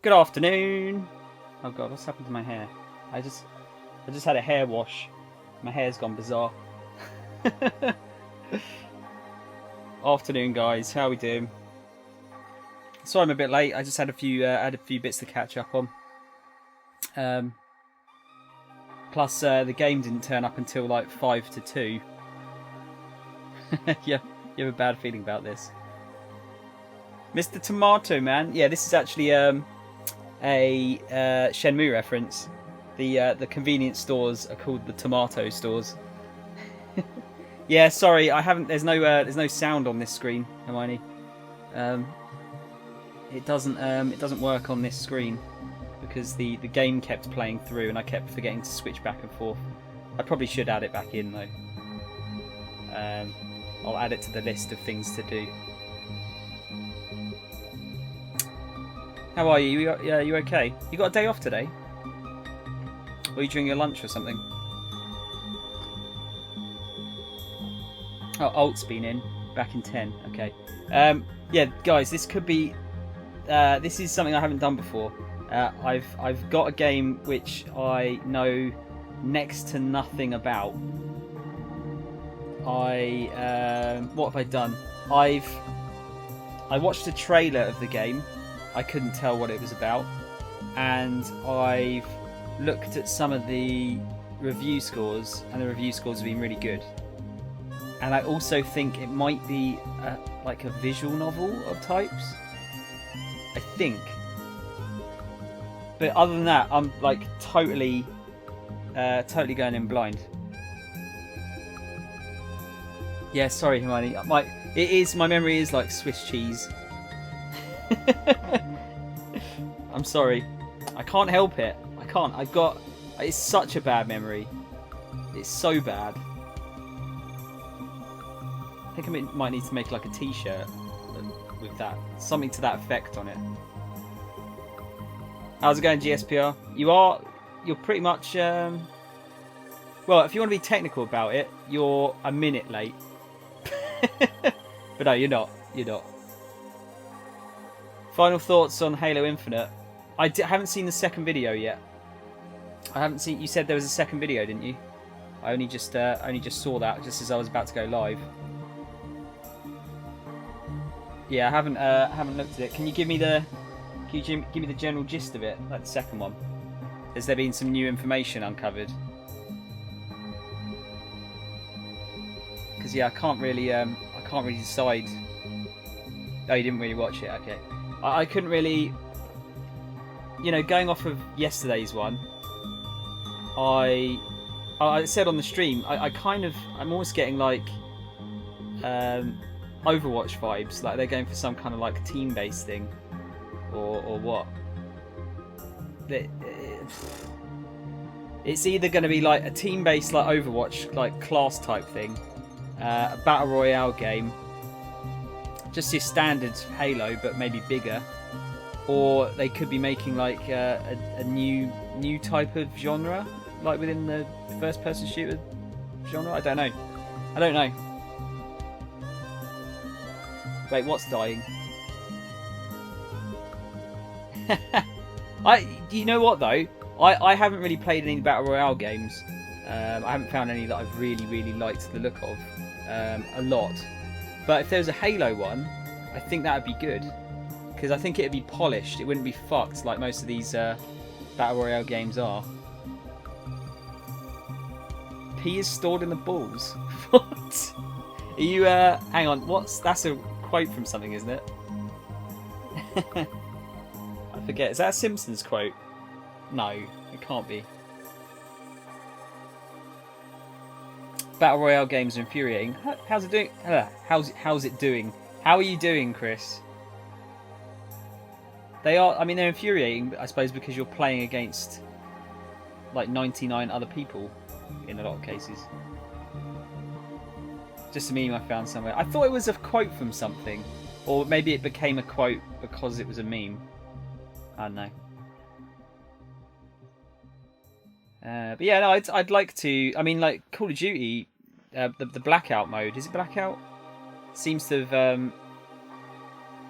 Good afternoon. Oh god, what's happened to my hair? I just had a hair wash. My hair's gone bizarre. Afternoon, guys. How are we doing? Sorry, I'm a bit late. I just had a few bits to catch up on. Plus, the game didn't turn up until like 5 to 2. Yeah, you have a bad feeling about this, Mr. Tomato Man. Yeah, this is actually a Shenmue reference. The convenience stores are called the tomato stores. Yeah, sorry, I haven't. There's no sound on this screen, Hermione. It doesn't work on this screen because the game kept playing through and I kept forgetting to switch back and forth. I probably should add it back in though. I'll add it to the list of things to do. How are you? You okay? You got a day off today? Or are you doing your lunch or something? Oh, Alt's been in. Back in 10. Okay. Yeah, guys, this could be... this is something I haven't done before. I've got a game which I know next to nothing about. What have I done? I watched a trailer of the game. I couldn't tell what it was about, and I've looked at some of the review scores, and the review scores have been really good. And I also think it might be like a visual novel of types. I think. But other than that, I'm like totally going in blind. Yeah, sorry, Hermione. My memory is like Swiss cheese. I'm sorry. I can't help it. I can't. It's such a bad memory. It's so bad. I think I might need to make like a t-shirt with that. Something to that effect on it. How's it going, GSPR? You're pretty much... well, if you want to be technical about it, you're a minute late. But no, you're not. You're not. Final thoughts on Halo Infinite. I haven't seen the second video yet. I haven't seen... You said there was a second video, didn't you? I only just saw that just as I was about to go live. Yeah, I haven't looked at it. Can you give me the general gist of it, like the second one? Has there been some new information uncovered? Because yeah, I can't really decide. Oh, you didn't really watch it, okay. I couldn't really, going off of yesterday's one. I said on the stream, I'm almost getting like Overwatch vibes, like they're going for some kind of like team-based thing, or what? It's either going to be like a team-based like Overwatch, like class type thing, a battle royale game, just your standard Halo but maybe bigger, or they could be making like a new type of genre, like within the first-person shooter genre. I don't know. Wait, what's dying? You know what though? I haven't really played any battle royale games. I haven't found any that I've really liked the look of a lot. But if there was a Halo one, I think that would be good, because I think it'd be polished. It wouldn't be fucked like most of these battle royale games are. P is stored in the balls. What? Are you? Hang on. That's a quote from something, isn't it? I forget. Is that a Simpsons quote? No, it can't be. Battle Royale games are infuriating. How's it doing? How's it doing? How are you doing, Chris? They are. I mean, they're infuriating, I suppose, because you're playing against like 99 other people in a lot of cases. Just a meme I found somewhere. I thought it was a quote from something, or maybe it became a quote because it was a meme. I don't know. But yeah, no, I'd like to. I mean, like Call of Duty, the Blackout mode. Is it Blackout? Seems to have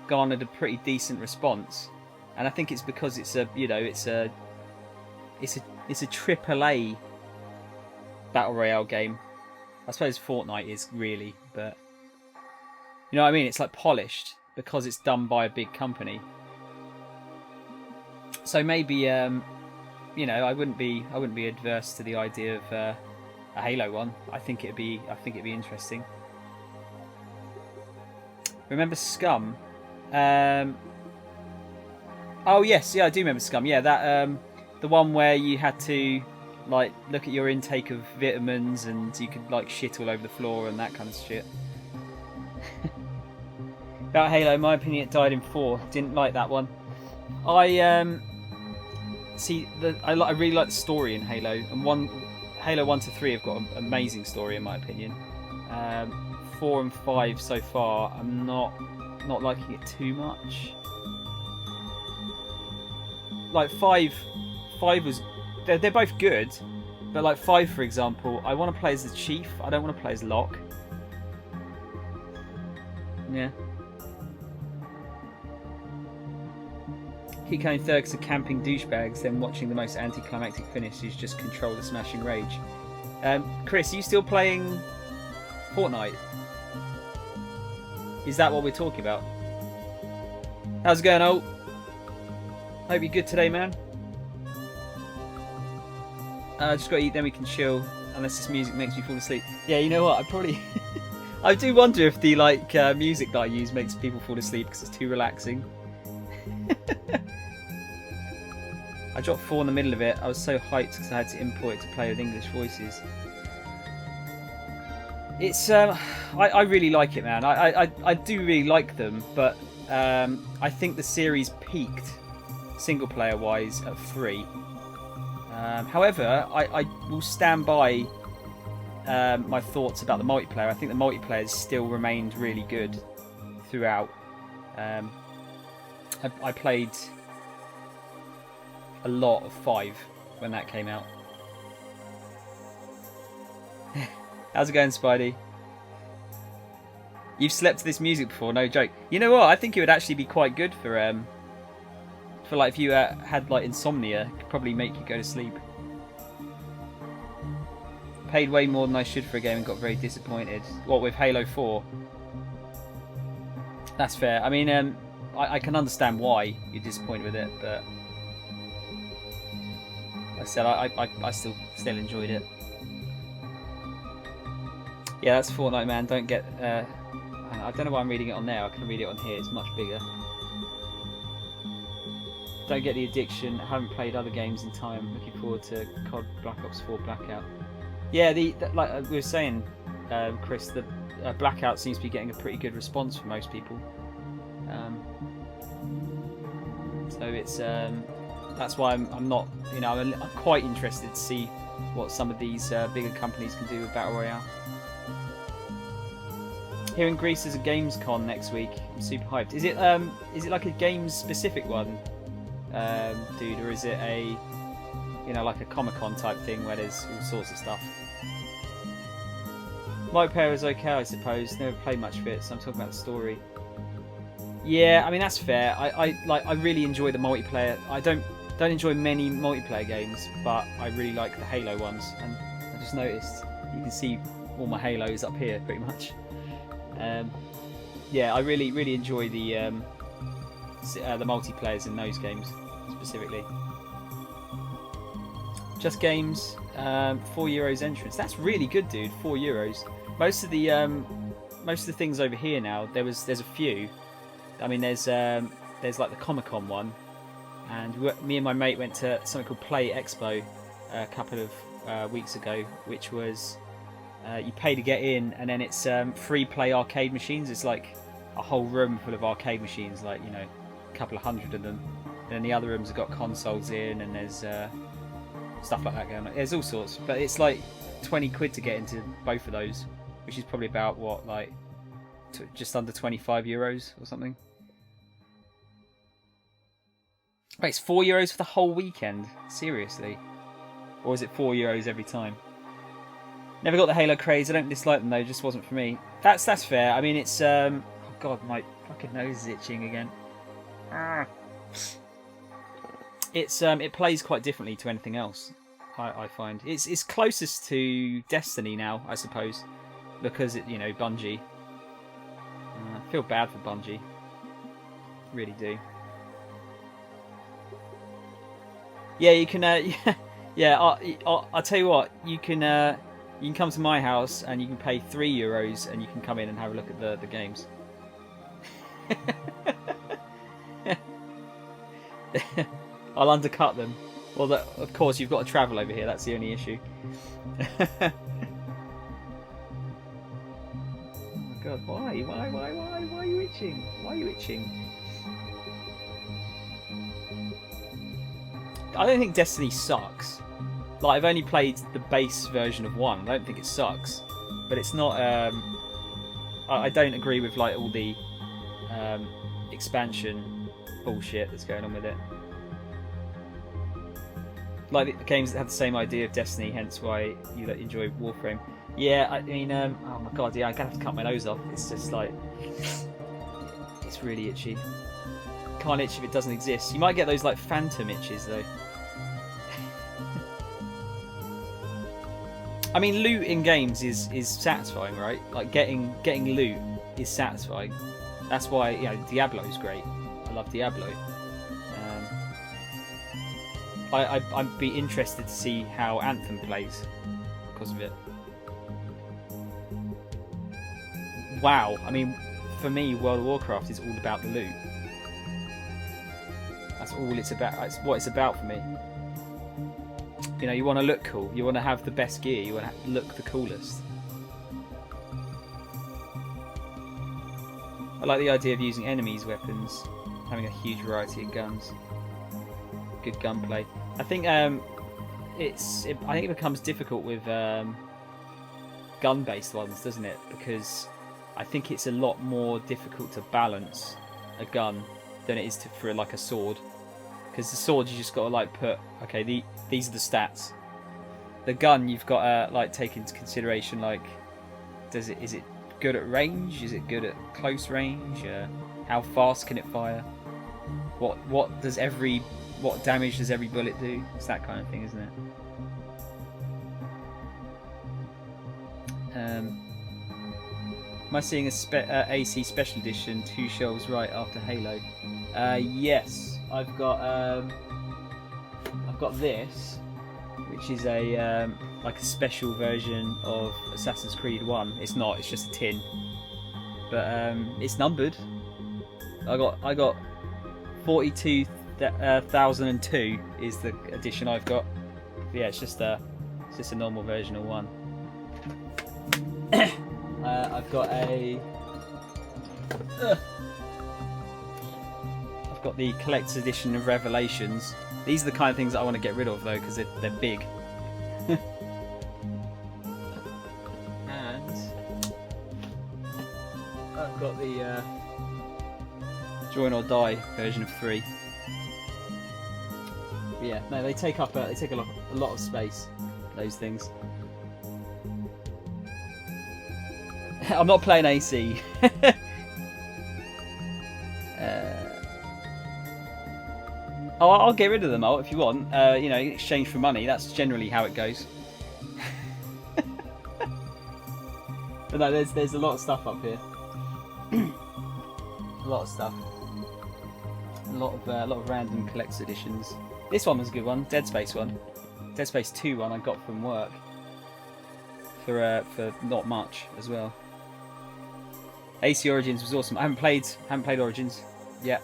garnered a pretty decent response. and I think it's because it's a triple A battle royale game. I suppose Fortnite is really, but you know what I mean. It's like polished because it's done by a big company. So maybe you know, I wouldn't be adverse to the idea of a Halo one. I think it'd be interesting. Remember Scum? Oh yes, yeah, I do remember Scum. Yeah, that the one where you had to like look at your intake of vitamins and you could like shit all over the floor and that kind of shit. About Halo, in my opinion, it died in 4. Didn't like that one. I see. I really like the story in Halo, and Halo 1 to 3 have got an amazing story in my opinion. 4 and 5 so far, I'm not liking it too much. Like 5 was, they're both good, but like 5 for example, I want to play as the Chief. I don't want to play as Locke. Yeah. Keep coming third because of camping douchebags, then watching the most anticlimactic finish is just control the smashing rage. Chris, are you still playing Fortnite? Is that what we're talking about? How's it going, Alt? Hope you're good today, man. Just got to eat, then we can chill. Unless this music makes me fall asleep. Yeah, you know what? I probably... I do wonder if the music that I use makes people fall asleep because it's too relaxing. I dropped 4 in the middle of it. I was so hyped because I had to import it to play with English voices. It's I really like it, man. I do really like them, but I think the series peaked single player wise at 3. However, I will stand by my thoughts about the multiplayer. I think the multiplayer has still remained really good throughout. I played a lot of 5 when that came out. How's it going, Spidey? You've slept to this music before, no joke. You know what? I think it would actually be quite good for like if you had like insomnia, it could probably make you go to sleep. Paid way more than I should for a game and got very disappointed. What, with Halo 4? That's fair. I mean, I can understand why you're disappointed with it, but like I said, I still enjoyed it. Yeah, that's Fortnite, man. Don't get... I don't know why I'm reading it on there. I can read it on here. It's much bigger. Don't get the addiction. I haven't played other games in time. Looking forward to COD Black Ops 4 Blackout. Yeah, like we were saying, Chris, the Blackout seems to be getting a pretty good response from most people. So it's that's why I'm not, you know, I'm quite interested to see what some of these bigger companies can do with Battle Royale. Here in Greece there's a Gamescom next week. I'm super hyped. Is it like a games specific one, dude, or is it a, you know, like a Comic-Con type thing where there's all sorts of stuff? Multiplayer is okay, I suppose. Never played much of it, so I'm talking about the story. Yeah, I mean that's fair. I really enjoy the multiplayer. I don't enjoy many multiplayer games, but I really like the Halo ones. And I just noticed you can see all my Halos up here, pretty much. Yeah, I really enjoy the multiplayers in those games specifically. Just Games, €4 entrance. That's really good, dude. €4. Most of the things over here now. There's a few. I mean, there's like the Comic-Con one, and me and my mate went to something called Play Expo a couple of weeks ago, which was you pay to get in, and then it's free play arcade machines. It's like a whole room full of arcade machines, like, you know, a couple of hundred of them. And then the other rooms have got consoles in, and there's stuff like that going on. There's all sorts, but it's like 20 quid to get into both of those, which is probably about what, like just under €25 or something. Wait, it's €4 for the whole weekend? Seriously? Or is it €4 every time? Never got the Halo craze. I don't dislike them though. It just wasn't for me. That's fair. I mean, it's oh god, my fucking nose is itching again. it plays quite differently to anything else. I find it's closest to Destiny now, I suppose, because Bungie. I feel bad for Bungie, really do. Yeah, you can. Yeah. I'll tell you what. You can come to my house and you can pay €3 and you can come in and have a look at the games. I'll undercut them. Well, of course, you've got to travel over here. That's the only issue. Oh my god, why? Why are you itching? Why are you itching? I don't think Destiny sucks. Like, I've only played the base version of 1. I don't think it sucks. But it's not... I don't agree with, like, all the expansion bullshit that's going on with it. Like the games that have the same idea of Destiny, hence why you enjoy Warframe. Yeah, I mean, oh my god, yeah, I'm gonna have to cut my nose off. It's just like, it's really itchy. Can't itch if it doesn't exist. You might get those like phantom itches though. I mean, loot in games is satisfying, right? Like getting loot is satisfying. That's why Diablo's great. I love Diablo. I'd be interested to see how Anthem plays because of it. Wow, I mean, for me, World of Warcraft is all about the loot. That's all it's about. That's what it's about for me. You want to look cool. You want to have the best gear. You want to look the coolest. I like the idea of using enemies' weapons, having a huge variety of guns. Good gunplay. I think I think it becomes difficult with gun-based ones, doesn't it? Because I think it's a lot more difficult to balance a gun than it is for like a sword. Because the sword you just got to like put these are the stats. The gun you've got to like take into consideration like is it good at range? Is it good at close range? How fast can it fire? What damage does every bullet do? It's that kind of thing, isn't it? Am I seeing a AC Special Edition 2 shelves right after Halo? Yes, I've got this, which is a like a special version of Assassin's Creed 1. It's not. It's just a tin, but it's numbered. I got 42,002 is the edition I've got. Yeah, it's just a normal version of 1. I've got the collector's edition of Revelations. These are the kind of things that I want to get rid of though, because they're big. And I've got the Join or Die version of 3. But yeah, no, they take a lot of space. Those things. I'm not playing AC. I'll get rid of them all if you want. In exchange for money. That's generally how it goes. But no, there's a lot of stuff up here. A lot of stuff. A lot of random collector's editions. This one was a good one. Dead Space one. Dead Space 2 one I got from work. For not much as well. AC Origins was awesome. I haven't played Origins yet.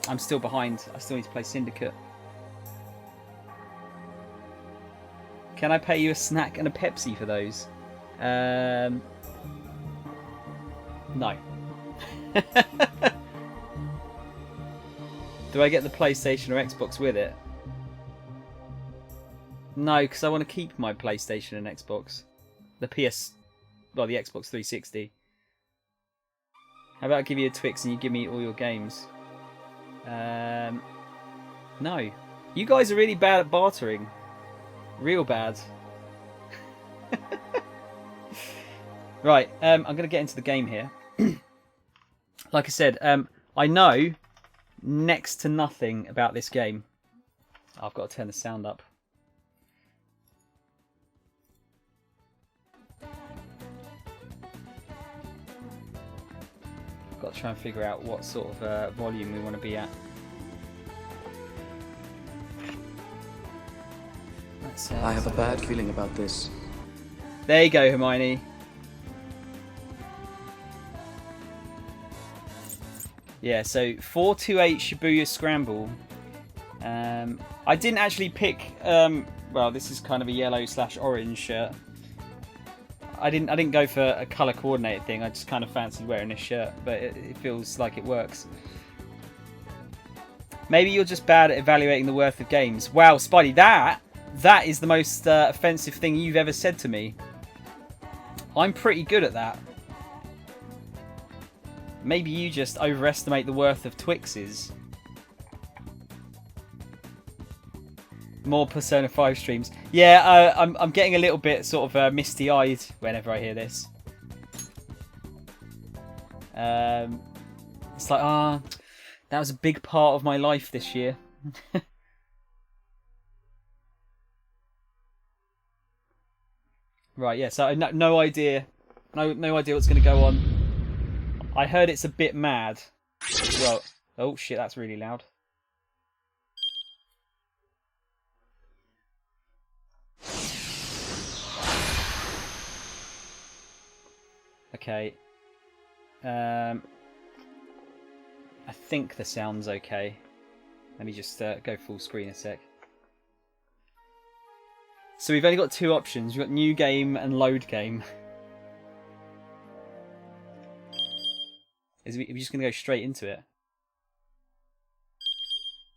I'm still behind. I still need to play Syndicate. Can I pay you a snack and a Pepsi for those? No. Do I get the PlayStation or Xbox with it? No, because I want to keep my PlayStation and Xbox. The Xbox 360. How about I give you a Twix and you give me all your games? No. You guys are really bad at bartering. Real bad. Right, I'm going to get into the game here. Like I said, I know next to nothing about this game. I've got to turn the sound up. I've got to try and figure out what sort of volume we want to be at. I have a bad feeling about this. There you go, Hermione. Yeah, so 428 Shibuya Scramble. I didn't actually pick. Well, this is kind of a yellow/orange shirt. I didn't go for a colour coordinated thing. I just kind of fancied wearing this shirt, but it feels like it works. Maybe you're just bad at evaluating the worth of games. Wow, Spidey, that is the most offensive thing you've ever said to me. I'm pretty good at that. Maybe you just overestimate the worth of Twixes. More Persona 5 streams. Yeah, I'm getting a little bit sort of misty-eyed whenever I hear this. It's like, that was a big part of my life this year. Right, yeah, so no idea. No idea what's going to go on. I heard it's a bit mad. Well, oh shit, that's really loud. Okay. I think the sound's okay. Let me just go full screen a sec. So we've only got two options. We've got new game and load game. Are we just going to go straight into it?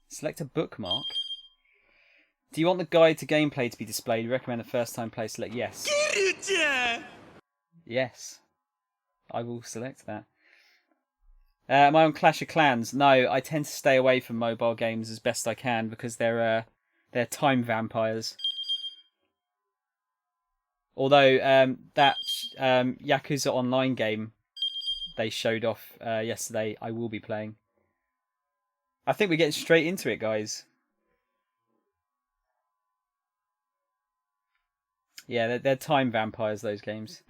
Select a bookmark. Do you want the guide to gameplay to be displayed? Recommend the first time play. Select yes. Yes. I will select that. Am I on Clash of Clans? No, I tend to stay away from mobile games as best I can because they're time vampires. Although that Yakuza Online game they showed off yesterday, I will be playing. I think we're getting straight into it, guys. Yeah, they're time vampires, those games.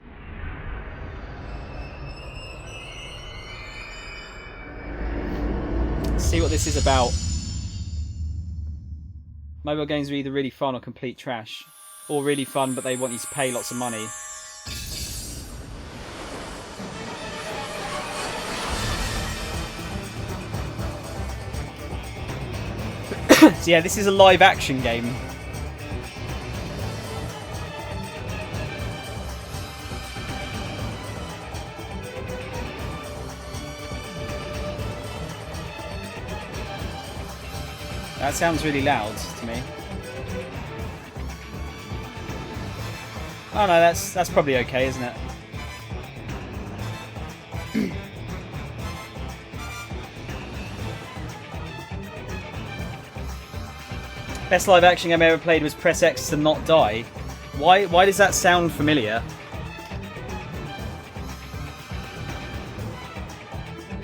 Let's see what this is about. Mobile games are either really fun or complete trash. Or really fun, but they want you to pay lots of money. So yeah, this is a live action game. That sounds really loud to me. Oh no, that's probably okay, isn't it? Best live action game I ever played was Press X to Not Die. Why does that sound familiar?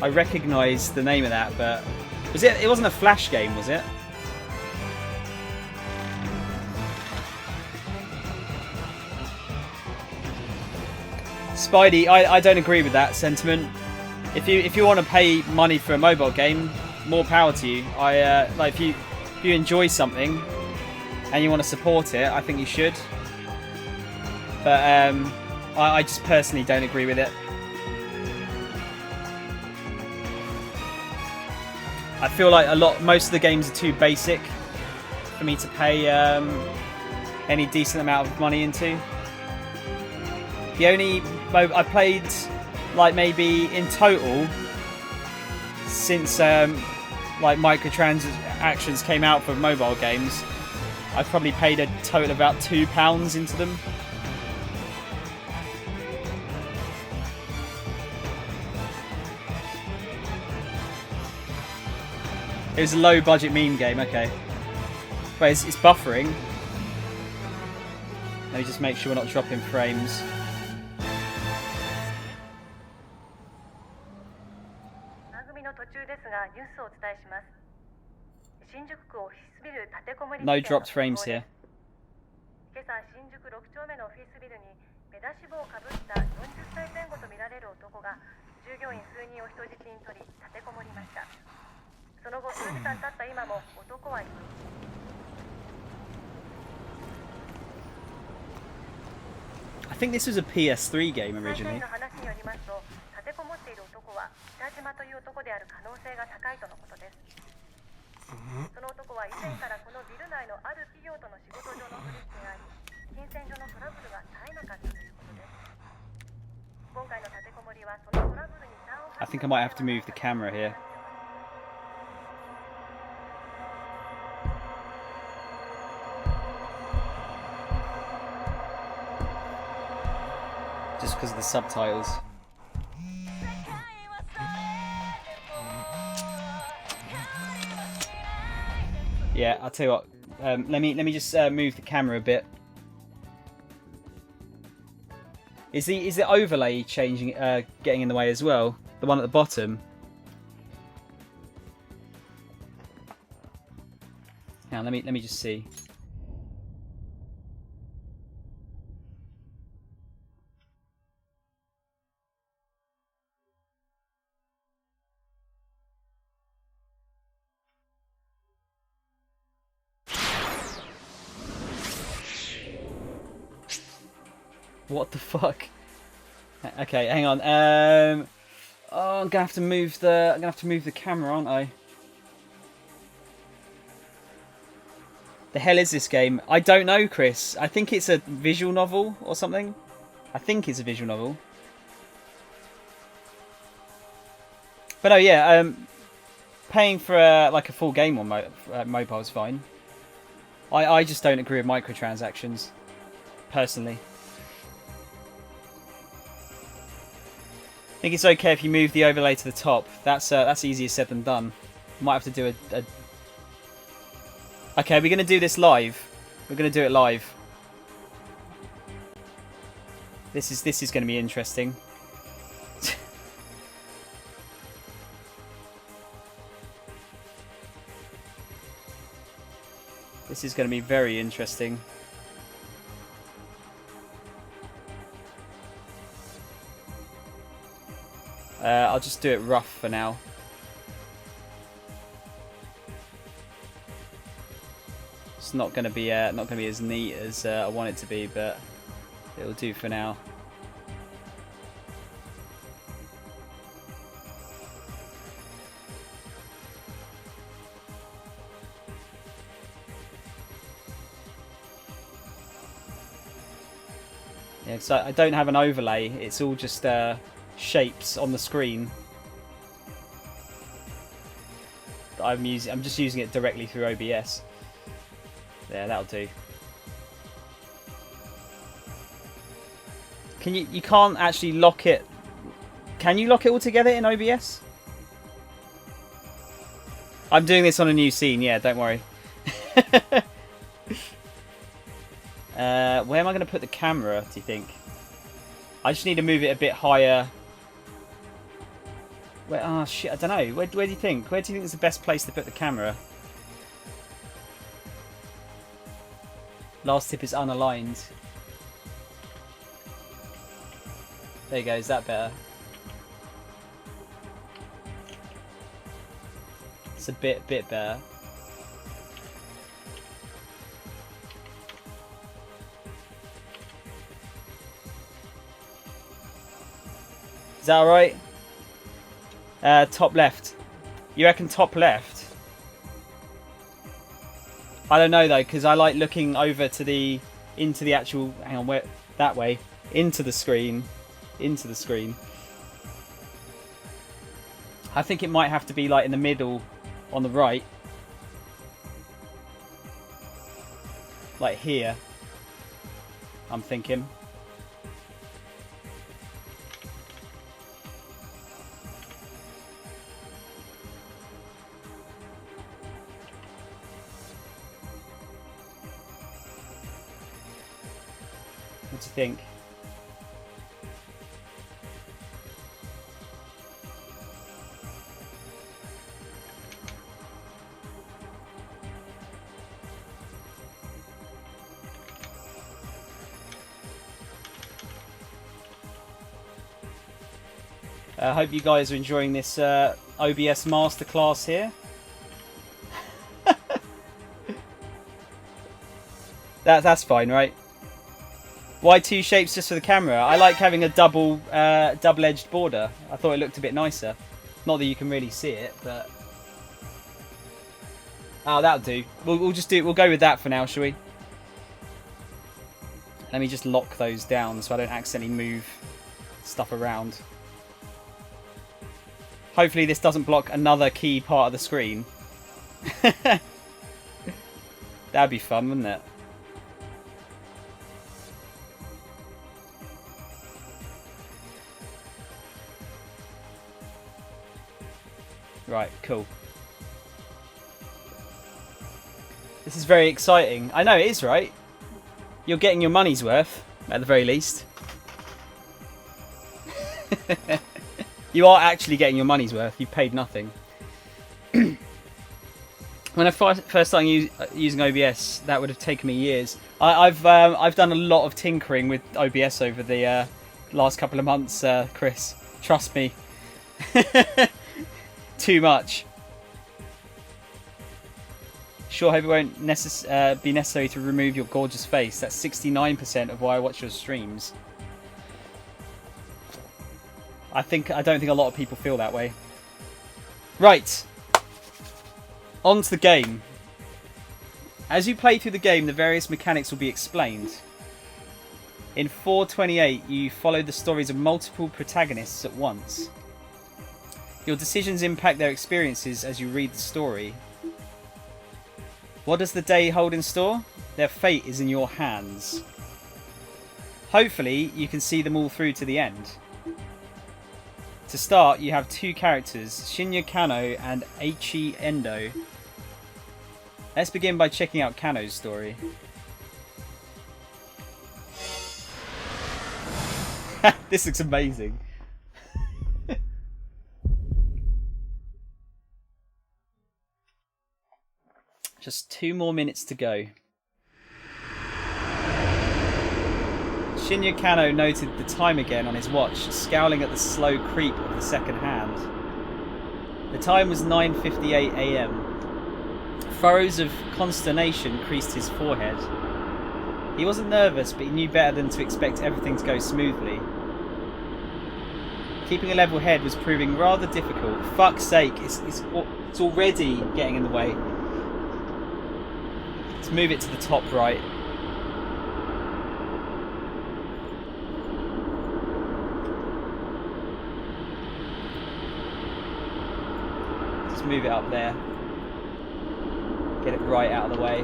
I recognise the name of that, but it wasn't a Flash game, was it? Spidey, I don't agree with that sentiment. If you want to pay money for a mobile game, more power to you. Like if you enjoy something and you want to support it, I think you should. But I just personally don't agree with it. I feel like most of the games are too basic for me to pay any decent amount of money into. The only I played, like maybe in total, since like microtransactions came out for mobile games, I've probably paid a total of about £2 into them. It was a low budget meme game, okay. But it's buffering. Let me just make sure we're not dropping frames. No dropped frames here. 今朝新宿6丁目のオフィスビルに目出し帽をかぶった40歳前後とみられる男が従業員数人を人質に取り立てこもりました。その後数時間経った今も男はいる。 I think this was a PS3 game originally. の話によりますと、立てこもっている男は北島という男である可能性が高いとのことです。その男は以前からこのビル内のある企業との仕事上の取引があり、金銭上のトラブルが絶えなかったということです。今回の立てこもりはそのトラブルに端を I think I might have to move the camera here. Just because of the subtitles. Yeah, I'll tell you what. Let me just move the camera a bit. Is the overlay changing, getting in the way as well? The one at the bottom. Now let me just see. What the fuck? Okay, hang on. Oh, I'm gonna have to move the camera, aren't I? The hell is this game? I don't know, Chris. I think it's a visual novel or something. I think it's a visual novel. But oh yeah, paying for like a full game on mobile is fine. I just don't agree with microtransactions, personally. I think it's okay if you move the overlay to the top. That's easier said than done. Might have to do a... Okay, we're going to do this live. We're going to do it live. This is going to be interesting. This is going to be very interesting. I'll just do it rough for now. It's not going to be as neat as I want it to be, but it'll do for now. Yeah, so I don't have an overlay. It's all just shapes on the screen that I'm using. I'm just using it directly through OBS. There, that'll do. You can't actually lock it. Can you lock it all together in OBS? I'm doing this on a new scene, yeah, don't worry. Where am I going to put the camera, do you think? I just need to move it a bit higher. Where, oh shit, I don't know. Where do you think? Where do you think is the best place to put the camera? Last tip is unaligned. There you go, is that better? It's a bit better. Is that alright? Top left. You reckon top left? I don't know though, because I like looking over to the into the actual. Hang on, where that way into the screen, into the screen. I think it might have to be like in the middle, on the right, like here. I'm thinking. What do you think? I hope you guys are enjoying this OBS masterclass here. That's fine, right? Why two shapes just for the camera? I like having a double-edged border. I thought it looked a bit nicer. Not that you can really see it, but oh, that'll do. We'll just do. We'll go with that for now, shall we? Let me just lock those down so I don't accidentally move stuff around. Hopefully this doesn't block another key part of the screen. That'd be fun, wouldn't it? Right, cool. This is very exciting. I know it is, right? You're getting your money's worth, at the very least. You are actually getting your money's worth. You paid nothing. When I first started using OBS, that would have taken me years. I've done a lot of tinkering with OBS over the last couple of months, Chris. Trust me. Too much. Sure, hope it won't be necessary to remove your gorgeous face. That's 69% of why I watch your streams. I don't think a lot of people feel that way. Right. On to the game. As you play through the game, the various mechanics will be explained. In 428, you follow the stories of multiple protagonists at once. Your decisions impact their experiences as you read the story. What does the day hold in store? Their fate is in your hands. Hopefully, you can see them all through to the end. To start, you have two characters, Shinya Kano and Eiichi Endo. Let's begin by checking out Kano's story. This looks amazing. Just 2 more minutes to go. Shinya Kano noted the time again on his watch, scowling at the slow creep of the second hand. The time was 9:58 AM. Furrows of consternation creased his forehead. He wasn't nervous, but he knew better than to expect everything to go smoothly. Keeping a level head was proving rather difficult. Fuck's sake, it's already getting in the way. Let's move it to the top right. Let's move it up there. Get it right out of the way.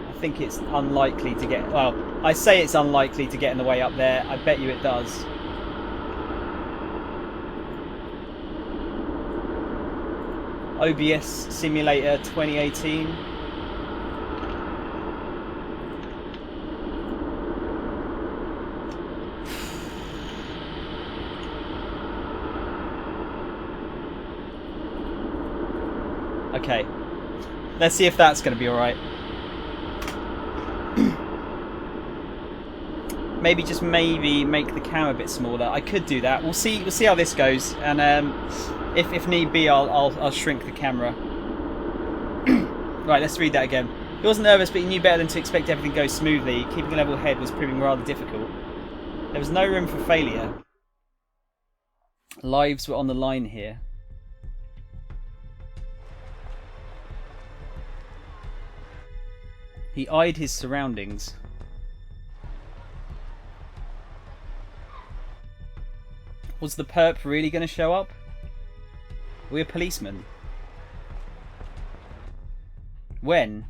I think it's unlikely to get... Well, I say it's unlikely to get in the way up there. I bet you it does. OBS Simulator 2018. Okay. Let's see if that's going to be alright. Maybe make the cam a bit smaller. I could do that. We'll see how this goes, and if need be, I'll shrink the camera. Right, let's read that again. He wasn't nervous, but he knew better than to expect everything to go smoothly. Keeping a level head was proving rather difficult. There was no room for failure. Lives were on the line here. He eyed his surroundings. Was the perp really going to show up? Were we a policeman? When?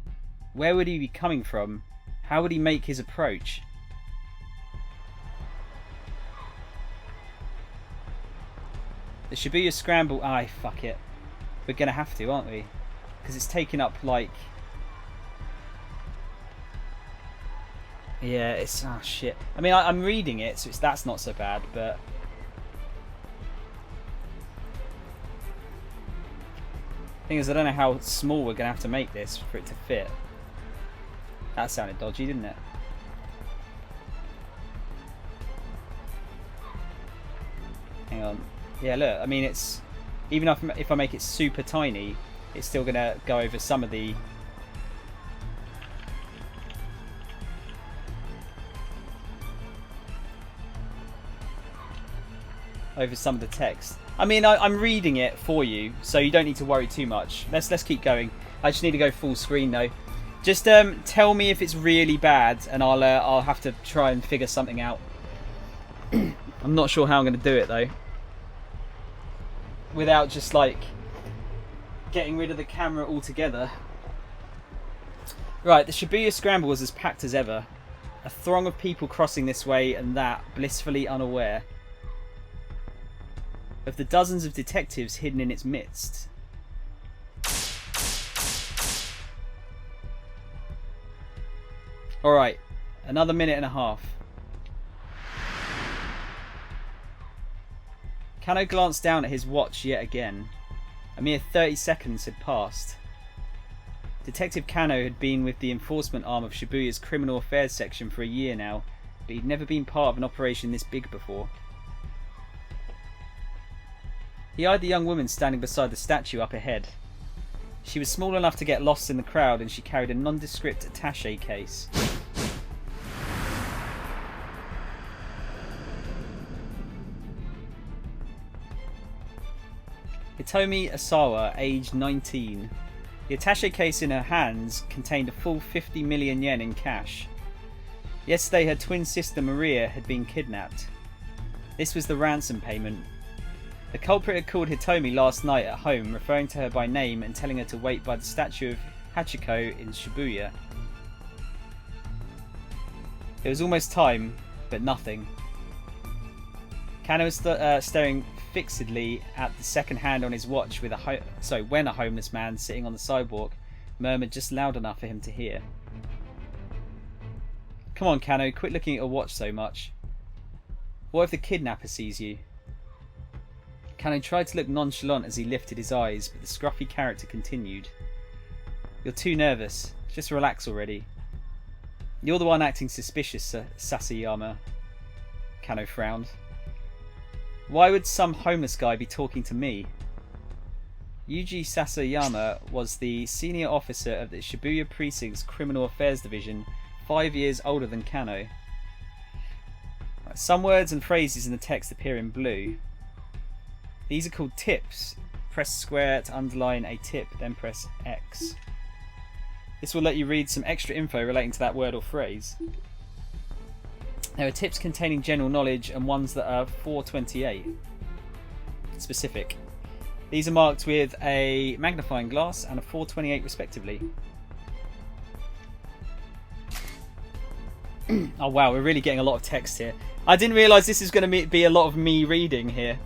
Where would he be coming from? How would he make his approach? The Shibuya Scramble... Aye, fuck it. We're going to have to, aren't we? Because it's taking up, like... Yeah, it's... Oh, shit. I mean, I'm reading it, so that's not so bad, but... Thing is, I don't know how small we're going to have to make this for it to fit. That sounded dodgy, didn't it? Hang on. Yeah, look, I mean, it's... Even if I make it super tiny, it's still going to go over some of the... Over some of the text. I mean, I'm reading it for you, so you don't need to worry too much. Let's keep going. I just need to go full screen, though. Just tell me if it's really bad, and I'll have to try and figure something out. I'm not sure how I'm going to do it, though. Without just, like, getting rid of the camera altogether. Right, the Shibuya Scramble was as packed as ever. A throng of people crossing this way and that, blissfully unaware of the dozens of detectives hidden in its midst. Alright, another minute and a half. Kano glanced down at his watch yet again. A mere 30 seconds had passed. Detective Kano had been with the enforcement arm of Shibuya's criminal affairs section for a year now, but he'd never been part of an operation this big before. He eyed the young woman standing beside the statue up ahead. She was small enough to get lost in the crowd, and she carried a nondescript attaché case. Hitomi Asawa, aged 19. The attaché case in her hands contained a full 50 million yen in cash. Yesterday her twin sister Maria had been kidnapped. This was the ransom payment. The culprit had called Hitomi last night at home, referring to her by name and telling her to wait by the statue of Hachiko in Shibuya. It was almost time, but nothing. Kano was staring fixedly at the second hand on his watch with when a homeless man sitting on the sidewalk murmured just loud enough for him to hear. Come on, Kano, quit looking at your watch so much. What if the kidnapper sees you? Kano tried to look nonchalant as he lifted his eyes, but the scruffy character continued. You're too nervous. Just relax already. You're the one acting suspicious, Sasayama. Kano frowned. Why would some homeless guy be talking to me? Yuji Sasayama was the senior officer of the Shibuya Precinct's Criminal Affairs Division, 5 years older than Kano. Some words and phrases in the text appear in blue. These are called tips. Press square to underline a tip, then press X. This will let you read some extra info relating to that word or phrase. There are tips containing general knowledge and ones that are 428 specific. These are marked with a magnifying glass and a 428 respectively. Oh wow, we're really getting a lot of text here. I didn't realise this is going to be a lot of me reading here.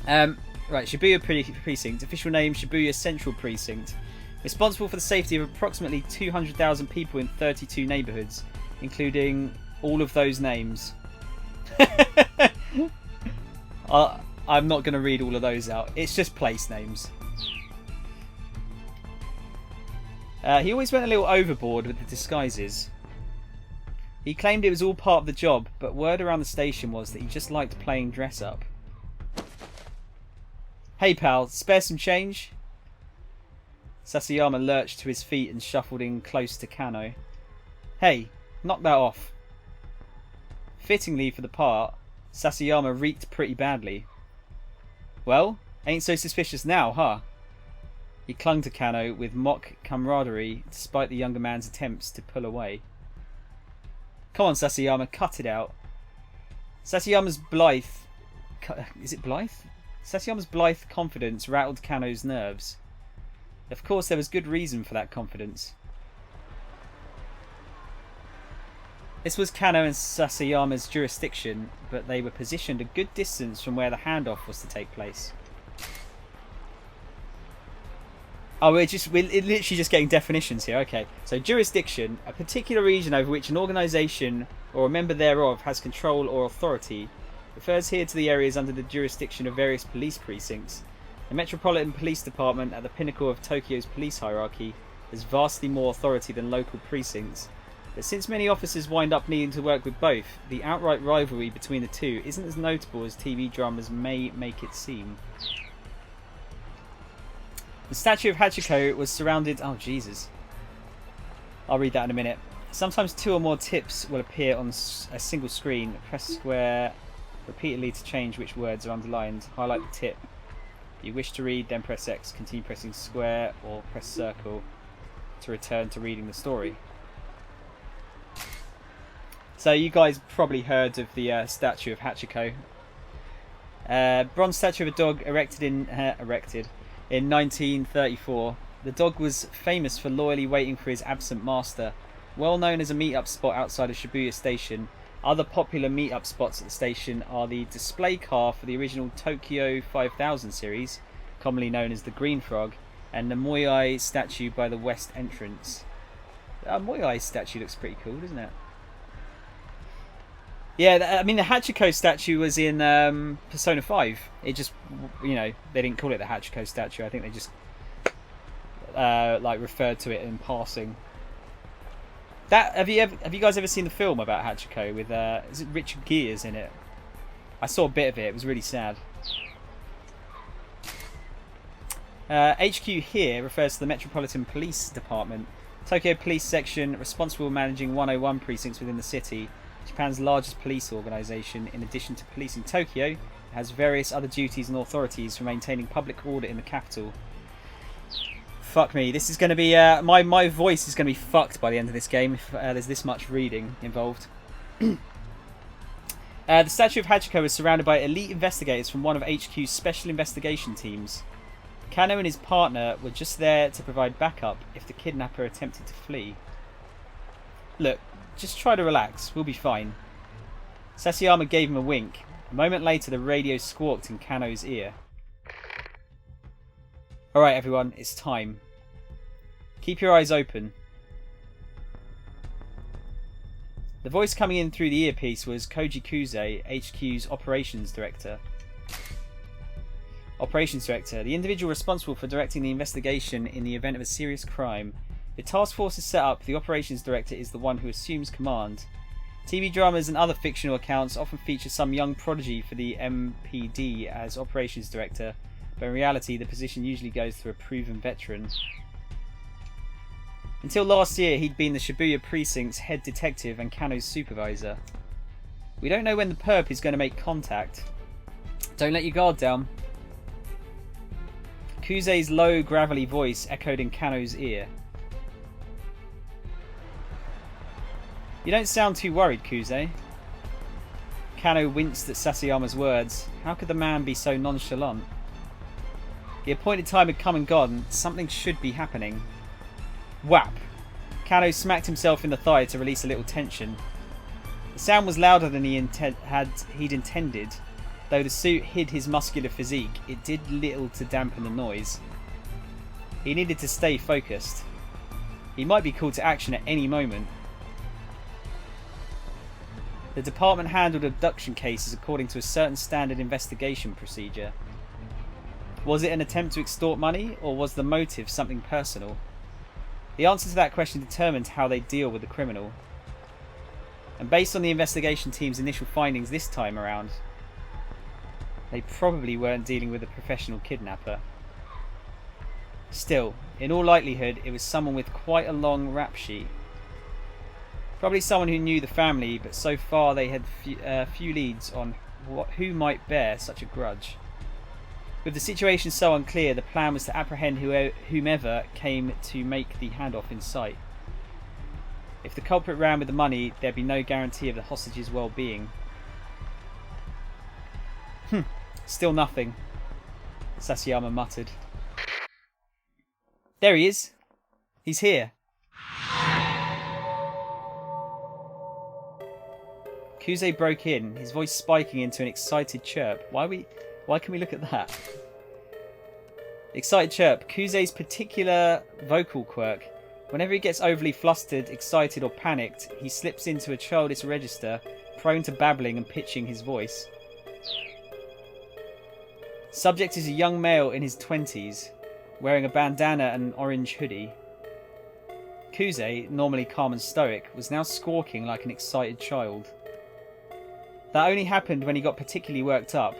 Right, Shibuya Precinct. Official name, Shibuya Central Precinct. Responsible for the safety of approximately 200,000 people in 32 neighbourhoods, including all of those names. I'm not going to read all of those out. It's just place names. He always went a little overboard with the disguises. He claimed it was all part of the job, but word around the station was that he just liked playing dress up. Hey pal, spare some change? Sasayama lurched to his feet and shuffled in close to Kano. Hey, knock that off. Fittingly for the part, Sasayama reeked pretty badly. Well, ain't so suspicious now, huh? He clung to Kano with mock camaraderie despite the younger man's attempts to pull away. Come on, Sasayama, cut it out. Sasayama's blithe... Is it blithe? Sasayama's blithe confidence rattled Kano's nerves. Of course, there was good reason for that confidence. This was Kano and Sasayama's jurisdiction, but they were positioned a good distance from where the handoff was to take place. Oh, we're literally just getting definitions here. Okay, so jurisdiction, a particular region over which an organisation or a member thereof has control or authority, refers here to the areas under the jurisdiction of various police precincts. The Metropolitan Police Department, at the pinnacle of Tokyo's police hierarchy, has vastly more authority than local precincts. But since many officers wind up needing to work with both, the outright rivalry between the two isn't as notable as TV dramas may make it seem. The statue of Hachiko was surrounded... Oh, Jesus. I'll read that in a minute. Sometimes two or more tips will appear on a single screen. Press square repeatedly to change which words are underlined. Highlight the tip you wish to read, then press X. Continue pressing square or press circle to return to reading the story. So you guys probably heard of the statue of Hachiko. Bronze statue of a dog erected in 1934. The dog was famous for loyally waiting for his absent master. Well known as a meet-up spot outside of Shibuya Station, other popular meet-up spots at the station are the display car for the original Tokyo 5000 series, commonly known as the Green Frog, and the Moyai statue by the west entrance. Moyai statue looks pretty cool, doesn't it? Yeah, I mean the Hachiko statue was in Persona 5. It just, you know, they didn't call it the Hachiko statue. I think they just like referred to it in passing. Have you guys ever seen the film about Hachiko with is it Richard Gere's in it? I saw a bit of it. It was really sad. HQ here refers to the Metropolitan Police Department, Tokyo Police Section, responsible for managing 101 precincts within the city. Japan's largest police organisation. In addition to policing Tokyo, it has various other duties and authorities for maintaining public order in the capital. Fuck me, this is going to be... my voice is going to be fucked by the end of this game if there's this much reading involved. The statue of Hachiko is surrounded by elite investigators from one of HQ's special investigation teams. Kano and his partner were just there to provide backup if the kidnapper attempted to flee. Look, just try to relax, we'll be fine. Sasayama gave him a wink. A moment later the radio squawked in Kano's ear. Alright everyone, it's time. Keep your eyes open. The voice coming in through the earpiece was Koji Kuze, HQ's Operations Director. Operations Director, the individual responsible for directing the investigation in the event of a serious crime. The task force is set up, the Operations Director is the one who assumes command. TV dramas and other fictional accounts often feature some young prodigy for the MPD as Operations Director, but in reality the position usually goes to a proven veteran. Until last year he'd been the Shibuya Precinct's head detective and Kano's supervisor. We don't know when the perp is going to make contact. Don't let your guard down. Kuze's low gravelly voice echoed in Kano's ear. You don't sound too worried, Kuze. Kano winced at Sasayama's words. How could the man be so nonchalant? The appointed time had come and gone. Something should be happening. Whap! Kano smacked himself in the thigh to release a little tension. The sound was louder than he'd intended. Though the suit hid his muscular physique, it did little to dampen the noise. He needed to stay focused. He might be called to action at any moment. The department handled abduction cases according to a certain standard investigation procedure. Was it an attempt to extort money, or was the motive something personal? The answer to that question determined how they deal with the criminal. And based on the investigation team's initial findings this time around, they probably weren't dealing with a professional kidnapper. Still, in all likelihood, it was someone with quite a long rap sheet. Probably someone who knew the family, but so far they had few leads on who might bear such a grudge. With the situation so unclear, the plan was to apprehend whomever came to make the handoff in sight. If the culprit ran with the money, there'd be no guarantee of the hostage's well-being. Still nothing, Sasayama muttered. There he is. He's here. Kuze broke in, his voice spiking into an excited chirp. Why can we look at that? Excited chirp. Kuze's particular vocal quirk. Whenever he gets overly flustered, excited or panicked, he slips into a childish register, prone to babbling and pitching his voice. Subject is a young male in his 20s, wearing a bandana and an orange hoodie. Kuze, normally calm and stoic, was now squawking like an excited child. That only happened when he got particularly worked up.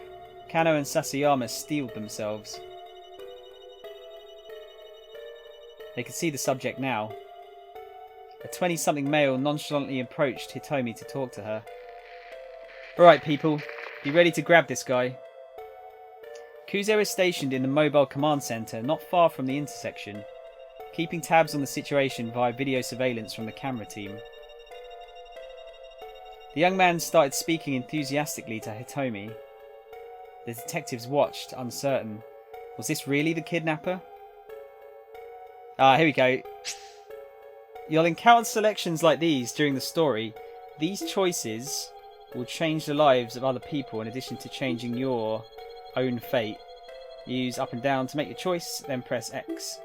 Kano and Sasayama steeled themselves. They could see the subject now. A 20-something male nonchalantly approached Hitomi to talk to her. Alright people, be ready to grab this guy. Kuze is stationed in the mobile command centre not far from the intersection, keeping tabs on the situation via video surveillance from the camera team. The young man started speaking enthusiastically to Hitomi. The detectives watched, uncertain. Was this really the kidnapper? Here we go. You'll encounter selections like these during the story. These choices will change the lives of other people in addition to changing your own fate. Use up and down to make your choice, then press X.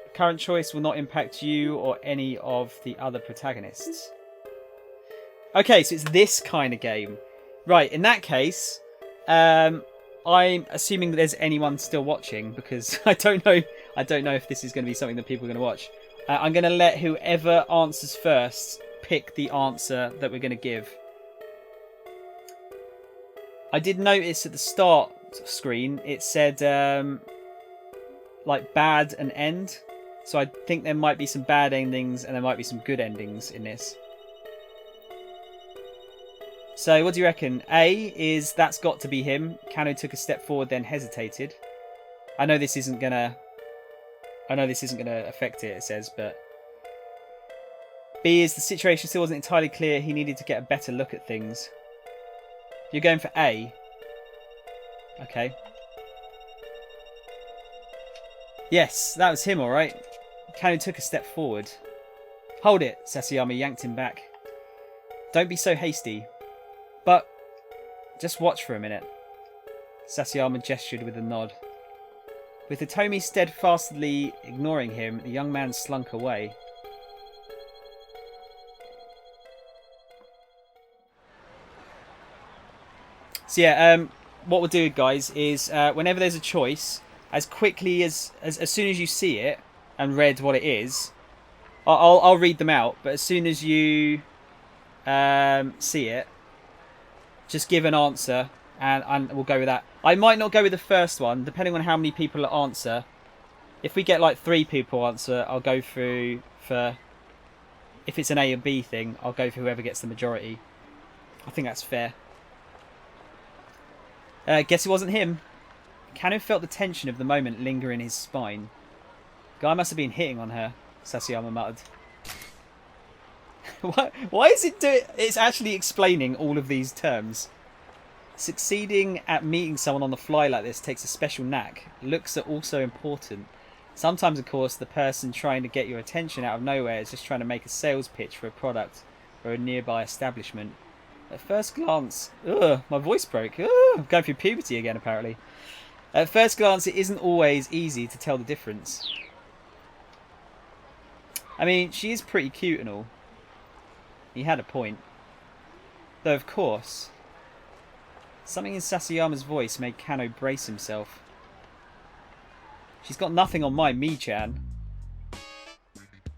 The current choice will not impact you or any of the other protagonists. Okay, so it's this kind of game. Right, in that case, I'm assuming that there's anyone still watching because I don't know if this is going to be something that people are going to watch. I'm going to let whoever answers first pick the answer that we're going to give. I did notice at the start screen it said like bad and end, so I think there might be some bad endings and there might be some good endings in this. So what do you reckon? A is that's got to be him. Kano took a step forward then hesitated. I know this isn't gonna affect it says, but B is the situation still wasn't entirely clear. He needed to get a better look at things. You're going for A. Okay. Yes, that was him, alright. Kano took a step forward. Hold it, Sasayama yanked him back. Don't be so hasty. But just watch for a minute. Sasayama gestured with a nod. With Hitomi steadfastly ignoring him, the young man slunk away. So yeah, what we'll do, guys, is whenever there's a choice, as quickly as soon as you see it and read what it is, I'll read them out. But as soon as you see it, just give an answer, and we'll go with that. I might not go with the first one, depending on how many people answer. If we get like 3 people answer, I'll go through for... If it's an A and B thing, I'll go for whoever gets the majority. I think that's fair. Guess it wasn't him. Kano felt the tension of the moment linger in his spine. Guy must have been hitting on her, Sasayama muttered. Why is it doing... It's actually explaining all of these terms. Succeeding at meeting someone on the fly like this takes a special knack. Looks are also important. Sometimes, of course, the person trying to get your attention out of nowhere is just trying to make a sales pitch for a product or a nearby establishment. At first glance... Ugh, my voice broke. Ugh, I'm going through puberty again, apparently. At first glance, it isn't always easy to tell the difference. I mean, she is pretty cute and all. He had a point. Though, of course, something in Sasayama's voice made Kano brace himself. She's got nothing on my Mi-chan.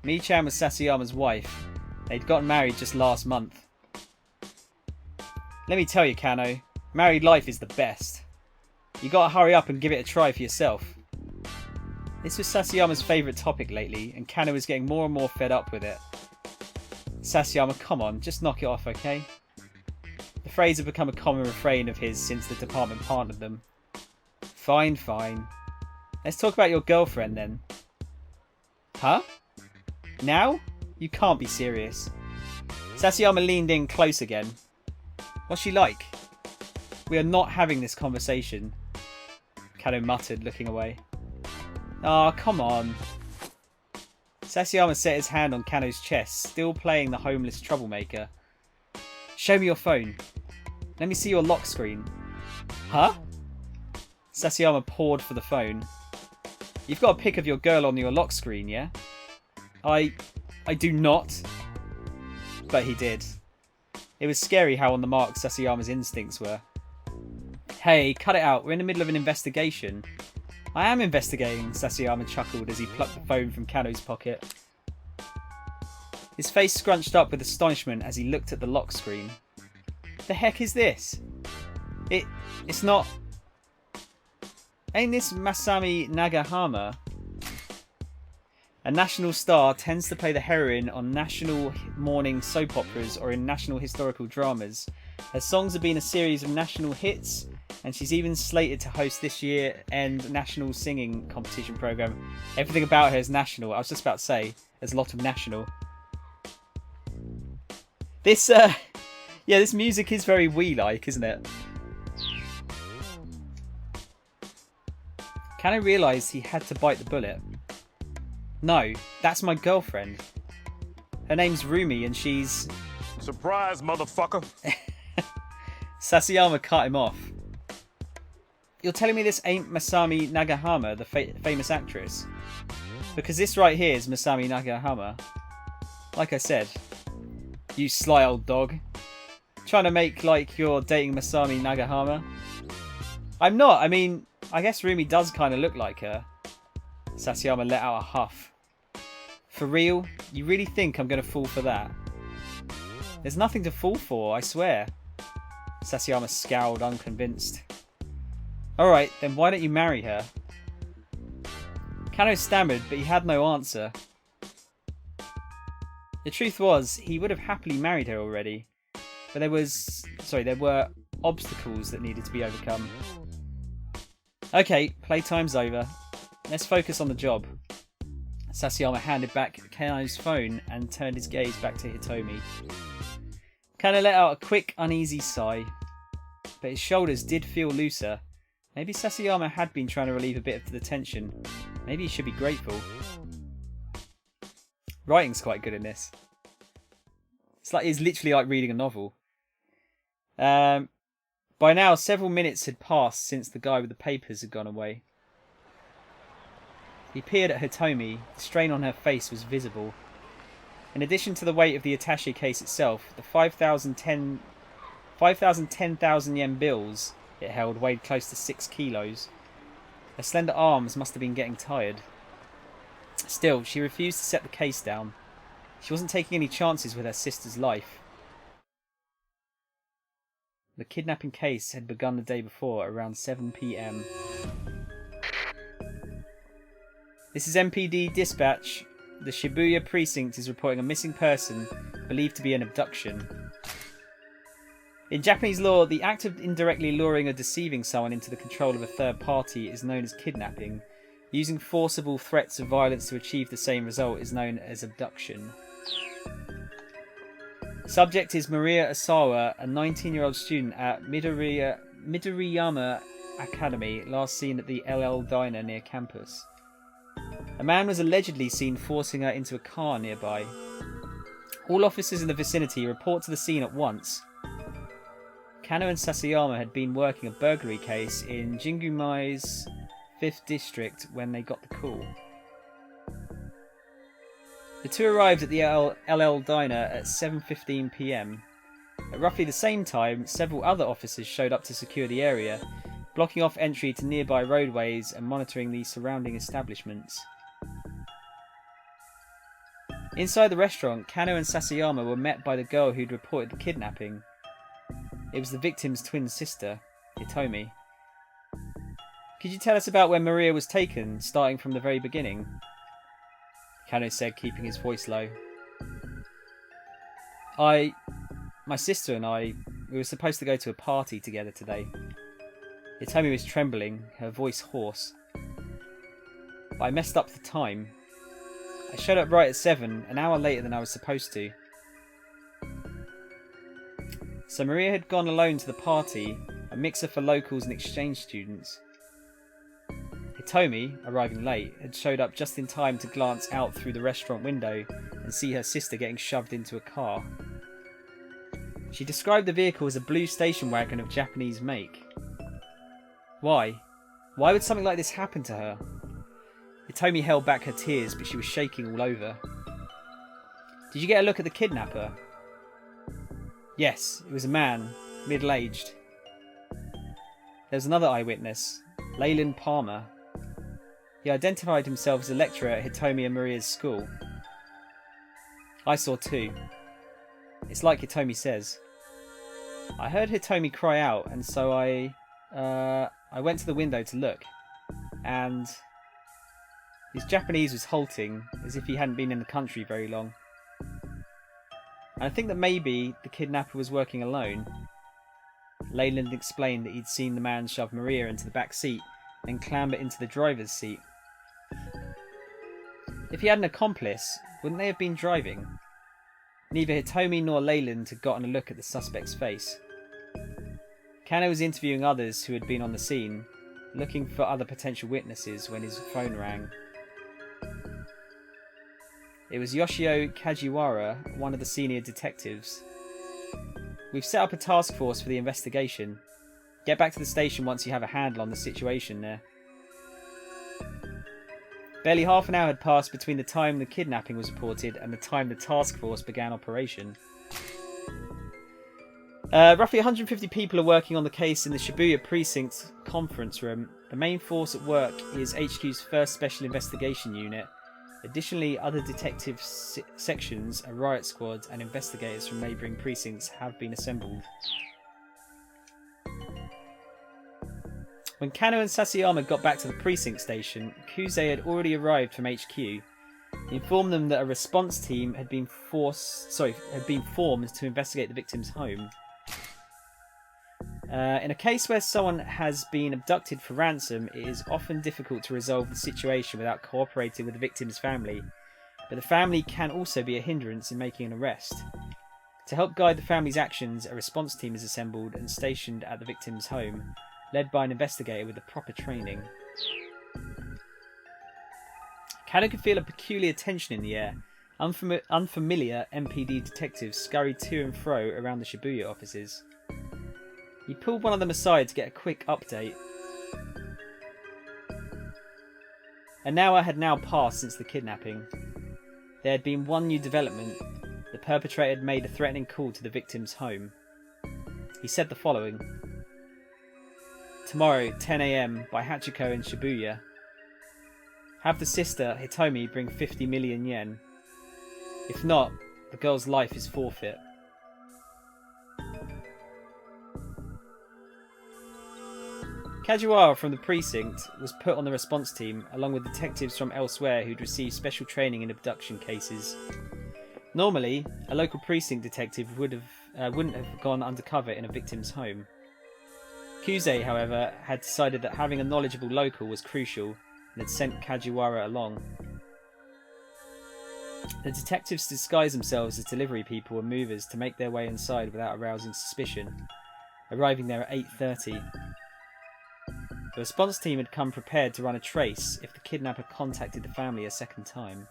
Mi-chan was Sasayama's wife. They'd gotten married just last month. Let me tell you, Kano, married life is the best. You gotta hurry up and give it a try for yourself. This was Sasayama's favourite topic lately, and Kano was getting more and more fed up with it. Sasayama, come on, just knock it off, okay? The phrase had become a common refrain of his since the department partnered them. Fine, fine. Let's talk about your girlfriend then. Huh? Now? You can't be serious. Sasayama leaned in close again. What's she like? We are not having this conversation, Kano muttered, looking away. Ah, come on. Sasayama set his hand on Kano's chest, still playing the homeless troublemaker. Show me your phone. Let me see your lock screen. Huh? Sasayama pawed for the phone. You've got a pic of your girl on your lock screen, yeah? I do not. But he did. It was scary how on the mark Sasayama's instincts were. Hey, cut it out. We're in the middle of an investigation. I am investigating, Sasayama chuckled as he plucked the phone from Kano's pocket. His face scrunched up with astonishment as he looked at the lock screen. The heck is this? It's not... Ain't this Masami Nagahama? A national star tends to play the heroine on national morning soap operas or in national historical dramas. Her songs have been a series of national hits, and she's even slated to host this year-end national singing competition program. Everything about her is national. I was just about to say, there's a lot of national. This, yeah, this music is very Wii-like, isn't it? Kano realised he had to bite the bullet. No, that's my girlfriend. Her name's Rumi and she's... Surprise, motherfucker! Sasayama cut him off. You're telling me this ain't Masami Nagahama, the famous actress? Because this right here is Masami Nagahama. Like I said, you sly old dog. Trying to make like you're dating Masami Nagahama? I'm not, I mean, I guess Rumi does kind of look like her. Sasayama let out a huff. For real? You really think I'm going to fall for that? There's nothing to fall for, I swear. Sasayama scowled, unconvinced. Alright, then why don't you marry her? Kano stammered, but he had no answer. The truth was, he would have happily married her already. But there were obstacles that needed to be overcome. Okay, playtime's over. Let's focus on the job. Sasayama handed back Kano's phone and turned his gaze back to Hitomi. Kano let out a quick, uneasy sigh. But his shoulders did feel looser. Maybe Sasayama had been trying to relieve a bit of the tension. Maybe he should be grateful. Writing's quite good in this. It's literally like reading a novel. By now, several minutes had passed since the guy with the papers had gone away. He peered at Hitomi. The strain on her face was visible. In addition to the weight of the attaché case itself, the 5,000 10,000 yen bills it held weighed close to 6 kilos. Her slender arms must have been getting tired. Still, she refused to set the case down. She wasn't taking any chances with her sister's life. The kidnapping case had begun the day before, around 7 p.m. This is MPD Dispatch. The Shibuya precinct is reporting a missing person believed to be an abduction. In Japanese law, the act of indirectly luring or deceiving someone into the control of a third party is known as kidnapping. Using forcible threats of violence to achieve the same result is known as abduction. Subject is Maria Asawa, a 19-year-old student at Midoriyama Academy, last seen at the LL Diner near campus. A man was allegedly seen forcing her into a car nearby. All officers in the vicinity report to the scene at once. Kano and Sasayama had been working a burglary case in Jingumai's 5th district when they got the call. The two arrived at the LL Diner at 7:15 p.m. At roughly the same time, several other officers showed up to secure the area, blocking off entry to nearby roadways and monitoring the surrounding establishments. Inside the restaurant, Kano and Sasayama were met by the girl who'd reported the kidnapping. It was the victim's twin sister, Hitomi. Could you tell us about when Maria was taken, starting from the very beginning? Kano said, keeping his voice low. My sister and I, we were supposed to go to a party together today. Hitomi was trembling, her voice hoarse. But I messed up the time. I showed up right at 7, an hour later than I was supposed to. So Maria had gone alone to the party, a mixer for locals and exchange students. Hitomi, arriving late, had showed up just in time to glance out through the restaurant window and see her sister getting shoved into a car. She described the vehicle as a blue station wagon of Japanese make. Why? Why would something like this happen to her? Hitomi held back her tears, but she was shaking all over. Did you get a look at the kidnapper? Yes, it was a man, middle-aged. There was another eyewitness, Leyland Palmer. He identified himself as a lecturer at Hitomi and Maria's school. I saw too. It's like Hitomi says. I heard Hitomi cry out, and so I went to the window to look. And his Japanese was halting, as if he hadn't been in the country very long. And I think that maybe the kidnapper was working alone. Leyland explained that he'd seen the man shove Maria into the back seat and clamber into the driver's seat. If he had an accomplice, wouldn't they have been driving? Neither Hitomi nor Leyland had gotten a look at the suspect's face. Kano was interviewing others who had been on the scene, looking for other potential witnesses when his phone rang. It was Yoshio Kajiwara, one of the senior detectives. We've set up a task force for the investigation. Get back to the station once you have a handle on the situation there. Barely half an hour had passed between the time the kidnapping was reported and the time the task force began operation. Roughly 150 people are working on the case in the Shibuya precinct conference room. The main force at work is HQ's first special investigation unit. Additionally, other detective sections, a riot squad, and investigators from neighbouring precincts have been assembled. When Kano and Sasayama got back to the precinct station, Kuze had already arrived from HQ. He informed them that a response team had been formed to investigate the victim's home. In a case where someone has been abducted for ransom, it is often difficult to resolve the situation without cooperating with the victim's family, but the family can also be a hindrance in making an arrest. To help guide the family's actions, a response team is assembled and stationed at the victim's home, led by an investigator with the proper training. Kano could feel a peculiar tension in the air. Unfamiliar MPD detectives scurried to and fro around the Shibuya offices. He pulled one of them aside to get a quick update. An hour had now passed since the kidnapping. There had been one new development. The perpetrator had made a threatening call to the victim's home. He said the following: "Tomorrow, 10 AM, by Hachiko in Shibuya. Have the sister, Hitomi, bring 50 million yen. If not, the girl's life is forfeit." Kajiwara from the precinct was put on the response team, along with detectives from elsewhere who'd received special training in abduction cases. Normally, a local precinct detective wouldn't have gone undercover in a victim's home. Kuze, however, had decided that having a knowledgeable local was crucial and had sent Kajiwara along. The detectives disguised themselves as delivery people and movers to make their way inside without arousing suspicion, arriving there at 8:30. The response team had come prepared to run a trace if the kidnapper contacted the family a second time.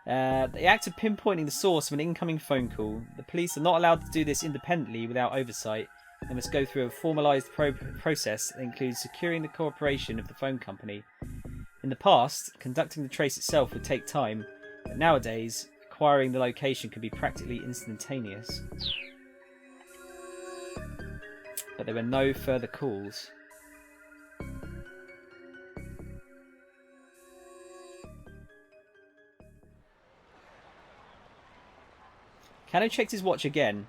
The act of pinpointing the source of an incoming phone call, the police are not allowed to do this independently without oversight and must go through a formalised process that includes securing the cooperation of the phone company. In the past, conducting the trace itself would take time, but nowadays, acquiring the location can be practically instantaneous. But there were no further calls. Kano checked his watch again.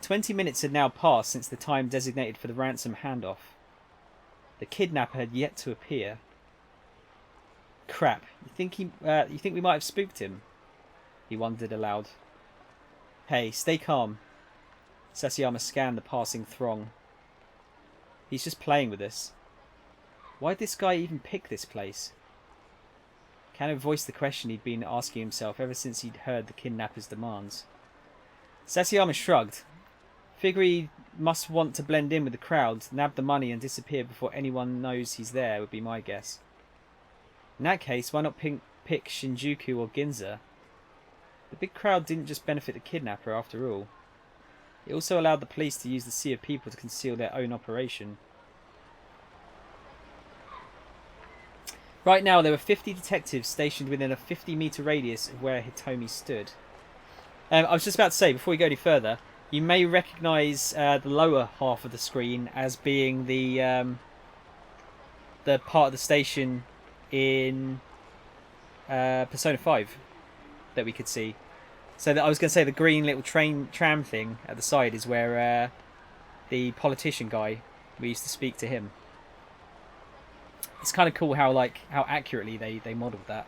20 minutes had now passed since the time designated for the ransom handoff. The kidnapper had yet to appear. Crap, you think we might have spooked him? He wondered aloud. Hey, stay calm. Sasayama scanned the passing throng. He's just playing with us. Why'd this guy even pick this place? Kano voiced the question he'd been asking himself ever since he'd heard the kidnapper's demands. Sasayama shrugged. Figure he must want to blend in with the crowd, nab the money and disappear before anyone knows he's there would be my guess. In that case, why not pick Shinjuku or Ginza? The big crowd didn't just benefit the kidnapper after all. It also allowed the police to use the sea of people to conceal their own operation. Right now, there were 50 detectives stationed within a 50-metre radius of where Hitomi stood. I was just about to say, before we go any further, you may recognise the lower half of the screen as being the part of the station in Persona 5 that we could see. So that I was going to say the green little tram thing at the side is where the politician guy, we used to speak to him. It's kind of cool how accurately they modelled that.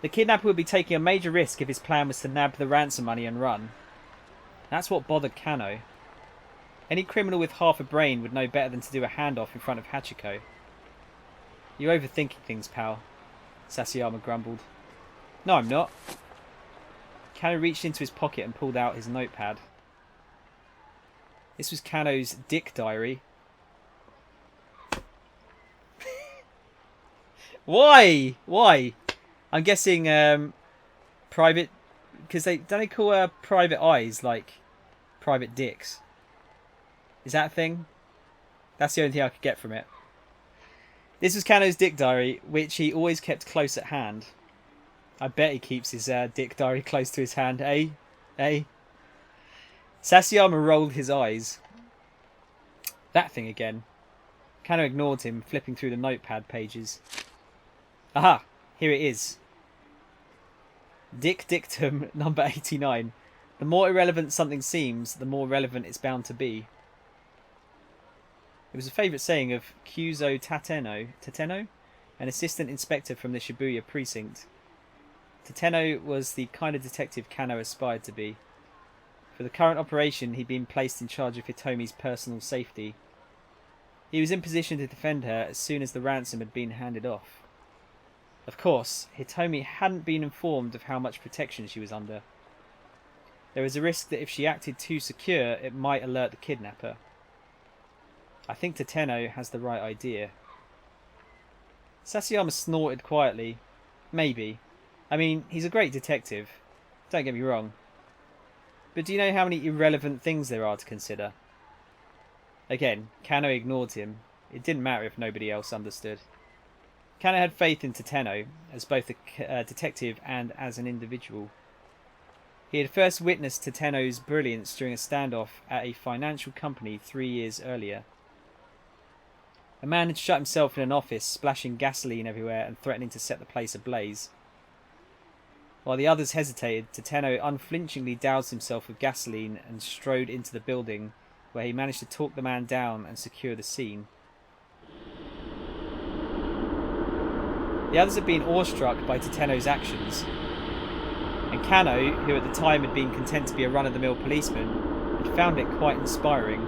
The kidnapper would be taking a major risk if his plan was to nab the ransom money and run. That's what bothered Kano. Any criminal with half a brain would know better than to do a handoff in front of Hachiko. You're overthinking things, pal, Sasayama grumbled. No, I'm not. Kano reached into his pocket and pulled out his notepad. This was Kano's dick diary. Why? Why? I'm guessing private, because don't they call private eyes like private dicks? Is that a thing? That's the only thing I could get from it. This was Kano's dick diary, which he always kept close at hand. I bet he keeps his dick diary close to his hand, eh? Eh? Sasayama rolled his eyes. That thing again. Kano ignored him, flipping through the notepad pages. Aha! Here it is. Dick Dictum number 89. The more irrelevant something seems, the more relevant it's bound to be. It was a favourite saying of Kyuzo Tateno, an assistant inspector from the Shibuya precinct. Tateno was the kind of detective Kano aspired to be. For the current operation, he'd been placed in charge of Hitomi's personal safety. He was in position to defend her as soon as the ransom had been handed off. Of course, Hitomi hadn't been informed of how much protection she was under. There was a risk that if she acted too secure, it might alert the kidnapper. I think Tateno has the right idea. Sasayama snorted quietly. Maybe. I mean, he's a great detective. Don't get me wrong. But do you know how many irrelevant things there are to consider? Again, Kano ignored him. It didn't matter if nobody else understood. Kano had faith in Tateno, as both a detective and as an individual. He had first witnessed Tateno's brilliance during a standoff at a financial company 3 years earlier. A man had shut himself in an office, splashing gasoline everywhere and threatening to set the place ablaze. While the others hesitated, Tateno unflinchingly doused himself with gasoline and strode into the building, where he managed to talk the man down and secure the scene. The others had been awestruck by Tateno's actions, and Kano, who at the time had been content to be a run-of-the-mill policeman, had found it quite inspiring.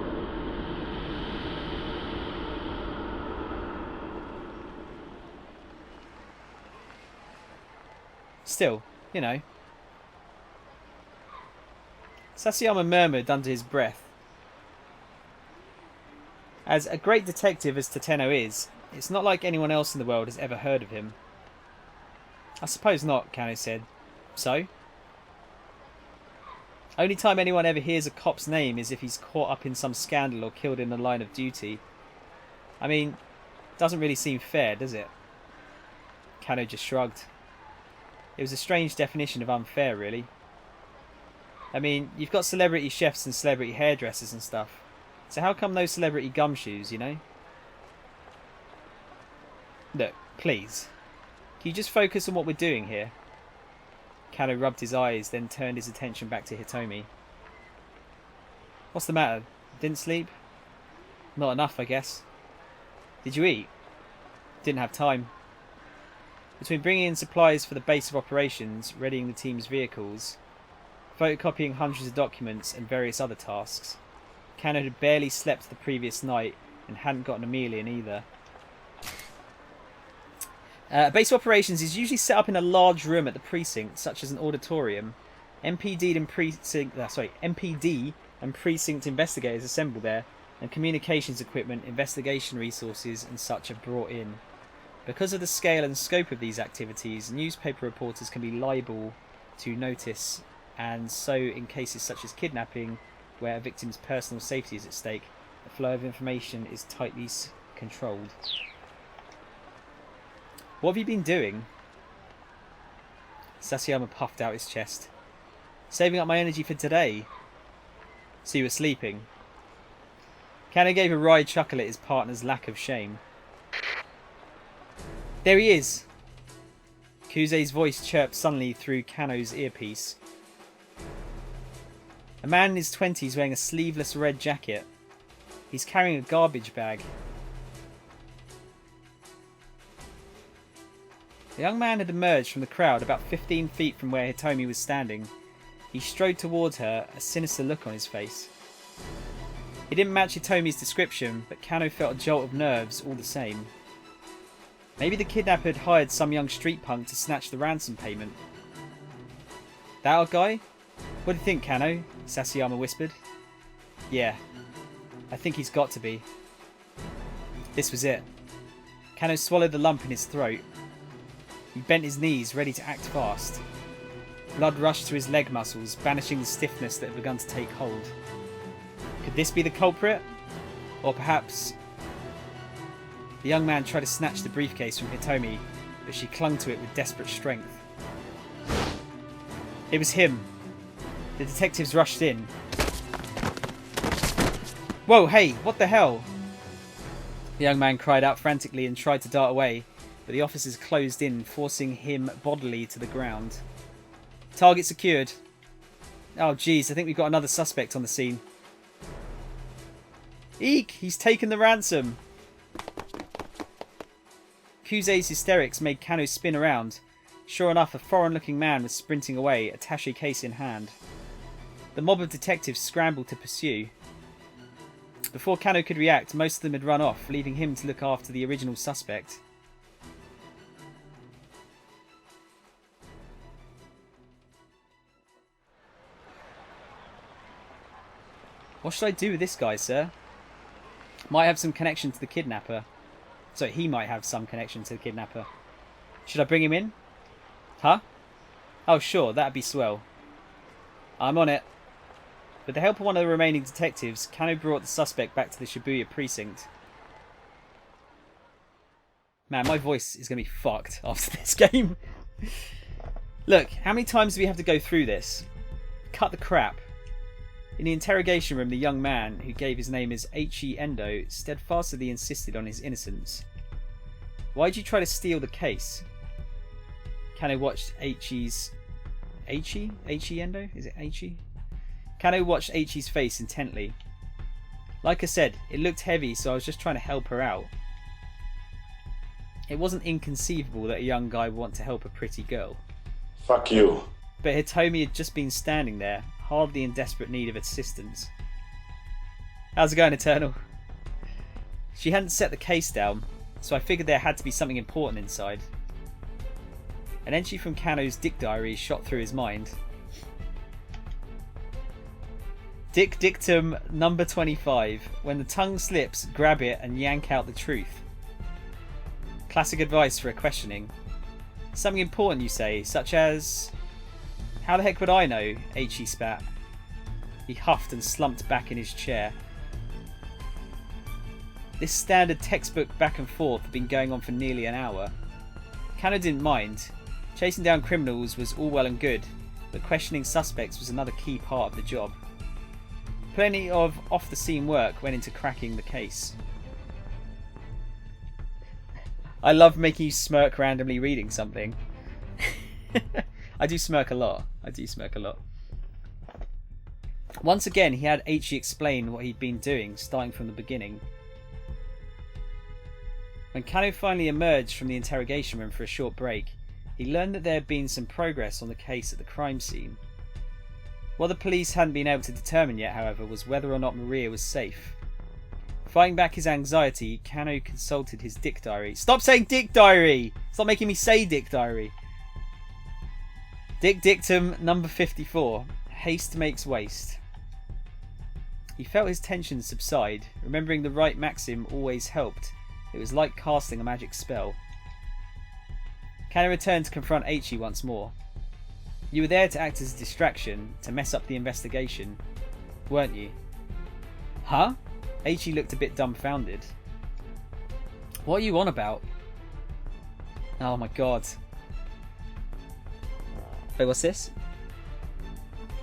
Still, you know. Sasayama murmured under his breath. As a great detective as Tateno is, it's not like anyone else in the world has ever heard of him. I suppose not, Kano said. So? Only time anyone ever hears a cop's name is if he's caught up in some scandal or killed in the line of duty. I mean, doesn't really seem fair, does it? Kano just shrugged. It was a strange definition of unfair, really. I mean, you've got celebrity chefs and celebrity hairdressers and stuff. So how come no celebrity gumshoes, you know? Look, please. Can you just focus on what we're doing here? Kano rubbed his eyes, then turned his attention back to Hitomi. What's the matter? Didn't sleep? Not enough, I guess. Did you eat? Didn't have time. Between bringing in supplies for the base of operations, readying the team's vehicles, photocopying hundreds of documents and various other tasks, Kano had barely slept the previous night and hadn't gotten a meal in either. Base of operations is usually set up in a large room at the precinct, such as an auditorium. MPD and precinct investigators assemble there, and communications equipment, investigation resources and such are brought in. Because of the scale and scope of these activities, newspaper reporters can be liable to notice, and so in cases such as kidnapping, where a victim's personal safety is at stake, the flow of information is tightly controlled. What have you been doing? Sasayama puffed out his chest. Saving up my energy for today. So you were sleeping. Kano gave a wry chuckle at his partner's lack of shame. There he is! Kusei's voice chirped suddenly through Kano's earpiece. A man in his 20s wearing a sleeveless red jacket. He's carrying a garbage bag. The young man had emerged from the crowd about 15 feet from where Hitomi was standing. He strode towards her, a sinister look on his face. He didn't match Hitomi's description, but Kano felt a jolt of nerves all the same. Maybe the kidnapper had hired some young street punk to snatch the ransom payment. That our guy? What do you think, Kano? Sasayama whispered. Yeah, I think he's got to be. This was it. Kano swallowed the lump in his throat. He bent his knees, ready to act fast. Blood rushed through his leg muscles, banishing the stiffness that had begun to take hold. Could this be the culprit? Or perhaps... The young man tried to snatch the briefcase from Hitomi, but she clung to it with desperate strength. It was him. The detectives rushed in. Whoa, hey, what the hell? The young man cried out frantically and tried to dart away, but the officers closed in, forcing him bodily to the ground. Target secured. Oh, geez, I think we've got another suspect on the scene. Eek! He's taken the ransom! Kusei's hysterics made Kano spin around. Sure enough, a foreign-looking man was sprinting away, attaché case in hand. The mob of detectives scrambled to pursue. Before Kano could react, most of them had run off, leaving him to look after the original suspect. What should I do with this guy, sir? Might have some connection to the kidnapper. So he might have some connection to the kidnapper. Should I bring him in? Huh? Oh, sure, that'd be swell. I'm on it. With the help of one of the remaining detectives, Kano brought the suspect back to the Shibuya precinct. Man, my voice is going to be fucked after this game. Look, how many times do we have to go through this? Cut the crap. In the interrogation room, the young man, who gave his name as H.E. Endo, steadfastly insisted on his innocence. Why'd you try to steal the case? Kano watched H.E.'s... H.E.? H.E. Endo? Is it H.E.? Kano watched H.E.'s face intently. Like I said, it looked heavy, so I was just trying to help her out. It wasn't inconceivable that a young guy would want to help a pretty girl. Fuck you. But Hitomi had just been standing there, hardly in desperate need of assistance. How's it going, Eternal? She hadn't set the case down, so I figured there had to be something important inside. An entry from Kano's dick diary shot through his mind. Dick dictum number 25. When the tongue slips, grab it and yank out the truth. Classic advice for a questioning. Something important, you say, such as... How the heck would I know? H.E. spat. He huffed and slumped back in his chair. This standard textbook back and forth had been going on for nearly an hour. Kano didn't mind. Chasing down criminals was all well and good, but questioning suspects was another key part of the job. Plenty of off-the-scene work went into cracking the case. I love making you smirk randomly reading something. I do smirk a lot. Once again, he had H.E. explain what he'd been doing, starting from the beginning. When Kano finally emerged from the interrogation room for a short break, he learned that there had been some progress on the case at the crime scene. What the police hadn't been able to determine yet, however, was whether or not Maria was safe. Fighting back his anxiety, Kano consulted his dick diary. Stop saying dick diary! Stop making me say dick diary! Dick dictum number 54. Haste makes waste. He felt his tension subside. Remembering the right maxim always helped. It was like casting a magic spell. Kano returned to confront H.E. once more. You were there to act as a distraction, to mess up the investigation, weren't you? Huh? H.E. looked a bit dumbfounded. What are you on about? Oh my god. Wait, what's this?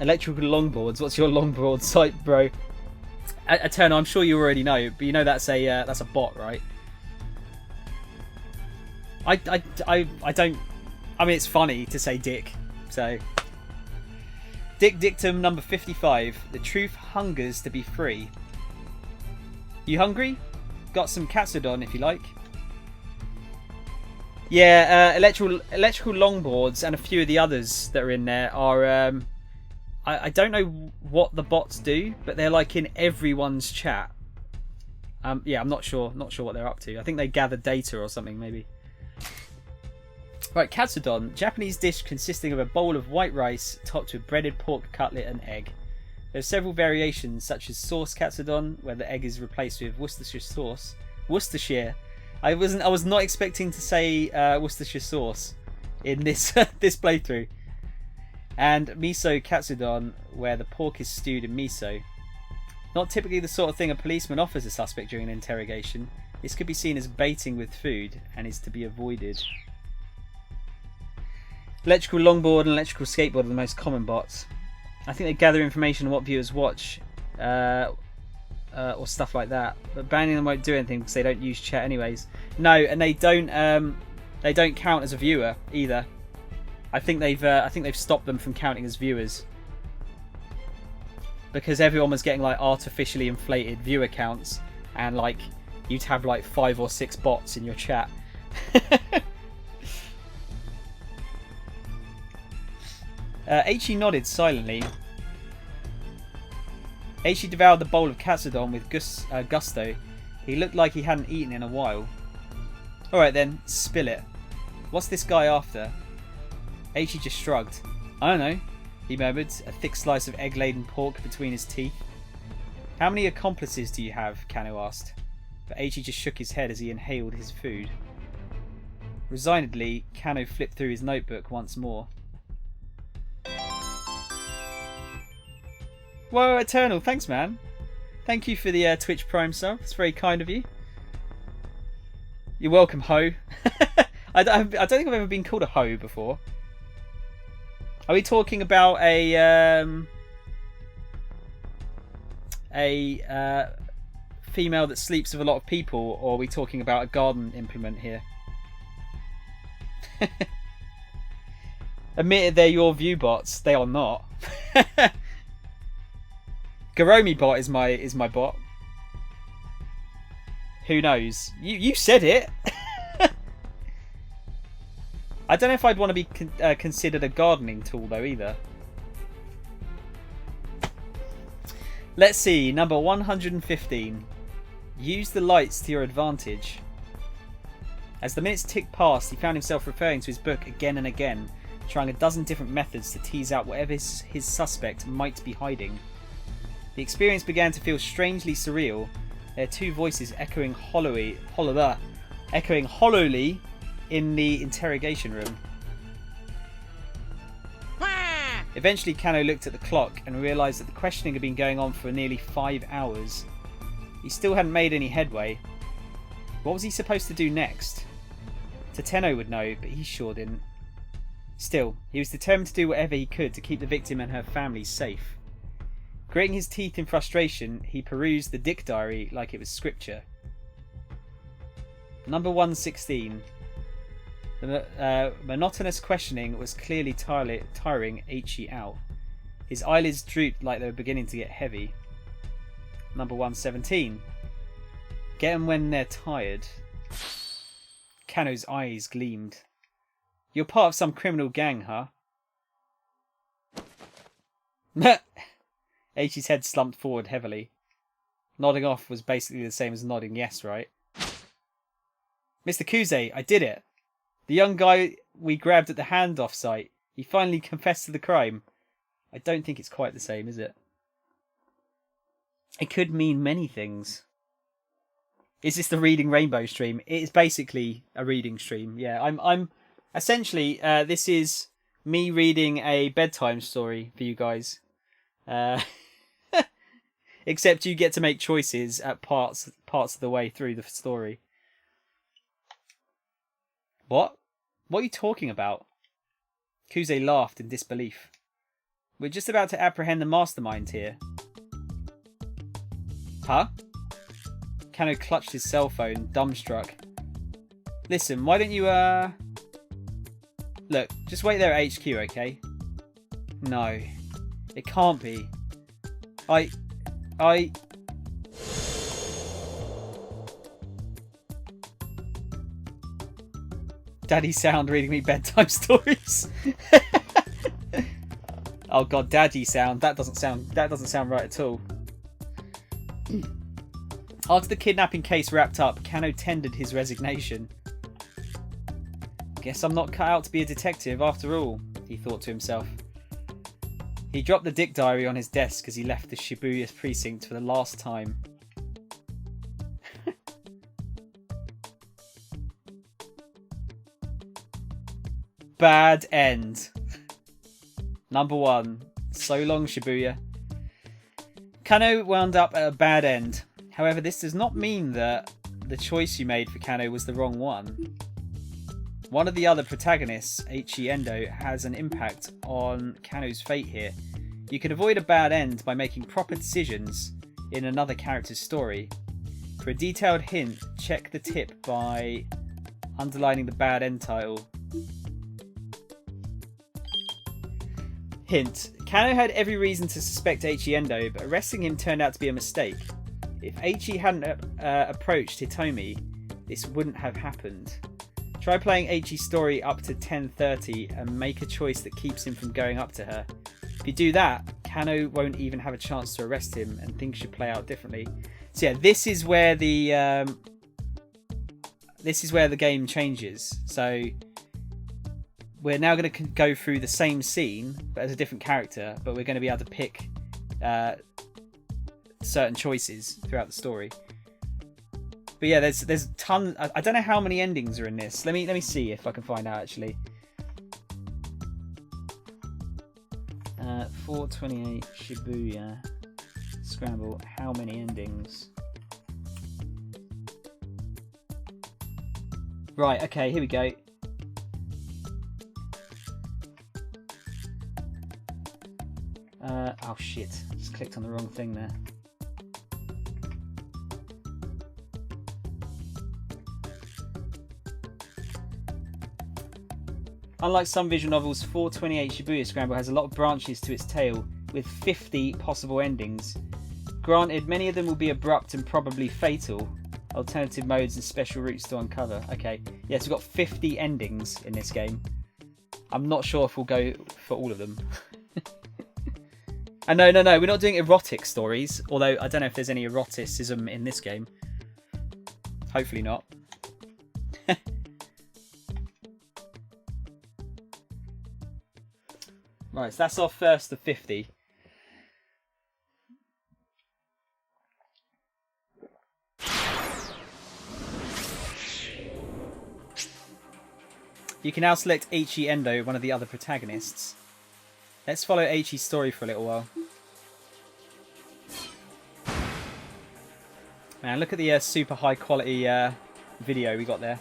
Electrical longboards. What's your longboard site, bro? Eternal, I'm sure you already know, but you know that's a bot, right? I don't. I mean, it's funny to say dick. So, Dick Dictum number 55. The truth hungers to be free. You hungry? Got some katsudon if you like. Yeah, electrical longboards and a few of the others that are in there are. I don't know what the bots do, but they're like in everyone's chat. Yeah, I'm not sure what they're up to. I think they gather data or something, maybe. Right, katsudon, Japanese dish consisting of a bowl of white rice topped with breaded pork cutlet and egg. There are several variations, such as sauce katsudon, where the egg is replaced with Worcestershire sauce. Worcestershire. I was not expecting to say Worcestershire sauce in this this playthrough. And miso katsudon, where the pork is stewed in miso. Not typically the sort of thing a policeman offers a suspect during an interrogation. This could be seen as baiting with food and is to be avoided. Electrical longboard and electrical skateboard are the most common bots. I think they gather information on what viewers watch, or stuff like that. But banning them won't do anything because they don't use chat anyways. No, and they don't count as a viewer either. I think they've stopped them from counting as viewers because everyone was getting like artificially inflated viewer counts, and like you'd have like 5 or 6 bots in your chat. Aichi nodded silently. Aichi devoured the bowl of katsudon with gusto. He looked like he hadn't eaten in a while. Alright then, spill it. What's this guy after? Aichi just shrugged. I don't know, he murmured, a thick slice of egg-laden pork between his teeth. How many accomplices do you have? Kano asked. But Aichi just shook his head as he inhaled his food. Resignedly, Kano flipped through his notebook once more. Whoa, Eternal, thanks man. Thank you for the Twitch Prime sub. It's very kind of you. You're welcome, ho. I don't think I've ever been called a ho before. Are we talking about a female that sleeps with a lot of people, or are we talking about a garden implement here? Admitted they're your view bots. They are not. Garomi bot is my bot. Who knows? You said it. I don't know if I'd want to be considered a gardening tool though either. Let's see, number 115. Use the lights to your advantage. As the minutes ticked past, he found himself referring to his book again and again, trying a dozen different methods to tease out whatever his suspect might be hiding. The experience began to feel strangely surreal. Their 2 voices echoing hollowly in the interrogation room. Eventually, Kano looked at the clock and realised that the questioning had been going on for nearly 5 hours. He still hadn't made any headway. What was he supposed to do next? Tateno would know, but he sure didn't. Still, he was determined to do whatever he could to keep the victim and her family safe. Gritting his teeth in frustration, he perused the Dick Diary like it was scripture. Number 116. The monotonous questioning was clearly tiring Aichi out. His eyelids drooped like they were beginning to get heavy. Number 117. Get 'em when they're tired. Kano's eyes gleamed. You're part of some criminal gang, huh? Aichi's head slumped forward heavily. Nodding off was basically the same as nodding yes, right? Mr. Kuze, I did it! The young guy we grabbed at the handoff site. He finally confessed to the crime. I don't think it's quite the same, is it? It could mean many things. Is this the Reading Rainbow stream? It is basically a reading stream. Yeah, I'm essentially this is me reading a bedtime story for you guys. Except you get to make choices at parts of the way through the story. What? What are you talking about? Kuze laughed in disbelief. We're just about to apprehend the mastermind here. Huh? Kano clutched his cell phone, dumbstruck. Listen, why don't you, Look, just wait there at HQ, okay? No. It can't be. Daddy sound reading me bedtime stories. Oh god, daddy sound. That doesn't sound right at all. After the kidnapping case wrapped up, Kano tendered his resignation. Guess I'm not cut out to be a detective after all, he thought to himself. He dropped the dick diary on his desk as he left the Shibuya precinct for the last time. Bad end. Number 1. So long, Shibuya. Kano wound up at a bad end. However, this does not mean that the choice you made for Kano was the wrong one. One of the other protagonists, Eiichi Endo, has an impact on Kano's fate here. You can avoid a bad end by making proper decisions in another character's story. For a detailed hint, check the tip by underlining the bad end title. Hint. Kano had every reason to suspect Eiichi Endo, but arresting him turned out to be a mistake. If Eiichi hadn't approached Hitomi, this wouldn't have happened. Try playing Eiichi's story up to 10:30 and make a choice that keeps him from going up to her. If you do that, Kano won't even have a chance to arrest him and things should play out differently. So yeah, this is where the game changes. So we're now going to go through the same scene, but as a different character, but we're going to be able to pick certain choices throughout the story. But yeah, there's a ton. I don't know how many endings are in this. Let me see if I can find out actually. 428 Shibuya Scramble. How many endings? Right. Okay. Here we go. Oh shit, just clicked on the wrong thing there. Unlike some visual novels, 428 Shibuya Scramble has a lot of branches to its tale, with 50 possible endings. Granted, many of them will be abrupt and probably fatal. Alternative modes and special routes to uncover. Okay, yes, we've got 50 endings in this game. I'm not sure if we'll go for all of them. And no, we're not doing erotic stories, although I don't know if there's any eroticism in this game. Hopefully not. Right, so that's our first of 50. You can now select Eiichi Endo, one of the other protagonists. Let's follow Eiichi's story for a little while. Man, look at the super high quality video we got there.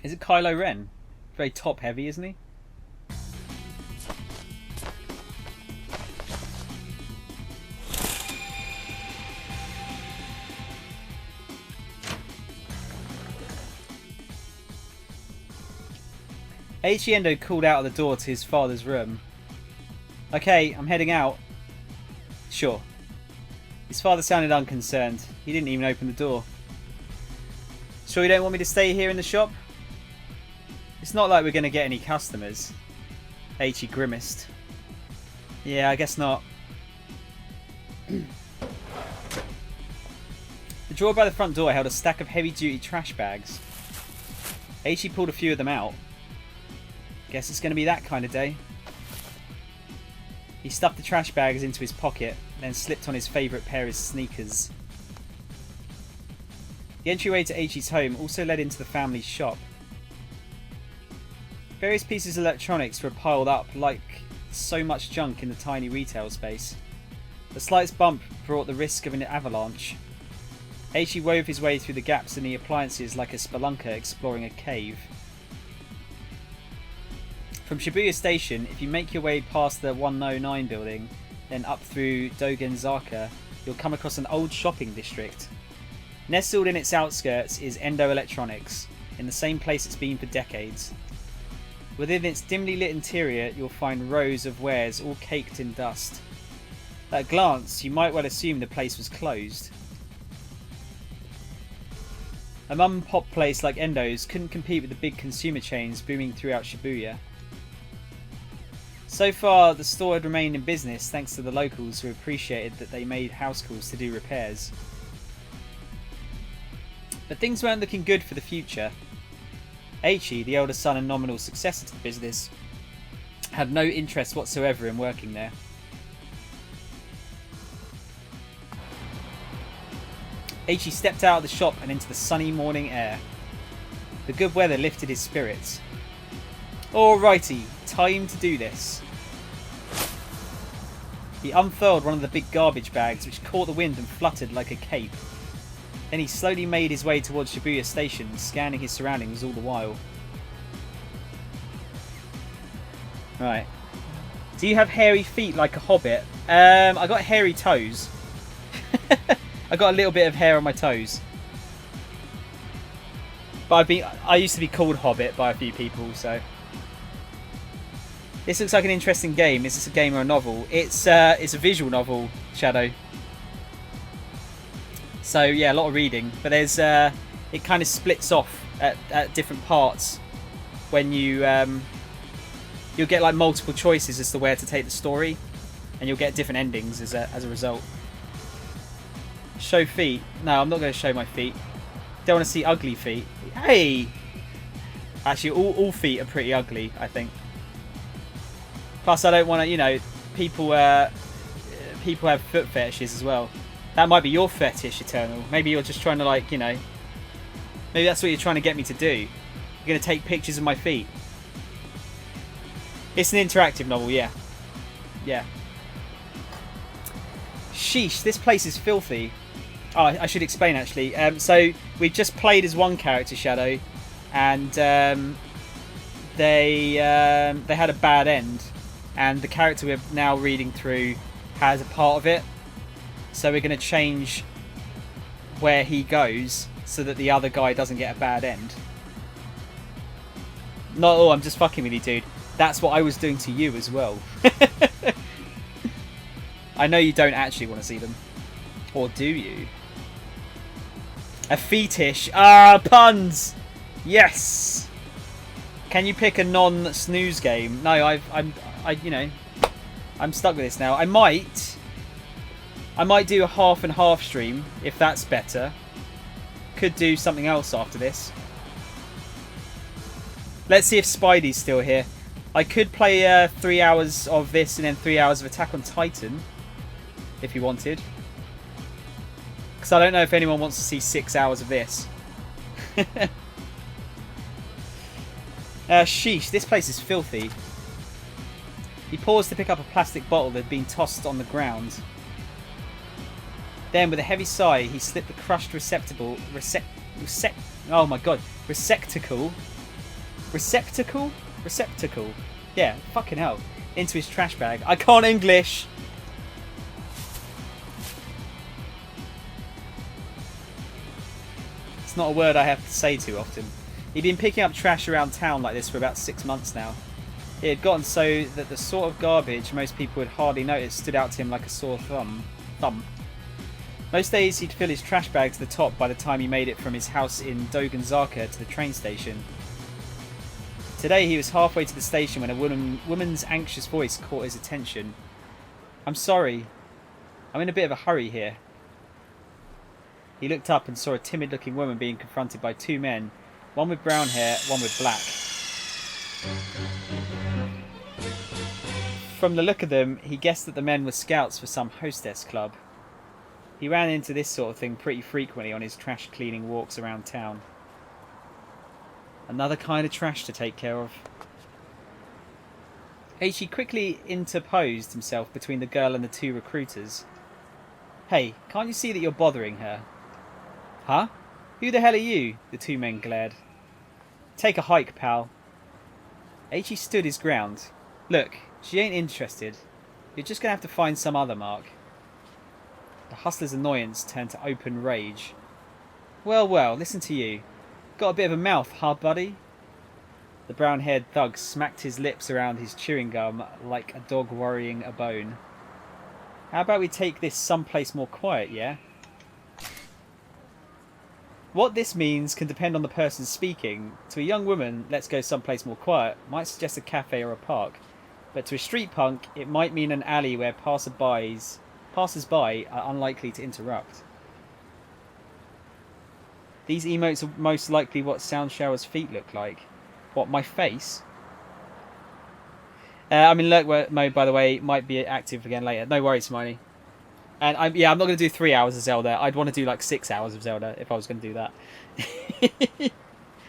Is it Kylo Ren? Very top heavy, isn't he? Eiichi Endo called out of the door to his father's room. Okay, I'm heading out. Sure. His father sounded unconcerned. He didn't even open the door. Sure you don't want me to stay here in the shop? It's not like we're going to get any customers. Eiichi grimaced. Yeah, I guess not. The drawer by the front door held a stack of heavy-duty trash bags. Eiichi pulled a few of them out. Guess it's going to be that kind of day. He stuffed the trash bags into his pocket, then slipped on his favourite pair of sneakers. The entryway to Eiichi's home also led into the family's shop. Various pieces of electronics were piled up like so much junk in the tiny retail space. The slightest bump brought the risk of an avalanche. Eiichi wove his way through the gaps in the appliances like a spelunker exploring a cave. From Shibuya Station, if you make your way past the 109 building, then up through Dogenzaka, you'll come across an old shopping district. Nestled in its outskirts is Endo Electronics, in the same place it's been for decades. Within its dimly lit interior, you'll find rows of wares all caked in dust. At a glance, you might well assume the place was closed. A mum and pop place like Endo's couldn't compete with the big consumer chains booming throughout Shibuya. So far, the store had remained in business thanks to the locals who appreciated that they made house calls to do repairs. But things weren't looking good for the future. Eiichi, the elder son and nominal successor to the business, had no interest whatsoever in working there. Eiichi stepped out of the shop and into the sunny morning air. The good weather lifted his spirits. Alrighty, time to do this. He unfurled one of the big garbage bags which caught the wind and fluttered like a cape. Then he slowly made his way towards Shibuya Station, scanning his surroundings all the while. Right. Do you have hairy feet like a hobbit? I got hairy toes. I got a little bit of hair on my toes. But I used to be called Hobbit by a few people, so. This looks like an interesting game. Is this a game or a novel? It's a visual novel, Shadow. So yeah, a lot of reading. But there's it kind of splits off at different parts when you'll get like multiple choices as to where to take the story, and you'll get different endings as a result. Show feet? No, I'm not going to show my feet. Don't want to see ugly feet. Hey! Actually, all feet are pretty ugly, I think. Plus, I don't want to, you know, people have foot fetishes as well. That might be your fetish, Eternal. Maybe you're just trying to, like, you know, maybe that's what you're trying to get me to do. You're going to take pictures of my feet. It's an interactive novel, yeah. Yeah. Sheesh, this place is filthy. Oh, I should explain, actually. So, we've just played as one character, Shadow, and they had a bad end. And the character we're now reading through has a part of it. So we're going to change where he goes so that the other guy doesn't get a bad end. No, oh, I'm just fucking with you, dude. That's what I was doing to you as well. I know you don't actually want to see them. Or do you? A fetish. Ah, puns! Yes! Can you pick a non-snooze game? No, I'm stuck with this now. I might do a half and half stream if that's better. Could do something else after this. Let's see if Spidey's still here. I could play 3 hours of this and then 3 hours of Attack on Titan if you wanted. Because I don't know if anyone wants to see 6 hours of this. Sheesh, this place is filthy. He paused to pick up a plastic bottle that had been tossed on the ground. Then, with a heavy sigh, he slipped the crushed receptacle. Yeah, fucking hell. Into his trash bag. I can't English! It's not a word I have to say too often. He'd been picking up trash around town like this for about 6 months now. It had gotten so that the sort of garbage most people would hardly notice stood out to him like a sore thumb. Most days he'd fill his trash bag to the top by the time he made it from his house in Dogenzaka to the train station. Today he was halfway to the station when a woman's anxious voice caught his attention. "I'm sorry. I'm in a bit of a hurry here." He looked up and saw a timid-looking woman being confronted by 2 men, one with brown hair, one with black. From the look of them, he guessed that the men were scouts for some hostess club. He ran into this sort of thing pretty frequently on his trash cleaning walks around town. Another kind of trash to take care of. Eiichi quickly interposed himself between the girl and the two recruiters. Hey, can't you see that you're bothering her? Huh? Who the hell are you? The two men glared. Take a hike, pal. Eiichi stood his ground. Look, she ain't interested. You're just going to have to find some other mark. The hustler's annoyance turned to open rage. Well, well, listen to you. Got a bit of a mouth, huh, buddy? The brown-haired thug smacked his lips around his chewing gum like a dog worrying a bone. How about we take this someplace more quiet, yeah? What this means can depend on the person speaking. To a young woman, let's go someplace more quiet might suggest a cafe or a park. But to a street punk, it might mean an alley where passers-by are unlikely to interrupt. These emotes are most likely what Soundshower's feet look like. What, my face? I'm in lurk mode, by the way. Might be active again later. No worries, Hermione. And I'm not going to do 3 hours of Zelda. I'd want to do like 6 hours of Zelda if I was going to do that.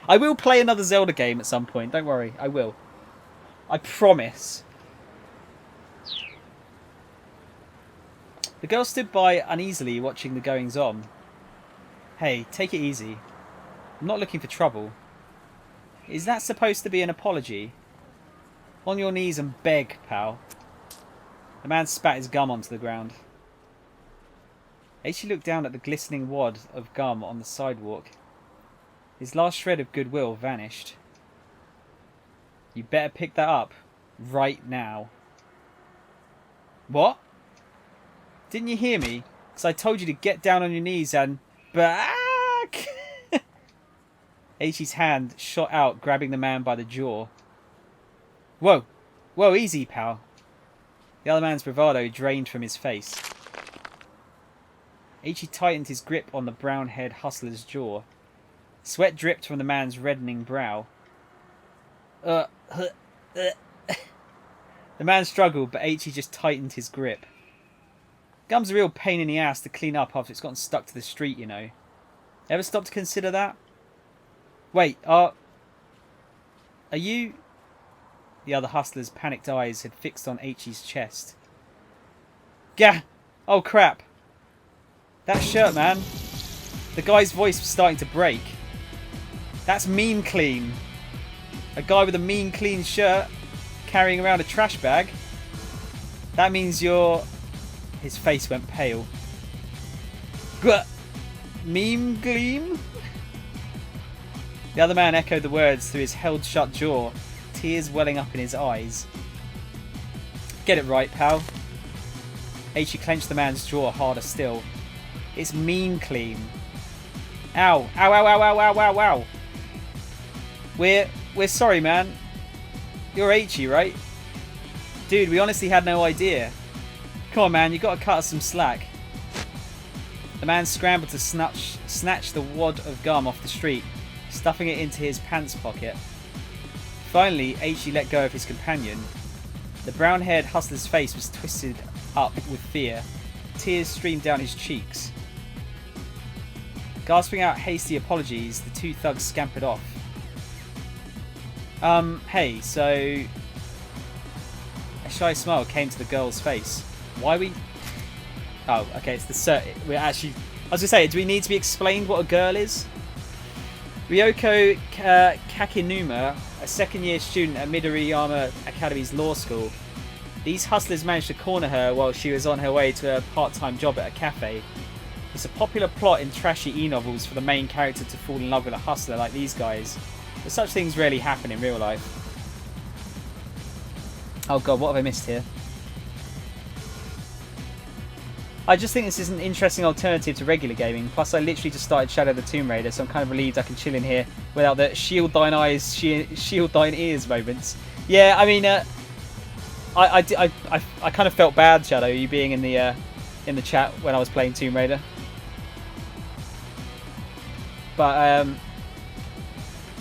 I will play another Zelda game at some point. Don't worry. I will. I promise. The girl stood by uneasily watching the goings-on. Hey, take it easy. I'm not looking for trouble. Is that supposed to be an apology? On your knees and beg, pal. The man spat his gum onto the ground. Eiichi looked down at the glistening wad of gum on the sidewalk. His last shred of goodwill vanished. You better pick that up. Right now. What? Didn't you hear me? Because I told you to get down on your knees and... back! Eiichi's hand shot out, grabbing the man by the jaw. Whoa. Whoa, easy, pal. The other man's bravado drained from his face. Eiichi tightened his grip on the brown-haired hustler's jaw. Sweat dripped from the man's reddening brow. The man struggled, but Eiichi just tightened his grip. Gum's a real pain in the ass to clean up after it's gotten stuck to the street, you know. Ever stop to consider that? Wait, are you... The other hustler's panicked eyes had fixed on Eiichi's chest. Gah! Oh, crap. That shirt, man. The guy's voice was starting to break. That's mean clean. A guy with a mean clean shirt carrying around a trash bag. That means you're... His face went pale. Gah! Meme gleam? The other man echoed the words through his held shut jaw, tears welling up in his eyes. Get it right, pal. Eiichi clenched the man's jaw harder still. It's mean clean. Ow. Ow, ow, ow, ow, ow, ow, ow. We're sorry, man. You're Eiichi, right? Dude, we honestly had no idea. Come on, man, you gotta cut us some slack. The man scrambled to snatch the wad of gum off the street, stuffing it into his pants pocket. Finally, Eiichi let go of his companion. The brown-haired hustler's face was twisted up with fear. Tears streamed down his cheeks. Gasping out hasty apologies, the two thugs scampered off. Hey, so... A shy smile came to the girl's face. Why we... Oh, okay, it's the... We're actually... I was going to say, do we need to be explained what a girl is? Ryoko Kakinuma, a second-year student at Midoriyama Academy's law school. These hustlers managed to corner her while she was on her way to a part-time job at a cafe. It's a popular plot in trashy e-novels for the main character to fall in love with a hustler like these guys. But such things rarely happen in real life. Oh god, what have I missed here? I just think this is an interesting alternative to regular gaming. Plus, I literally just started Shadow the Tomb Raider, so I'm kind of relieved I can chill in here without the shield thine eyes, shield thine ears moments. Yeah, I mean, I kind of felt bad, Shadow, you being in the chat when I was playing Tomb Raider. But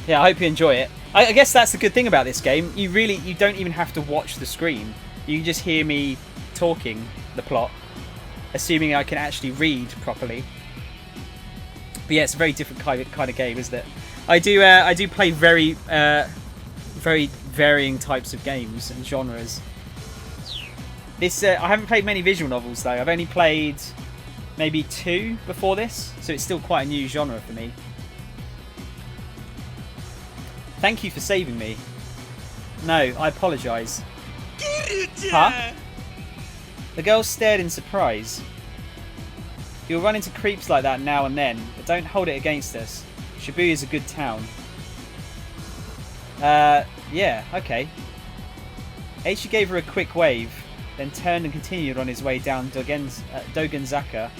yeah, I hope you enjoy it. I guess that's the good thing about this game. You don't even have to watch the screen. You can just hear me talking the plot, assuming I can actually read properly. But yeah, it's a very different kind of game, isn't it? I do play very varying types of games and genres. This I haven't played many visual novels though. I've only played maybe 2 before this, so it's still quite a new genre for me. Thank you for saving me. No, I apologise. Huh? The girl stared in surprise. You'll run into creeps like that now and then, but don't hold it against us. Shibuya is a good town. Yeah, okay. Eiichi gave her a quick wave, then turned and continued on his way down Dogenzaka.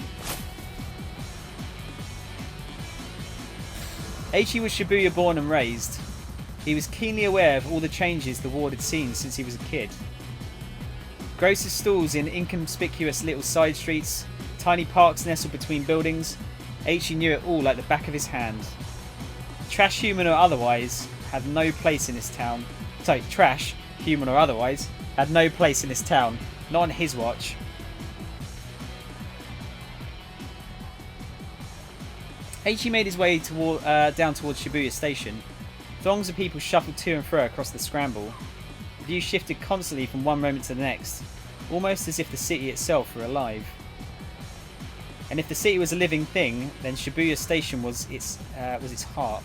Eiichi was Shibuya born and raised. He was keenly aware of all the changes the ward had seen since he was a kid. Grocers' stalls in inconspicuous little side streets, tiny parks nestled between buildings. Eiichi knew it all like the back of his hand. Trash, human or otherwise, had no place in this town. Sorry, trash, human or otherwise, had no place in this town. Not on his watch. Eiichi made his way down towards Shibuya Station. Throngs of people shuffled to and fro across the scramble. The view shifted constantly from one moment to the next, almost as if the city itself were alive. And if the city was a living thing, then Shibuya Station was its heart,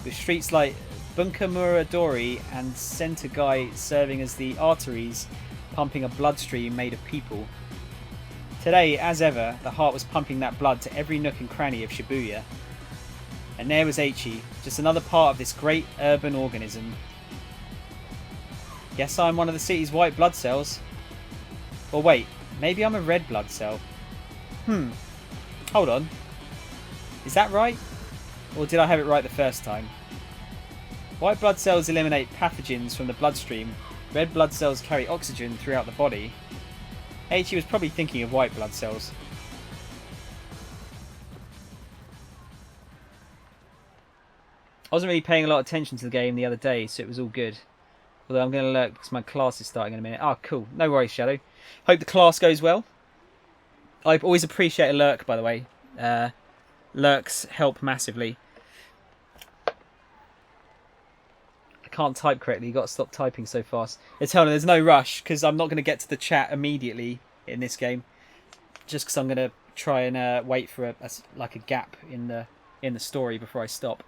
with streets like Bunkamura-dori and Sentai serving as the arteries pumping a bloodstream made of people. Today, as ever, the heart was pumping that blood to every nook and cranny of Shibuya. And there was Eiichi, just another part of this great urban organism. Guess I'm one of the city's white blood cells. Or wait, maybe I'm a red blood cell. Hold on. Is that right? Or did I have it right the first time? White blood cells eliminate pathogens from the bloodstream. Red blood cells carry oxygen throughout the body. Eiichi was probably thinking of white blood cells. I wasn't really paying a lot of attention to the game the other day, so it was all good. Although I'm going to lurk because my class is starting in a minute. Oh, cool. No worries, Shadow. Hope the class goes well. I always appreciate a lurk, by the way. Lurks help massively. I can't type correctly. You've got to stop typing so fast. Eternal, there's no rush, because I'm not going to get to the chat immediately in this game. Just because I'm going to try and wait for a gap in the story before I stop.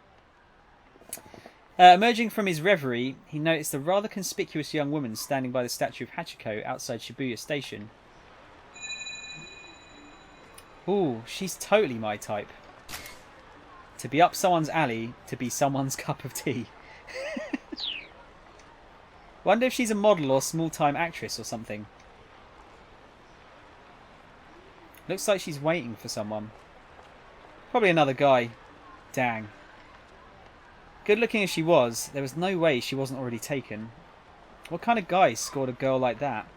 Emerging from his reverie, he noticed a rather conspicuous young woman standing by the statue of Hachiko outside Shibuya Station. Ooh, she's totally my type. To be up someone's alley, to be someone's cup of tea. Wonder if she's a model or small-time actress or something. Looks like she's waiting for someone. Probably another guy. Dang. Good looking as she was, there was no way she wasn't already taken. What kind of guy scored a girl like that?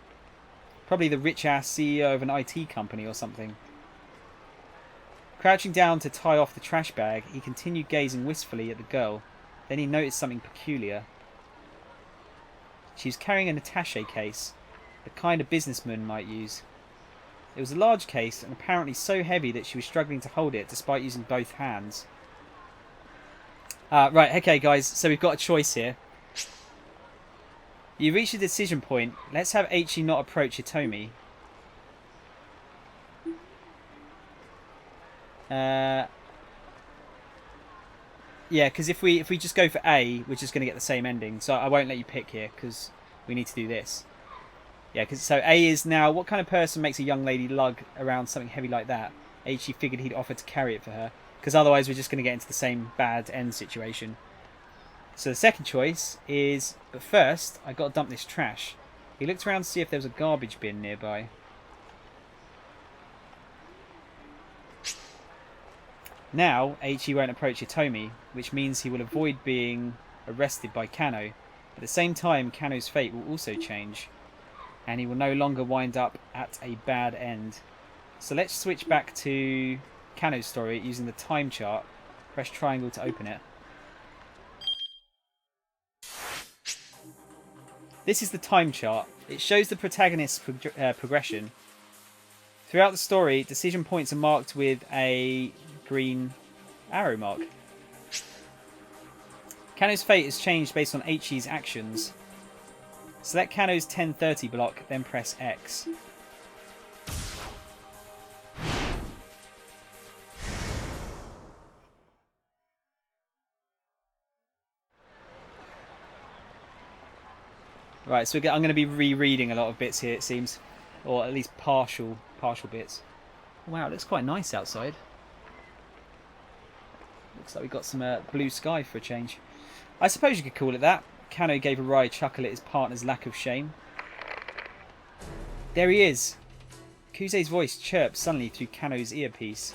Probably the rich-ass CEO of an IT company or something. Crouching down to tie off the trash bag, he continued gazing wistfully at the girl. Then he noticed something peculiar. She was carrying an attaché case, the kind a businessman might use. It was a large case and apparently so heavy that she was struggling to hold it despite using both hands. Right, okay guys, so we've got a choice here. You reach a decision point. Let's have Eiichi not approach Hitomi. Yeah, because if we just go for A, we're just going to get the same ending. So I won't let you pick here, because we need to do this. Yeah, so A is now, what kind of person makes a young lady lug around something heavy like that? Eiichi figured he'd offer to carry it for her. Because otherwise we're just going to get into the same bad end situation. So the second choice is, but first, I've got to dump this trash. He looked around to see if there was a garbage bin nearby. Now, Eiichi won't approach Hitomi, which means he will avoid being arrested by Kano. At the same time, Kano's fate will also change. And he will no longer wind up at a bad end. So let's switch back to Kano's story using the time chart. Press triangle to open it. This is the time chart. It shows the protagonist's progression. Throughout the story, decision points are marked with a green arrow mark. Kano's fate has changed based on Eiichi's actions. Select Kano's 1030 block, then press X. Right, so I'm going to be rereading a lot of bits here, it seems. Or at least partial bits. Wow, it looks quite nice outside. Looks like we've got some blue sky for a change. I suppose you could call it that. Kano gave a wry chuckle at his partner's lack of shame. There he is. Kuze's voice chirped suddenly through Kano's earpiece.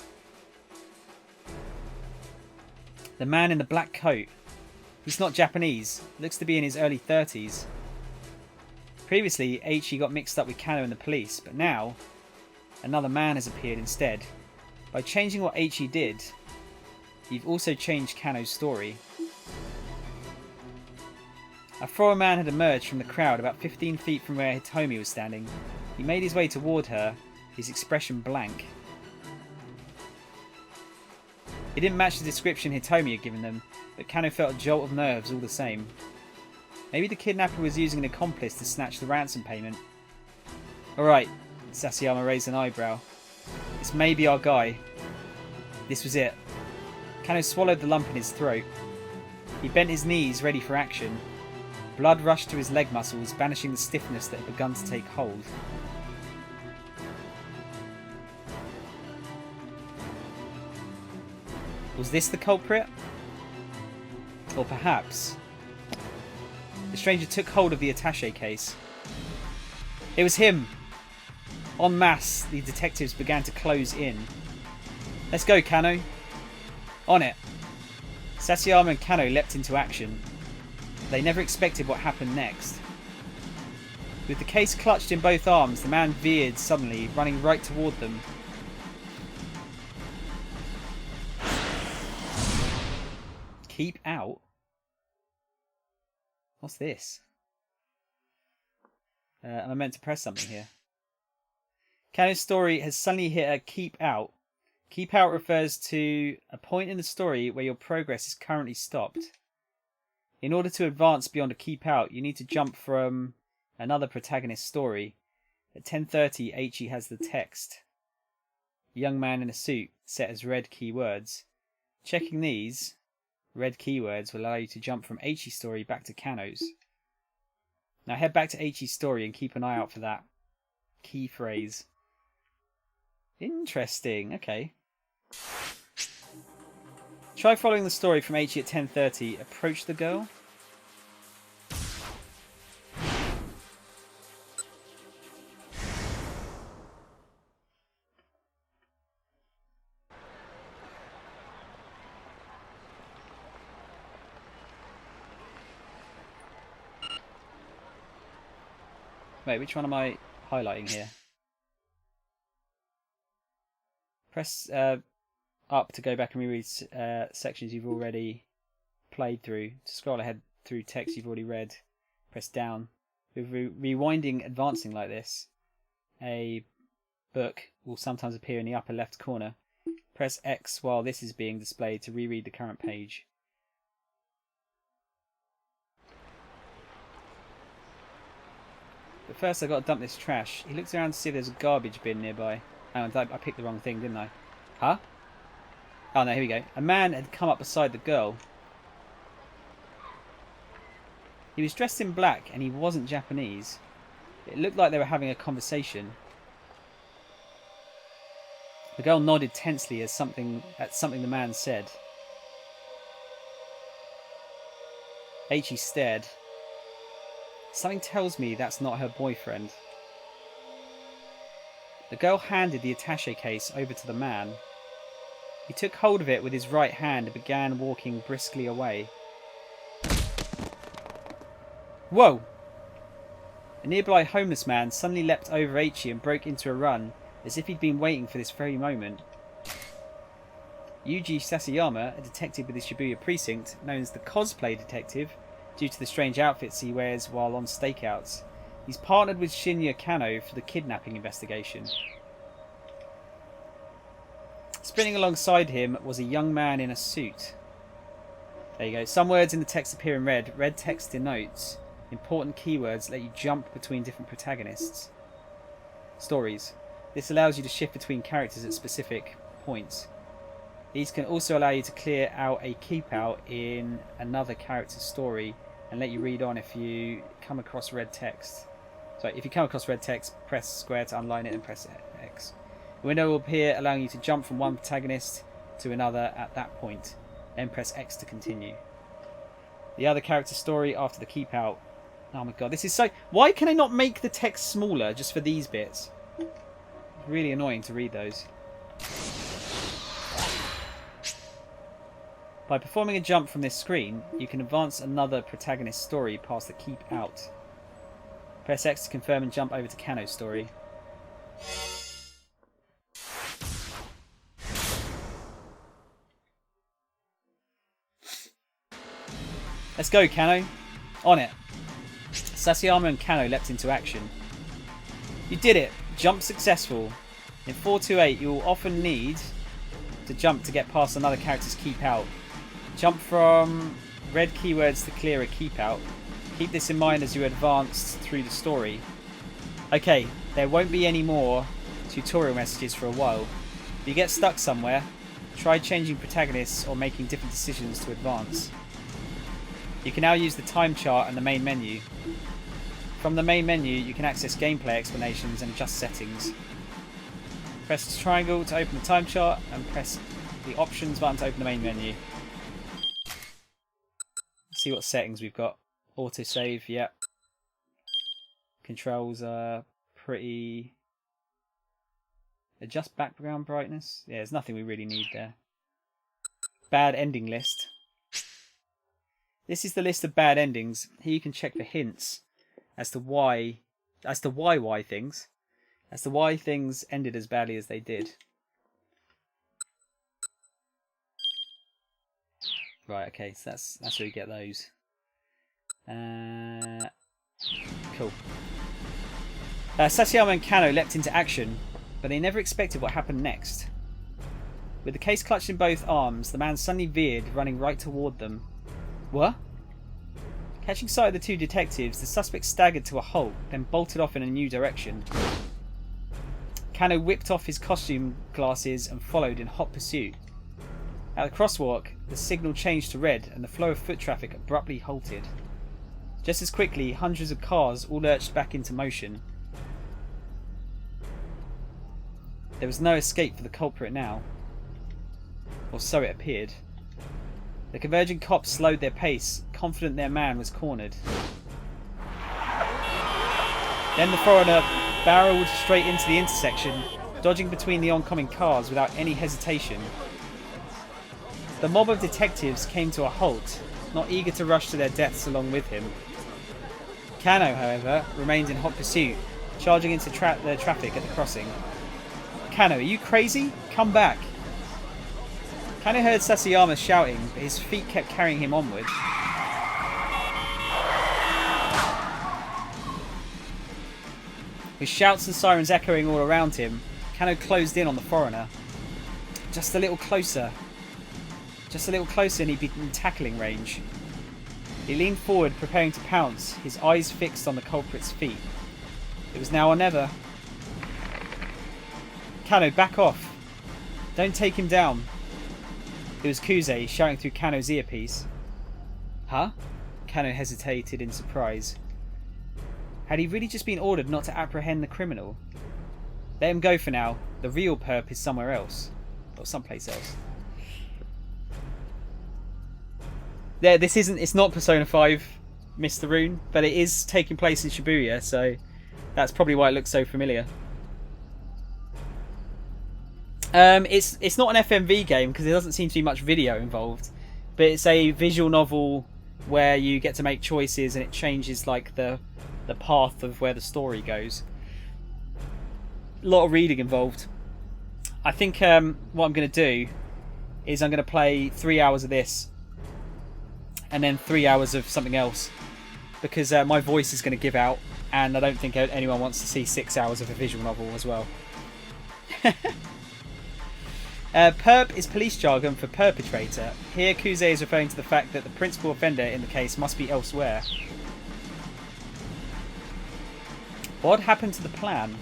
The man in the black coat. He's not Japanese. Looks to be in his early 30s. Previously, Eiichi got mixed up with Kano and the police, but now another man has appeared instead. By changing what Eiichi did, you've also changed Kano's story. A foreign man had emerged from the crowd about 15 feet from where Hitomi was standing. He made his way toward her, his expression blank. It didn't match the description Hitomi had given them, but Kano felt a jolt of nerves all the same. Maybe the kidnapper was using an accomplice to snatch the ransom payment. Alright, Sasayama raised an eyebrow. This may be our guy. This was it. Kano swallowed the lump in his throat. He bent his knees, ready for action. Blood rushed to his leg muscles, banishing the stiffness that had begun to take hold. Was this the culprit? Or perhaps... The stranger took hold of the attaché case. It was him! En masse, the detectives began to close in. Let's go, Kano. On it. Sasayama and Kano leapt into action. They never expected what happened next. With the case clutched in both arms, the man veered suddenly, running right toward them. Keep out? What's this? Am I meant to press something here? Kano's story has suddenly hit a keep out. Keep out refers to a point in the story where your progress is currently stopped. In order to advance beyond a keep out, you need to jump from another protagonist's story. At 10:30, Eiichi has the text. Young man in a suit, set as red keywords. Checking these red keywords will allow you to jump from Eiichi's story back to Kano's. Now head back to Eiichi's story and keep an eye out for that key phrase. Interesting, okay. Try following the story from Eiichi at 10:30. Approach the girl. Wait, which one am I highlighting here? Press up to go back and reread sections you've already played through. To scroll ahead through text you've already read, press down. With rewinding advancing like this, a book will sometimes appear in the upper left corner. Press X while this is being displayed to reread the current page. But first I've got to dump this trash. He looks around to see if there's a garbage bin nearby. Oh, I picked the wrong thing, didn't I? Huh? Oh no, here we go. A man had come up beside the girl. He was dressed in black and he wasn't Japanese. It looked like they were having a conversation. The girl nodded tensely at something the man said. Eiichi stared. Something tells me that's not her boyfriend. The girl handed the attaché case over to the man. He took hold of it with his right hand and began walking briskly away. Whoa! A nearby homeless man suddenly leapt over Eiichi and broke into a run, as if he'd been waiting for this very moment. Yuji Sasayama, a detective with the Shibuya precinct, known as the cosplay detective, due to the strange outfits he wears while on stakeouts. He's partnered with Shinya Kano for the kidnapping investigation. Sprinting alongside him was a young man in a suit. There you go. Some words in the text appear in red. Red text denotes Important keywords let you jump between different protagonists. Stories. This allows you to shift between characters at specific points. These can also allow you to clear out a keep out in another character's story and let you read on if you come across red text. So if you come across red text, press square to underline it and press X. A window will appear allowing you to jump from one protagonist to another at that point. Then press X to continue. The other character's story after the keep out. Oh my god, this is so... Why can I not make the text smaller just for these bits? It's really annoying to read those. By performing a jump from this screen, you can advance another protagonist's story past the keep out. Press X to confirm and jump over to Kano's story. Let's go, Kano. On it. Sasayama and Kano leapt into action. You did it. Jump successful. In 428, you will often need to jump to get past another character's keep out. Jump from red keywords to clear a keep out. Keep this in mind as you advance through the story. Okay, there won't be any more tutorial messages for a while. If you get stuck somewhere, try changing protagonists or making different decisions to advance. You can now use the time chart and the main menu. From the main menu, you can access gameplay explanations and adjust settings. Press triangle to open the time chart and press the options button to open the main menu. See what settings we've got. Autosave, yep. Controls are pretty... Adjust background brightness. Yeah, there's nothing we really need there. Bad ending list. This is the list of bad endings. Here you can check for hints as to why things ended as badly as they did. Right, okay, so that's where you get those. Cool. Sasayama and Kano leapt into action, but they never expected what happened next. With the case clutched in both arms, the man suddenly veered, running right toward them. What? Catching sight of the two detectives, the suspect staggered to a halt, then bolted off in a new direction. Kano whipped off his costume glasses and followed in hot pursuit. At the crosswalk, the signal changed to red and the flow of foot traffic abruptly halted. Just as quickly, hundreds of cars all lurched back into motion. There was no escape for the culprit now. Or so it appeared. The converging cops slowed their pace, confident their man was cornered. Then the foreigner barreled straight into the intersection, dodging between the oncoming cars without any hesitation. The mob of detectives came to a halt, not eager to rush to their deaths along with him. Kano, however, remained in hot pursuit, charging into the traffic at the crossing. Kano, are you crazy? Come back! Kano heard Sasayama shouting, but his feet kept carrying him onward. With shouts and sirens echoing all around him, Kano closed in on the foreigner. Just a little closer. Just a little closer and he'd be in tackling range. He leaned forward, preparing to pounce, his eyes fixed on the culprit's feet. It was now or never. Kano, back off. Don't take him down. It was Kuze shouting through Kano's earpiece. Huh? Kano hesitated in surprise. Had he really just been ordered not to apprehend the criminal? Let him go for now. The real perp is somewhere else. Or someplace else. Yeah, it's not Persona 5, Mr. Rune, but it is taking place in Shibuya, so that's probably why it looks so familiar. It's not an FMV game because there doesn't seem to be much video involved, but it's a visual novel where you get to make choices and it changes like the path of where the story goes. A lot of reading involved. I think what I'm going to do is I'm going to play 3 hours of this and then 3 hours of something else because my voice is going to give out and I don't think anyone wants to see 6 hours of a visual novel as well. Perp is police jargon for perpetrator. Here Kuze is referring to the fact that the principal offender in the case must be elsewhere. What happened to the plan?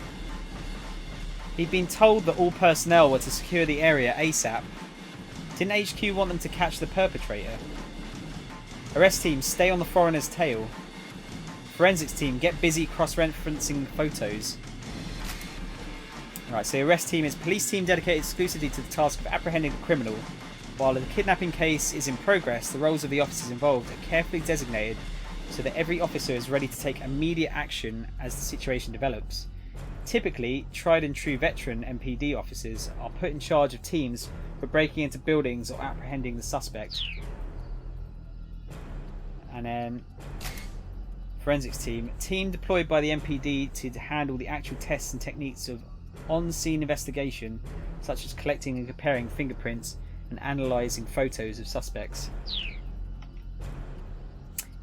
He'd been told that all personnel were to secure the area ASAP. Didn't HQ want them to catch the perpetrator? Arrest team, stay on the foreigner's tail. Forensics team, get busy cross-referencing photos. Right, so the arrest team is police team dedicated exclusively to the task of apprehending the criminal. While the kidnapping case is in progress, the roles of the officers involved are carefully designated so that every officer is ready to take immediate action as the situation develops. Typically, tried and true veteran MPD officers are put in charge of teams for breaking into buildings or apprehending the suspect. And then forensics team deployed by the MPD to handle the actual tests and techniques of on-scene investigation, such as collecting and comparing fingerprints and analysing photos of suspects.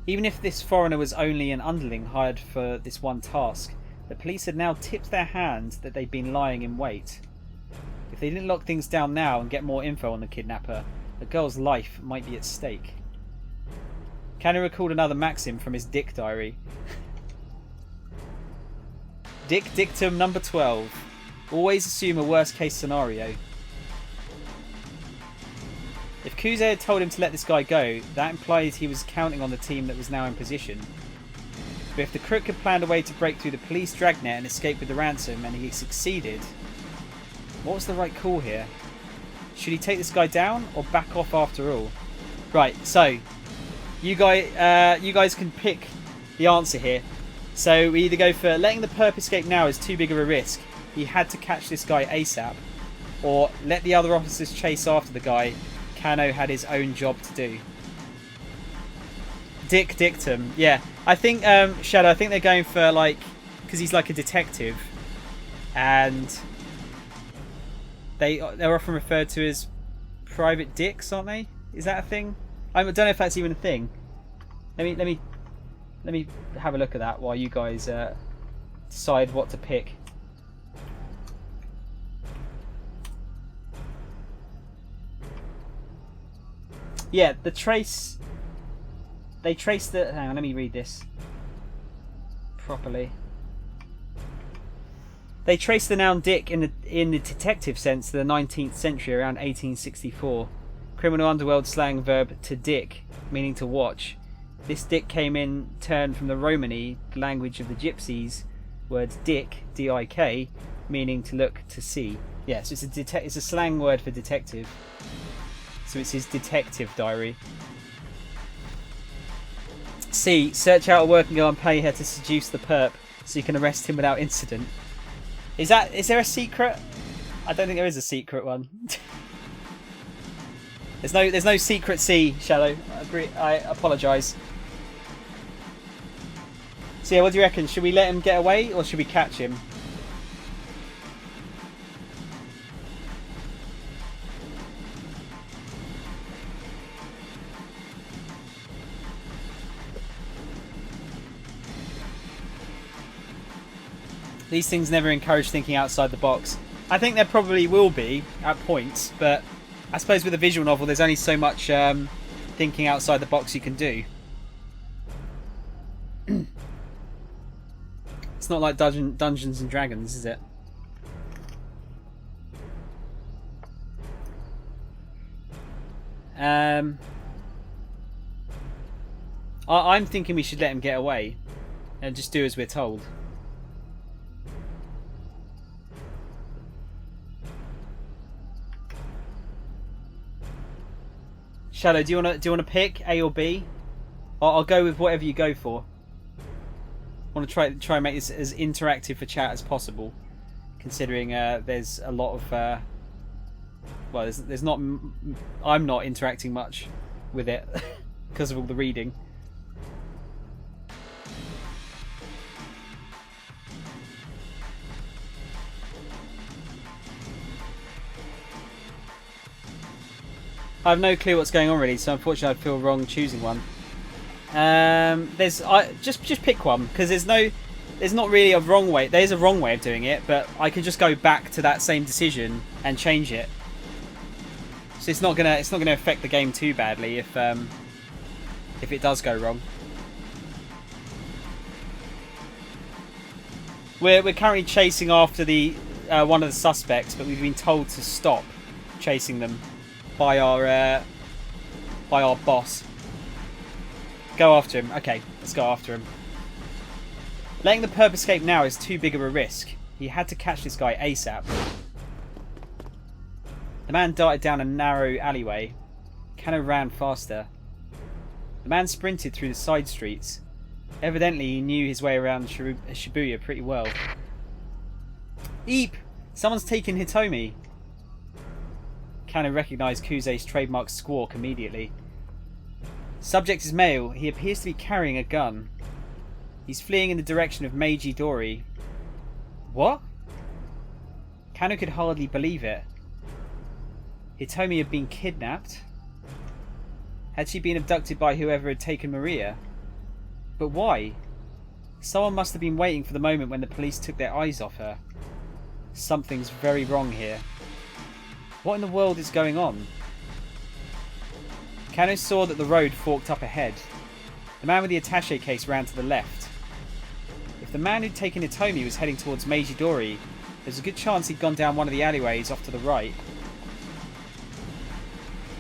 Even if this foreigner was only an underling hired for this one task, the police had now tipped their hand that they'd been lying in wait. If they didn't lock things down now and get more info on the kidnapper, the girl's life might be at stake. Cannon recalled another maxim from his Dick diary. Dick dictum number 12. Always assume a worst case scenario. If Kuze had told him to let this guy go, that implied he was counting on the team that was now in position. But if the crook had planned a way to break through the police dragnet and escape with the ransom, and he succeeded, what was the right call here? Should he take this guy down or back off after all? Right, so you guys can pick the answer here. So we either go for letting the perp escape now is too big of a risk. He had to catch this guy ASAP, or let the other officers chase after the guy. Kano had his own job to do. Dick dictum, yeah. I think Shadow. I think they're going for like because he's like a detective, and they're often referred to as private dicks, aren't they? Is that a thing? I don't know if that's even a thing. Let me have a look at that while you guys decide what to pick. Yeah, they trace the. Hang on, let me read this properly. They trace the noun dick in the detective sense to the 19th century, around 1864. Criminal underworld slang verb to dick, meaning to watch. This dick came in turn from the Romany, the language of the gypsies, word dick, D-I-K, meaning to look, to see. Yeah, so it's a slang word for detective. So it's his detective diary. C. Search out a working girl and pay her to seduce the perp so you can arrest him without incident. Is there a secret? I don't think there is a secret one. There's no secret C, Shallow. I apologise. So yeah, what do you reckon? Should we let him get away or should we catch him? These things never encourage thinking outside the box. I think there probably will be at points, but I suppose with a visual novel there's only so much thinking outside the box you can do. It's not like Dungeons and Dragons, is it? I'm thinking we should let him get away and just do as we're told. Shadow, do you want to pick A or B? I'll go with whatever you go for. I want to try and make this as interactive for chat as possible, considering there's a lot of well, there's not. I'm not interacting much with it because of all the reading. I have no clue what's going on really, so unfortunately I feel wrong choosing one. Just pick one because there's not really a wrong way. There's a wrong way of doing it, but I can just go back to that same decision and change it. So it's not gonna affect the game too badly if it does go wrong. We're currently chasing after the one of the suspects, but we've been told to stop chasing them by our boss. Go after him. Okay, let's go after him. Letting the perp escape now is too big of a risk. He had to catch this guy ASAP. The man darted down a narrow alleyway. Kano ran faster. The man sprinted through the side streets. Evidently, he knew his way around Shibuya pretty well. Eep! Someone's taken Hitomi. Kano recognised Kuze's trademark squawk immediately. Subject is male. He appears to be carrying a gun. He's fleeing in the direction of Meiji Dori. What? Kano could hardly believe it. Hitomi had been kidnapped? Had she been abducted by whoever had taken Maria? But why? Someone must have been waiting for the moment when the police took their eyes off her. Something's very wrong here. What in the world is going on? Kano saw that the road forked up ahead. The man with the attaché case ran to the left. If the man who'd taken Hitomi was heading towards Meiji Dori, there's a good chance he'd gone down one of the alleyways off to the right.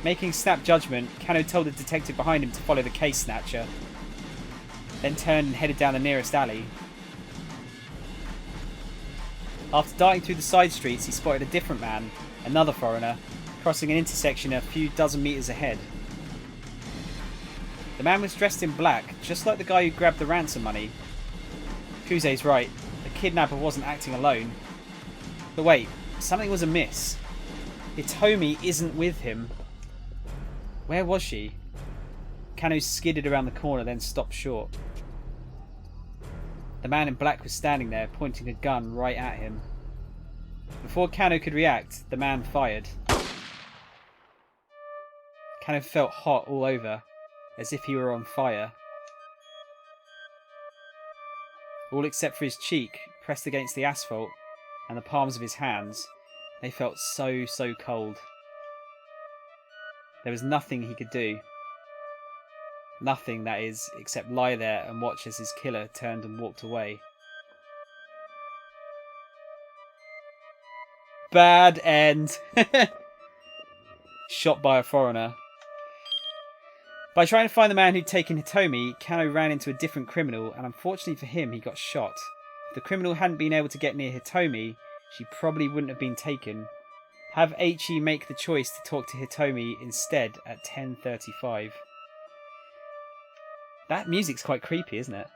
Making a snap judgment, Kano told the detective behind him to follow the case snatcher, then turned and headed down the nearest alley. After darting through the side streets, he spotted a different man, another foreigner, crossing an intersection a few dozen meters ahead. The man was dressed in black, just like the guy who grabbed the ransom money. Kuze's right, the kidnapper wasn't acting alone. But wait, something was amiss. Hitomi isn't with him. Where was she? Kano skidded around the corner, then stopped short. The man in black was standing there, pointing a gun right at him. Before Kano could react, the man fired. Kano felt hot all over, as if he were on fire. All except for his cheek, pressed against the asphalt, and the palms of his hands. They felt so cold. There was nothing he could do. Nothing, that is, except lie there and watch as his killer turned and walked away. Bad end. Shot by a foreigner. By trying to find the man who'd taken Hitomi, Kano ran into a different criminal, and unfortunately for him, he got shot. If the criminal hadn't been able to get near Hitomi, she probably wouldn't have been taken. Have Eiichi make the choice to talk to Hitomi instead at 10:35. That music's quite creepy, isn't it?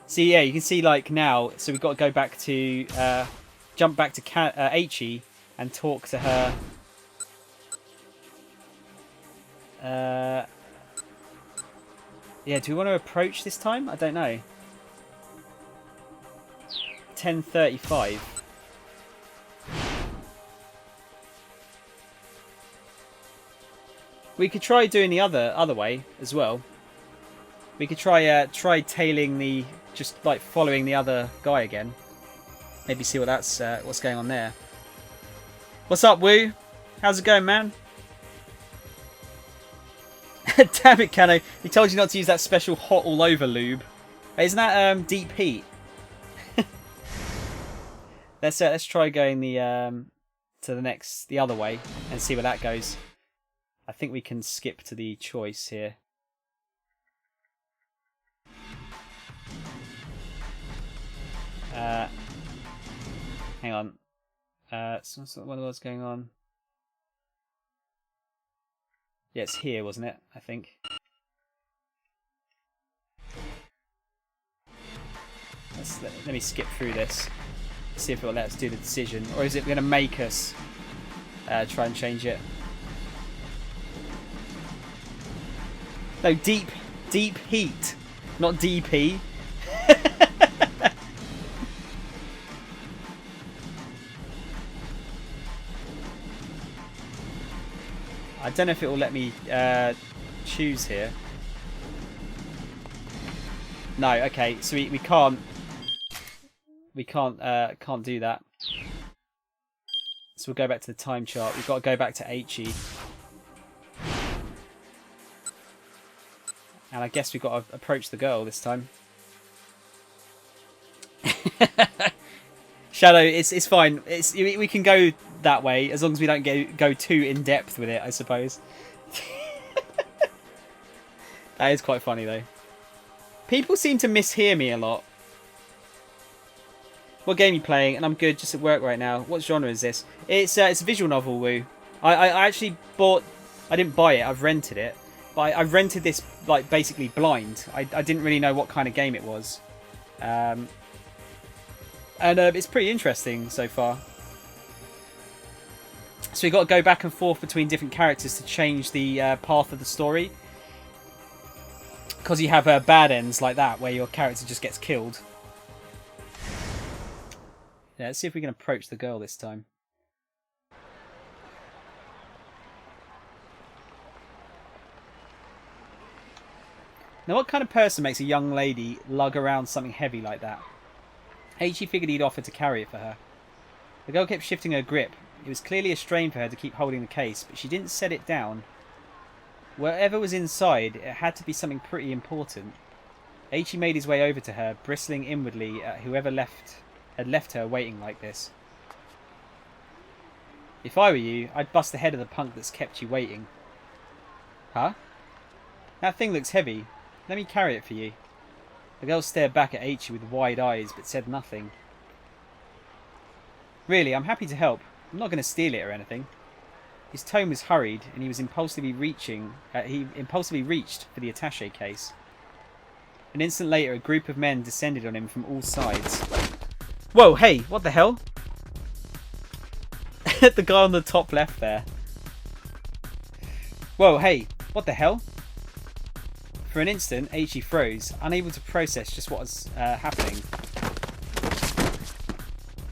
See, yeah, you can see like now, so we've got to go back to, jump back to Eiichi and talk to her. Yeah, do we want to approach this time? I don't know. 10:35. We could try doing the other way as well. We could try tailing the, just like following the other guy again. Maybe see what that's what's going on there. What's up, Woo? How's it going, man? Damn it, Kano! He told you not to use that special hot all over lube. Isn't that deep heat? Let's try going the to the other way and see where that goes. I think we can skip to the choice here. Hang on. What was going on? Yeah, it's here, wasn't it? I think. Let me skip through this. See if it will let us do the decision, or is it going to make us try and change it? No, deep heat, not DP. I don't know if it will let me choose here. No, okay, so we can't do that. So we'll go back to the time chart. We've got to go back to Eiichi. And I guess we've got to approach the girl this time. Shadow, it's fine. We can go that way as long as we don't go too in depth with it, I suppose. That is quite funny though. People seem to mishear me a lot. What game are you playing? And I'm good, just at work right now. What genre is this? It's a visual novel, Woo. I actually bought... I didn't buy it, I've rented it. But I've rented this like basically blind. I didn't really know what kind of game it was. And it's pretty interesting so far. So you've got to go back and forth between different characters to change the path of the story. Because you have bad ends like that, where your character just gets killed. Yeah, let's see if we can approach the girl this time. Now, what kind of person makes a young lady lug around something heavy like that? Aichi figured he'd offer to carry it for her. The girl kept shifting her grip. It was clearly a strain for her to keep holding the case, but she didn't set it down. Whatever was inside, it had to be something pretty important. Aichi made his way over to her, bristling inwardly at whoever had left her waiting like this. If I were you, I'd bust the head of the punk that's kept you waiting. Huh? That thing looks heavy. Let me carry it for you. The girl stared back at Aichi with wide eyes, but said nothing. Really, I'm happy to help. I'm not going to steal it or anything. His tone was hurried, and he impulsively reached for the attaché case. An instant later, a group of men descended on him from all sides. Whoa, hey, what the hell? The guy on the top left there. Whoa, hey, what the hell? For an instant, Aichi froze, unable to process just what was happening.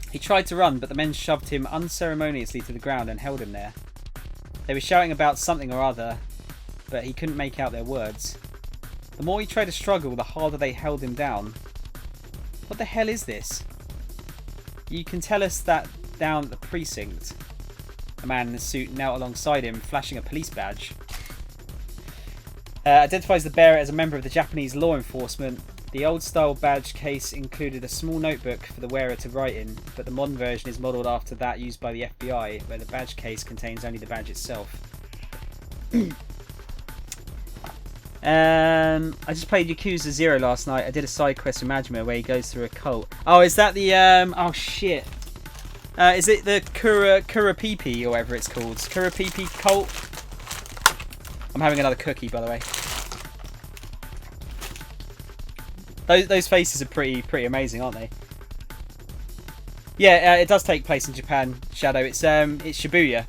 He tried to run, but the men shoved him unceremoniously to the ground and held him there. They were shouting about something or other, but he couldn't make out their words. The more he tried to struggle, the harder they held him down. What the hell is this? You can tell us that down at the precinct. A man in a suit knelt alongside him, flashing a police badge. Identifies the bearer as a member of the Japanese law enforcement. The old-style badge case included a small notebook for the wearer to write in, but the modern version is modelled after that used by the FBI, where the badge case contains only the badge itself. I just played Yakuza 0 last night. I did a side quest with Majima where he goes through a cult. Oh, is that the... oh, shit. Is it the Kurapipi, or whatever it's called? Kurapipi cult? I'm having another cookie, by the way. Those faces are pretty amazing, aren't they? Yeah, it does take place in Japan, Shadow. It's Shibuya.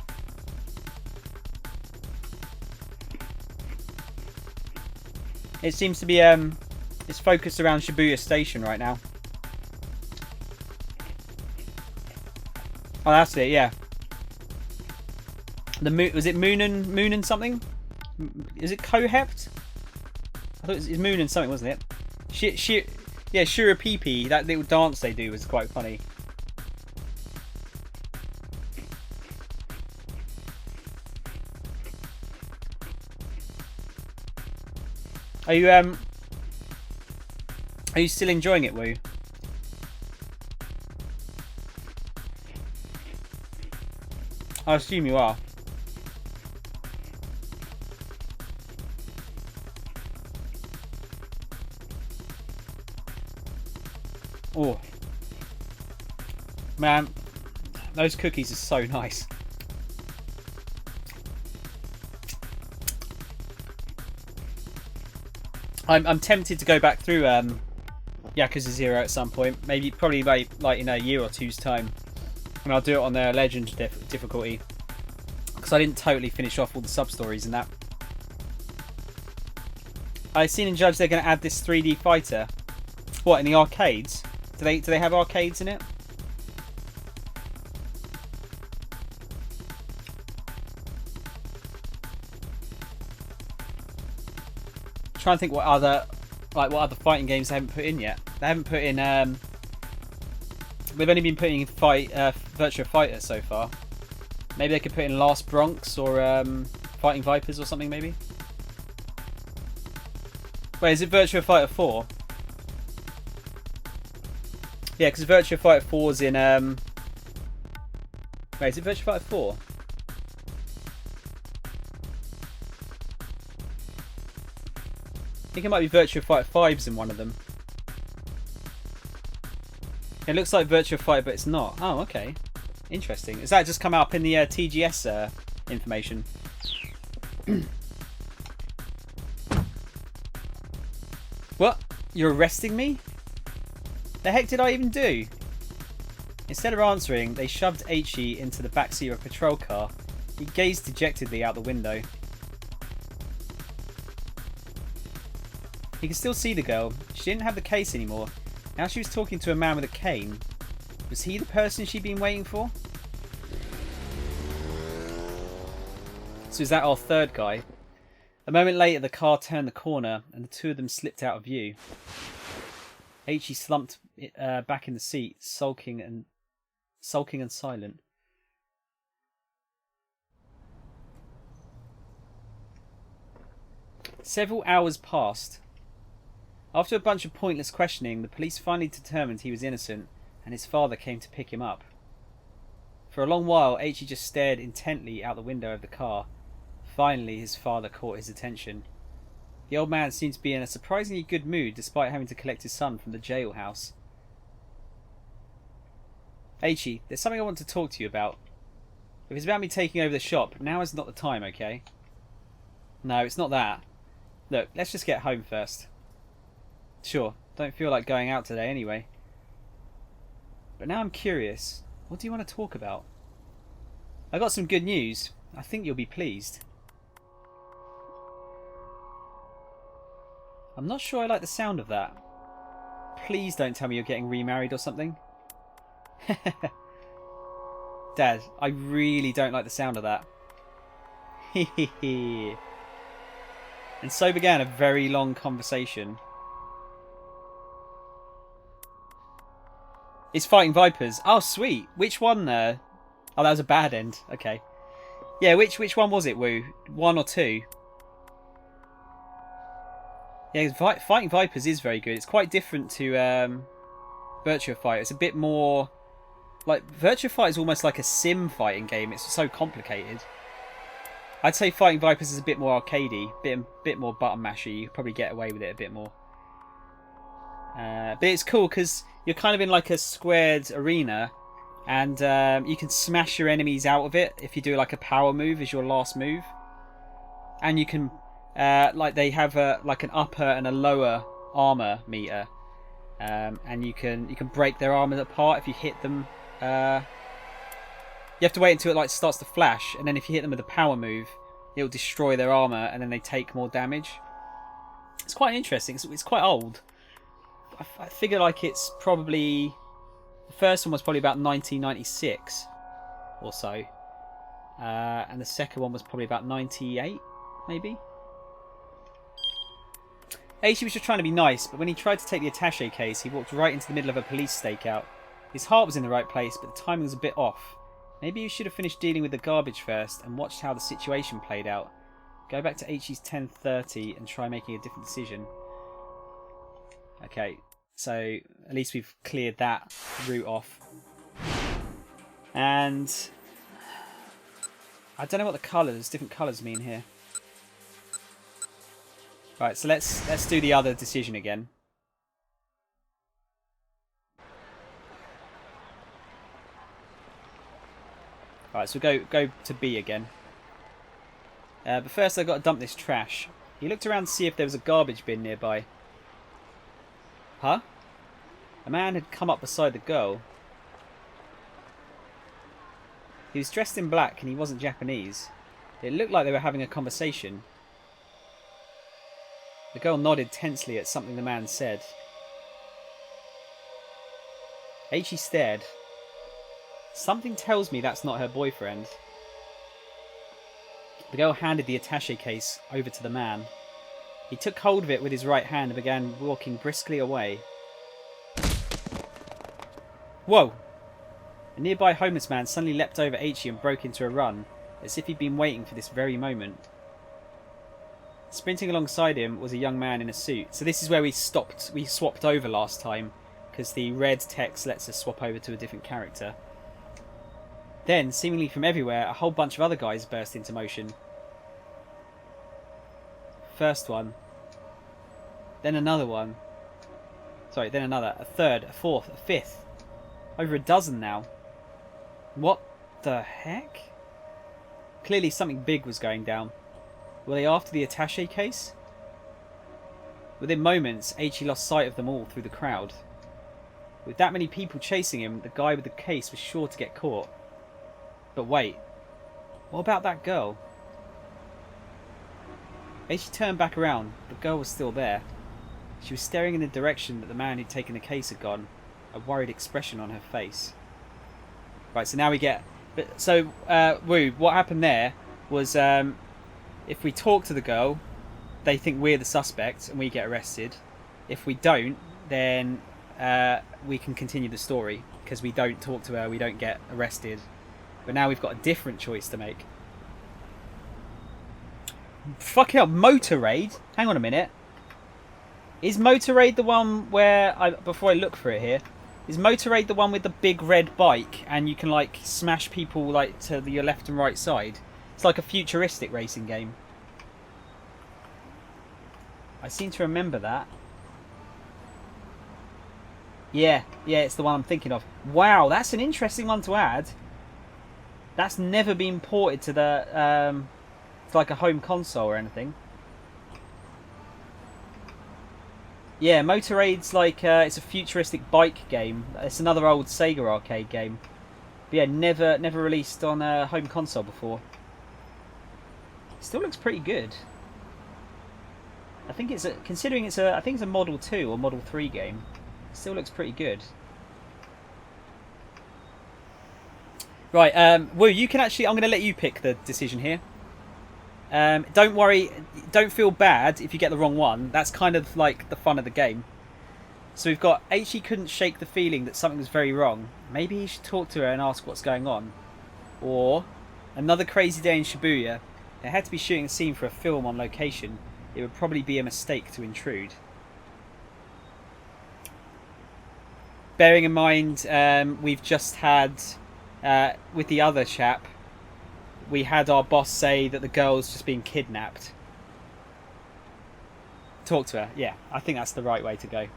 It seems to be it's focused around Shibuya Station right now. Oh, that's it. Yeah. Was it Moonin something? Is it Kohept? I thought it was Moonin something, wasn't it? Yeah, Shurapipi. That little dance they do was quite funny. Are you still enjoying it, Woo? I assume you are. Oh, man, those cookies are so nice. I'm tempted to go back through Yakuza 0 at some point. Probably like in a year or two's time, and I'll do it on the Legend difficulty because I didn't totally finish off all the sub stories in that. I've seen and judged they're going to add this 3D fighter. What, in the arcades? Do they have arcades in it? I'm trying to think what other fighting games they haven't put in yet. They haven't put in they've only been putting in Virtua Fighter so far. Maybe they could put in Last Bronx or Fighting Vipers or something maybe. Wait, is it Virtua Fighter 4? Yeah, because Virtua Fighter 4's in... Wait, is it Virtua Fighter 4? I think it might be Virtua Fighter 5's in one of them. It looks like Virtua Fighter, but it's not. Oh, okay. Interesting. Has that just come up in the TGS information? What? You're arresting me? The heck did I even do? Instead of answering, they shoved Aichi into the backseat of a patrol car. He gazed dejectedly out the window. He could still see the girl. She didn't have the case anymore. Now she was talking to a man with a cane. Was he the person she'd been waiting for? So is that our third guy? A moment later, the car turned the corner and the two of them slipped out of view. Aichi slumped back in the seat, sulking and silent. Several hours passed. After a bunch of pointless questioning, the police finally determined he was innocent, and his father came to pick him up. For a long while, Aichi just stared intently out the window of the car. Finally, his father caught his attention. The old man seemed to be in a surprisingly good mood despite having to collect his son from the jailhouse. Aichi, there's something I want to talk to you about. If it's about me taking over the shop, now is not the time, okay? No, it's not that. Look, let's just get home first. Sure, don't feel like going out today anyway. But now I'm curious. What do you want to talk about? I got some good news. I think you'll be pleased. I'm not sure I like the sound of that. Please don't tell me you're getting remarried or something. Dad, I really don't like the sound of that. And so began a very long conversation. It's fighting vipers. Oh, sweet. Which one there? Oh, that was a bad end. Okay. Yeah, which one was it, Woo? 1 or 2? Yeah, fighting vipers is very good. It's quite different to Virtua Fighter. It's a bit more... Like, Virtua Fighter is almost like a sim fighting game. It's so complicated. I'd say Fighting Vipers is a bit more arcadey, bit more button mashy. You probably get away with it a bit more. But it's cool because you're kind of in like a squared arena, and you can smash your enemies out of it if you do like a power move as your last move. And you can, like they have like an upper and a lower armor meter, and you can break their armor apart if you hit them. You have to wait until it like starts to flash, and then if you hit them with a power move, it'll destroy their armor, and then they take more damage. It's quite interesting. It's quite old. I figure like it's probably... The first one was probably about 1996 or so. And the second one was probably about 98, maybe? Aichi was just trying to be nice, but when he tried to take the attaché case, he walked right into the middle of a police stakeout. His heart was in the right place, but the timing was a bit off. Maybe you should have finished dealing with the garbage first and watched how the situation played out. Go back to Aichi's 10:30 and try making a different decision. Okay, so at least we've cleared that route off. And I don't know what the different colours mean here. Right, so let's do the other decision again. Alright, so go to B again. But first I've got to dump this trash. He looked around to see if there was a garbage bin nearby. Huh? A man had come up beside the girl. He was dressed in black and he wasn't Japanese. It looked like they were having a conversation. The girl nodded tensely at something the man said. Aichi stared. Something tells me that's not her boyfriend. The girl handed the attaché case over to the man. He took hold of it with his right hand and began walking briskly away. Whoa! A nearby homeless man suddenly leapt over Aichi and broke into a run, as if he'd been waiting for this very moment. Sprinting alongside him was a young man in a suit. So this is where we swapped over last time, because the red text lets us swap over to a different character. Then, seemingly from everywhere, a whole bunch of other guys burst into motion. First one. Then another one. Sorry, then another. A third, a fourth, a fifth. Over a dozen now. What the heck? Clearly something big was going down. Were they after the attaché case? Within moments, Aichi lost sight of them all through the crowd. With that many people chasing him, the guy with the case was sure to get caught. But wait, what about that girl? Aichi turned back around. The girl was still there. She was staring in the direction that the man who'd taken the case had gone, a worried expression on her face. Right, so now we get... So, Woo, what happened there was... if we talk to the girl, they think we're the suspect and we get arrested. If we don't, then we can continue the story. Because we don't talk to her, we don't get arrested. But now we've got a different choice to make. Fucking hell, Motor Raid? Hang on a minute. Is Motor Raid the one where... before I look for it here. Is Motor Raid the one with the big red bike and you can like smash people like to your left and right side? It's like a futuristic racing game. I seem to remember that. Yeah, it's the one I'm thinking of. Wow, that's an interesting one to add. That's never been ported to the to like a home console or anything. Yeah, Motor Raid's like it's a futuristic bike game. It's another old Sega arcade game. But yeah, never released on a home console before. Still looks pretty good. I think it's considering it's I think it's a Model 2 or Model 3 game. Still looks pretty good. Right, Woo, you can actually... I'm going to let you pick the decision here. Don't worry, don't feel bad if you get the wrong one. That's kind of like the fun of the game. So we've got Aichi couldn't shake the feeling that something was very wrong. Maybe he should talk to her and ask what's going on. Or, another crazy day in Shibuya. They had to be shooting a scene for a film on location. It would probably be a mistake to intrude. Bearing in mind, we've just had... with the other chap, we had our boss say that the girl's just being kidnapped. Talk to her. Yeah, I think that's the right way to go.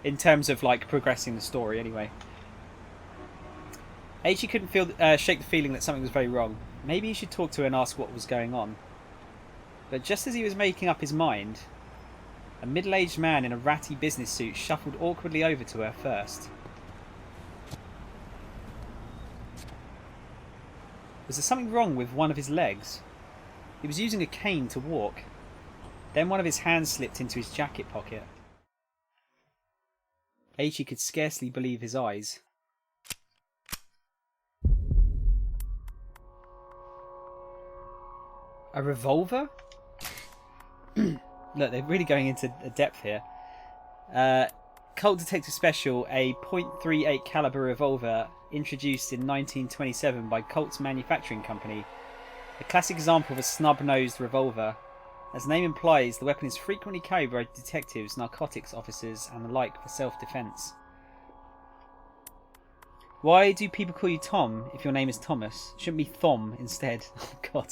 In terms of, like, progressing the story, anyway. Aichi couldn't shake the feeling that something was very wrong. Maybe he should talk to her and ask what was going on. But just as he was making up his mind, a middle-aged man in a ratty business suit shuffled awkwardly over to her first. Was there something wrong with one of his legs? He was using a cane to walk. Then one of his hands slipped into his jacket pocket. Aichi could scarcely believe his eyes. A revolver? Look, they're really going into a depth here. Cult Detective Special, a .38 caliber revolver introduced in 1927 by Colt's Manufacturing Company. A classic example of a snub-nosed revolver. As the name implies, the weapon is frequently carried by detectives, narcotics officers and the like for self-defense. Why do people call you Tom if your name is Thomas? Shouldn't be Thom instead. Oh god.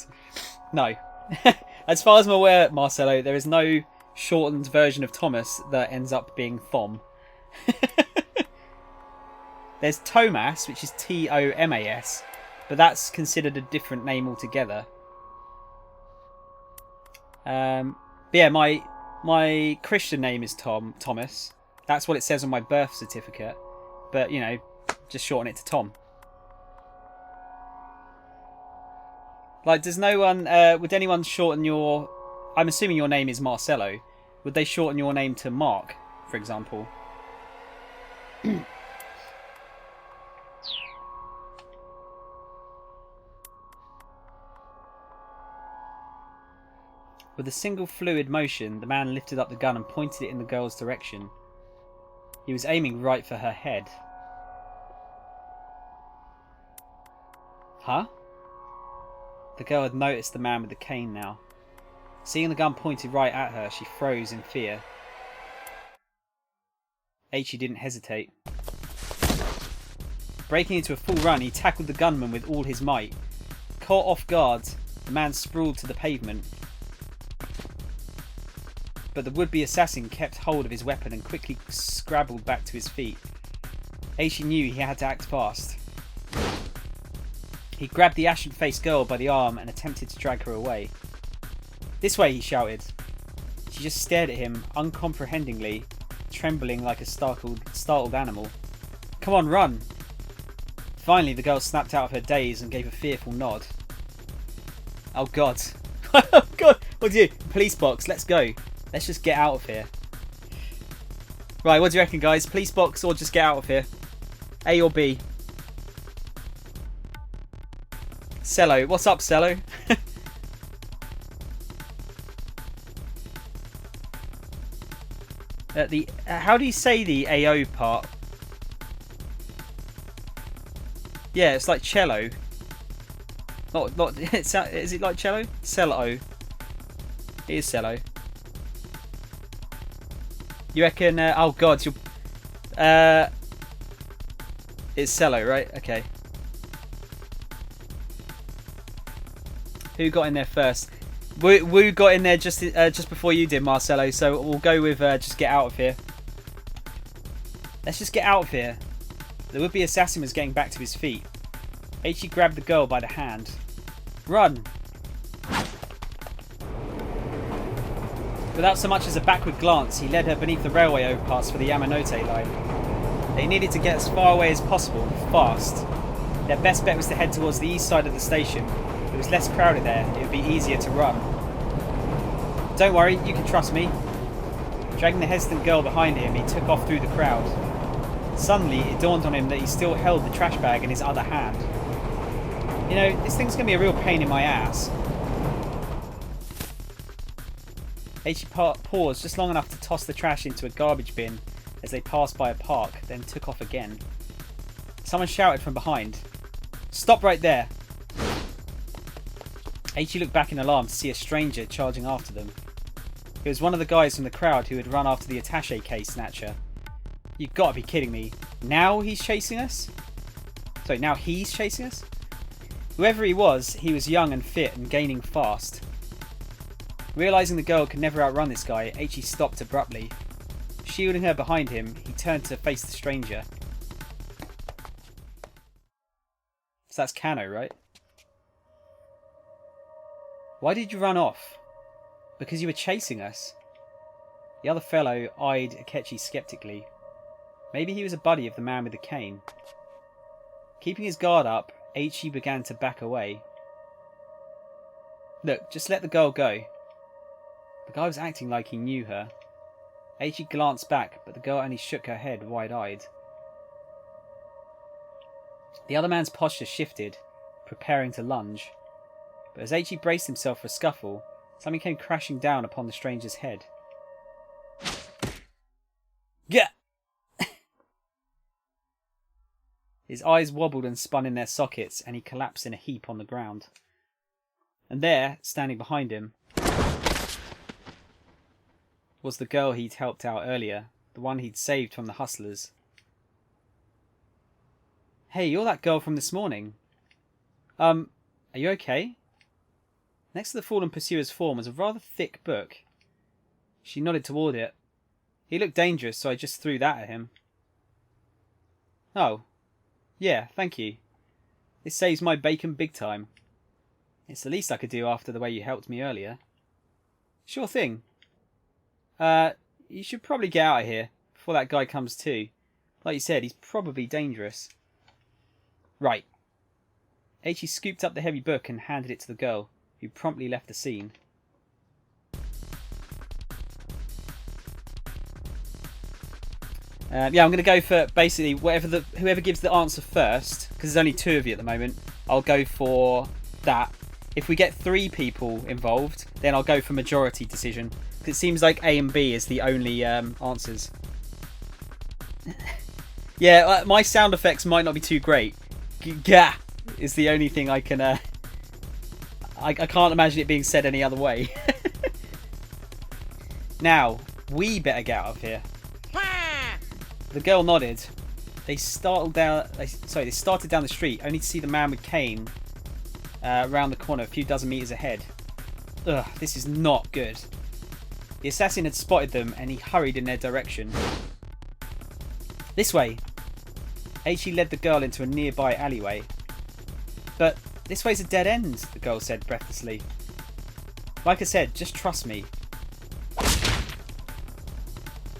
No. As far as I'm aware, Marcelo, there is no shortened version of Thomas that ends up being Thom. There's Tomas, which is Tomas, but that's considered a different name altogether. But yeah, my Christian name is Thomas. That's what it says on my birth certificate. But, you know, just shorten it to Tom. Like, does no one... would anyone shorten your... I'm assuming your name is Marcelo. Would they shorten your name to Mark, for example? With a single fluid motion, the man lifted up the gun and pointed it in the girl's direction. He was aiming right for her head. Huh? The girl had noticed the man with the cane now. Seeing the gun pointed right at her, she froze in fear. Aichi didn't hesitate. Breaking into a full run, he tackled the gunman with all his might. Caught off guard, the man sprawled to the pavement. But the would-be assassin kept hold of his weapon and quickly scrabbled back to his feet. Aichi knew he had to act fast. He grabbed the ashen-faced girl by the arm and attempted to drag her away. "This way," he shouted. She just stared at him uncomprehendingly, trembling like a startled animal. "Come on, run!" Finally, the girl snapped out of her daze and gave a fearful nod. "Oh God. Oh God. What do you do? Police box, let's go. Let's just get out of here." Right, what do you reckon, guys? Police box or just get out of here? A or B? Cello. What's up, Cello? How do you say the AO part? Yeah, it's like cello. Not. Is it like cello? Cello. It is cello. You reckon? Oh God, you'll. It's cello, right? Okay. Who got in there first? Wu got in there just before you did, Marcelo. So we'll go with just get out of here. Let's just get out of here. The would-be assassin was getting back to his feet. Aichi grabbed the girl by the hand. "Run!" Without so much as a backward glance, he led her beneath the railway overpass for the Yamanote line. They needed to get as far away as possible, fast. Their best bet was to head towards the east side of the station. It was less crowded there, it would be easier to run. "Don't worry, you can trust me." Dragging the hesitant girl behind him, he took off through the crowd. Suddenly, it dawned on him that he still held the trash bag in his other hand. You know, this thing's going to be a real pain in my ass. Aichi paused just long enough to toss the trash into a garbage bin as they passed by a park, then took off again. Someone shouted from behind, "Stop right there!" Aichi looked back in alarm to see a stranger charging after them. It was one of the guys from the crowd who had run after the attaché case snatcher. "You've got to be kidding me. Now he's chasing us?" Sorry, now he's chasing us? Whoever he was young and fit and gaining fast. Realising the girl could never outrun this guy, Aichi stopped abruptly. Shielding her behind him, he turned to face the stranger. So that's Kano, right? "Why did you run off?" "Because you were chasing us." The other fellow eyed Akechi skeptically. Maybe he was a buddy of the man with the cane. Keeping his guard up, Aichi began to back away. "Look, just let the girl go." The guy was acting like he knew her. Aichi glanced back, but the girl only shook her head wide-eyed. The other man's posture shifted, preparing to lunge. But as Aichi braced himself for a scuffle, something came crashing down upon the stranger's head. Yeah! His eyes wobbled and spun in their sockets, and he collapsed in a heap on the ground. And there, standing behind him, was the girl he'd helped out earlier, the one he'd saved from the hustlers. "Hey, you're that girl from this morning. Are you okay?" Next to the fallen pursuer's form was a rather thick book. She nodded toward it. "He looked dangerous, so I just threw that at him." "Oh. Yeah, thank you. This saves my bacon big time. It's the least I could do after the way you helped me earlier." "Sure thing. You should probably get out of here before that guy comes to. Like you said, he's probably dangerous." "Right." Aichi scooped up the heavy book and handed it to the girl, who promptly left the scene. Yeah, I'm going to go for basically whoever gives the answer first, because there's only 2 of you at the moment. I'll go for that. If we get 3 people involved, then I'll go for majority decision. Because it seems like A and B is the only answers. Yeah, my sound effects might not be too great. Gah is the only thing I can. I can't imagine it being said any other way. Now, we better get out of here. The girl nodded. They started down the street, only to see the man with cane around the corner a few dozen meters ahead. Ugh, this is not good. The assassin had spotted them and he hurried in their direction. This way. Aichi led the girl into a nearby alleyway. But this way's a dead end, the girl said breathlessly. Like I said, just trust me.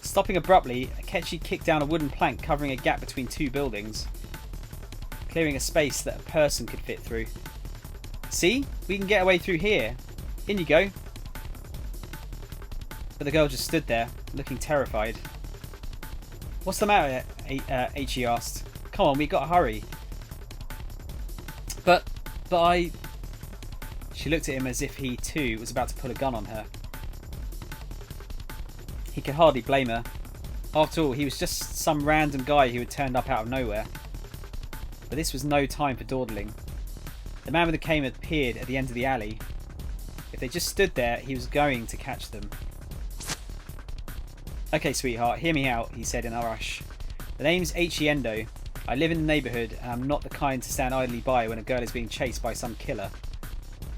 Stopping abruptly, Akechi kicked down a wooden plank covering a gap between two buildings, clearing a space that a person could fit through. See? We can get away through here. In you go. But the girl just stood there, looking terrified. What's the matter? Aichi asked. Come on, we gotta hurry. But I... She looked at him as if he too was about to pull a gun on her. He could hardly blame her. After all, he was just some random guy who had turned up out of nowhere. But this was no time for dawdling. The man with the cane had appeared at the end of the alley. If they just stood there, he was going to catch them. Okay, sweetheart, hear me out, he said in a rush. The name's Aichi Endo. I live in the neighbourhood and I'm not the kind to stand idly by when a girl is being chased by some killer.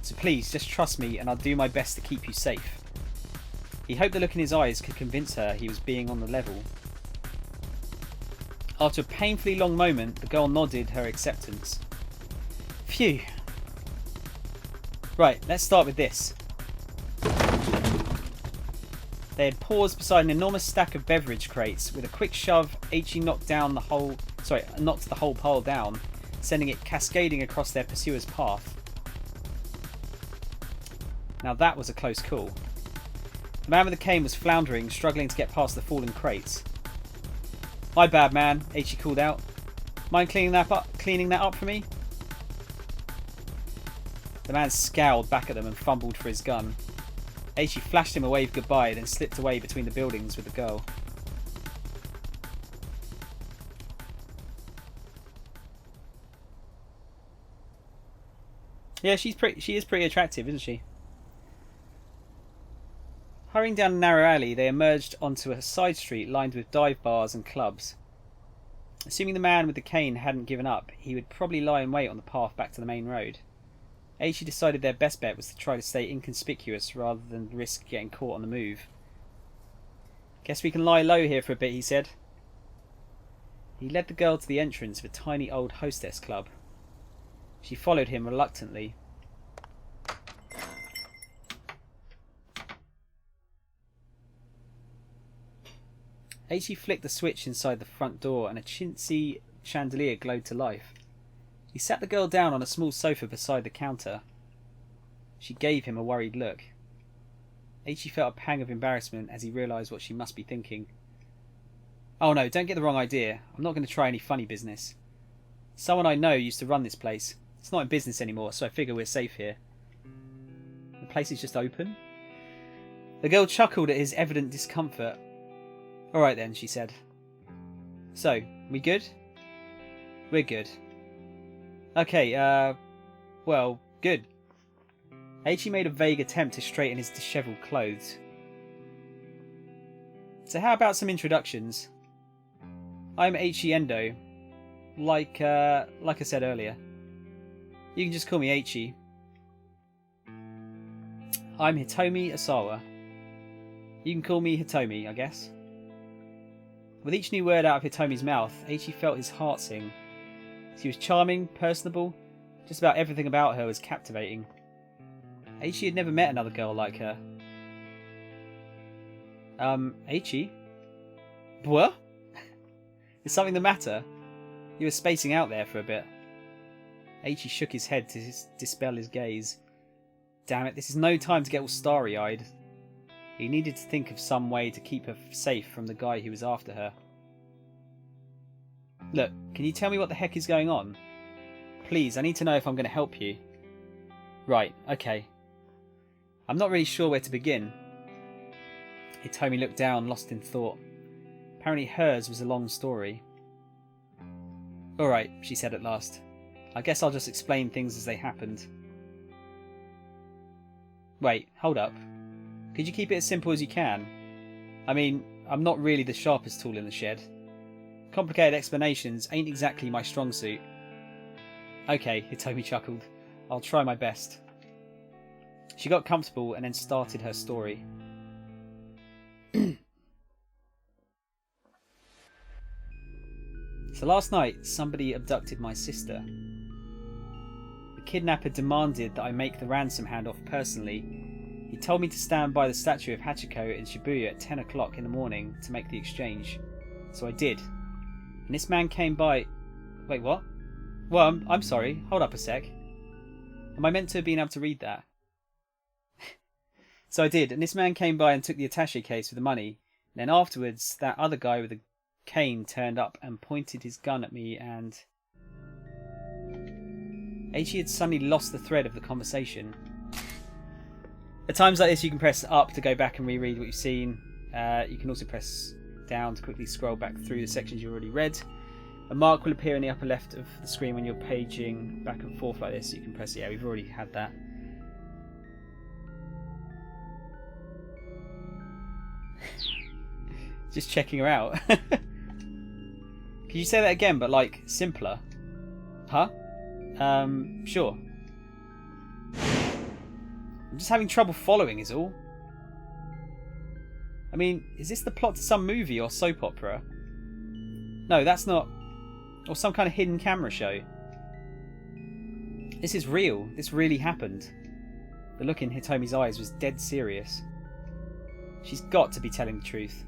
So please, just trust me and I'll do my best to keep you safe. He hoped the look in his eyes could convince her he was being on the level. After a painfully long moment, the girl nodded her acceptance. Phew. Right, let's start with this. They had paused beside an enormous stack of beverage crates. With a quick shove, Aichi knocked the whole pile down, sending it cascading across their pursuer's path. Now that was a close call. The man with the cane was floundering, struggling to get past the fallen crates. My bad, man, Aichi called out. Mind cleaning that up for me? The man scowled back at them and fumbled for his gun. Aichi flashed him a wave goodbye, then slipped away between the buildings with the girl. Yeah, she is pretty attractive, isn't she? Hurrying down a narrow alley, they emerged onto a side street lined with dive bars and clubs. Assuming the man with the cane hadn't given up, he would probably lie in wait on the path back to the main road. Aichi decided their best bet was to try to stay inconspicuous rather than risk getting caught on the move. Guess we can lie low here for a bit, he said. He led the girl to the entrance of a tiny old hostess club. She followed him reluctantly. Aichi flicked the switch inside the front door and a chintzy chandelier glowed to life. He sat the girl down on a small sofa beside the counter. She gave him a worried look. Aichi felt a pang of embarrassment as he realised what she must be thinking. Oh no, don't get the wrong idea. I'm not going to try any funny business. Someone I know used to run this place. It's not in business anymore, so I figure we're safe here. The place is just open? The girl chuckled at his evident discomfort. Alright then, she said. So, we good? We're good. Okay, well, good. Aichi made a vague attempt to straighten his dishevelled clothes. So how about some introductions? I'm Aichi Endo. Like I said earlier. You can just call me Aichi. I'm Hitomi Asawa. You can call me Hitomi, I guess. With each new word out of Hitomi's mouth, Aichi felt his heart sing. She was charming, personable, just about everything about her was captivating. Aichi had never met another girl like her. Aichi? What? Is something the matter? You were spacing out there for a bit. Aichi shook his head to dispel his gaze. Damn it, this is no time to get all starry-eyed. He needed to think of some way to keep her safe from the guy who was after her. Look, can you tell me what the heck is going on? Please, I need to know if I'm going to help you. Right, okay. I'm not really sure where to begin. Hitomi looked down, lost in thought. Apparently hers was a long story. Alright, she said at last. I guess I'll just explain things as they happened. Wait, hold up. Could you keep it as simple as you can? I mean, I'm not really the sharpest tool in the shed. Complicated explanations ain't exactly my strong suit. Okay, Hitomi chuckled. I'll try my best. She got comfortable and then started her story. So last night, somebody abducted my sister. The kidnapper demanded that I make the ransom handoff personally. He told me to stand by the statue of Hachiko in Shibuya at 10 o'clock in the morning to make the exchange. So I did. And this man came by... Wait, what? Well, I'm sorry. Hold up a sec. Am I meant to have been able to read that? So I did, and this man came by and took the attaché case with the money. And then afterwards, that other guy with the cane turned up and pointed his gun at me and... Eiichi had suddenly lost the thread of the conversation. At times like this, you can press up to go back and reread what you've seen. You can also press down to quickly scroll back through the sections you already read. A mark will appear in the upper left of the screen when you're paging back and forth like this. You can press, yeah, we've already had that. Just checking her out. Can you say that again, but like simpler? Huh? Sure. I'm just having trouble following is all. I mean, is this the plot to some movie or soap opera? No, that's not. Or some kind of hidden camera show. This is real. This really happened. The look in Hitomi's eyes was dead serious. She's got to be telling the truth.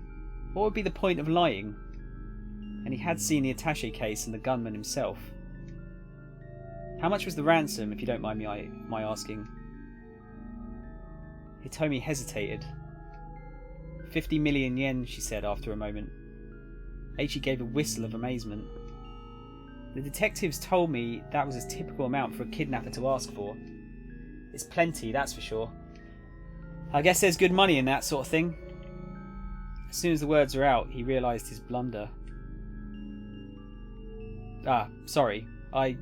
What would be the point of lying? And he had seen the attaché case and the gunman himself. How much was the ransom, if you don't mind my asking? Hitomi hesitated. 50 million yen, she said after a moment. Eiichi gave a whistle of amazement. The detectives told me that was a typical amount for a kidnapper to ask for. It's plenty, that's for sure. I guess there's good money in that sort of thing. As soon as the words were out, he realised his blunder. Ah, sorry. I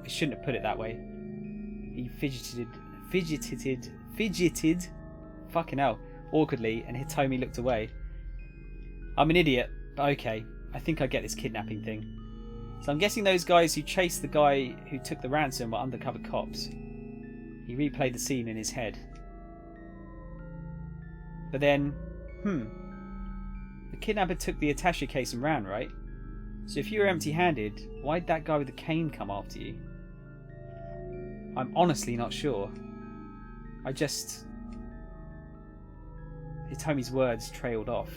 shouldn't have put it that way. He fidgeted, fucking hell, awkwardly, and Hitomi looked away. I'm an idiot, but okay. I think I get this kidnapping thing. So I'm guessing those guys who chased the guy who took the ransom were undercover cops. He replayed the scene in his head. But then, the kidnapper took the attaché case and ran, right? So if you were empty-handed, why'd that guy with the cane come after you? I'm honestly not sure. Hitomi's words trailed off.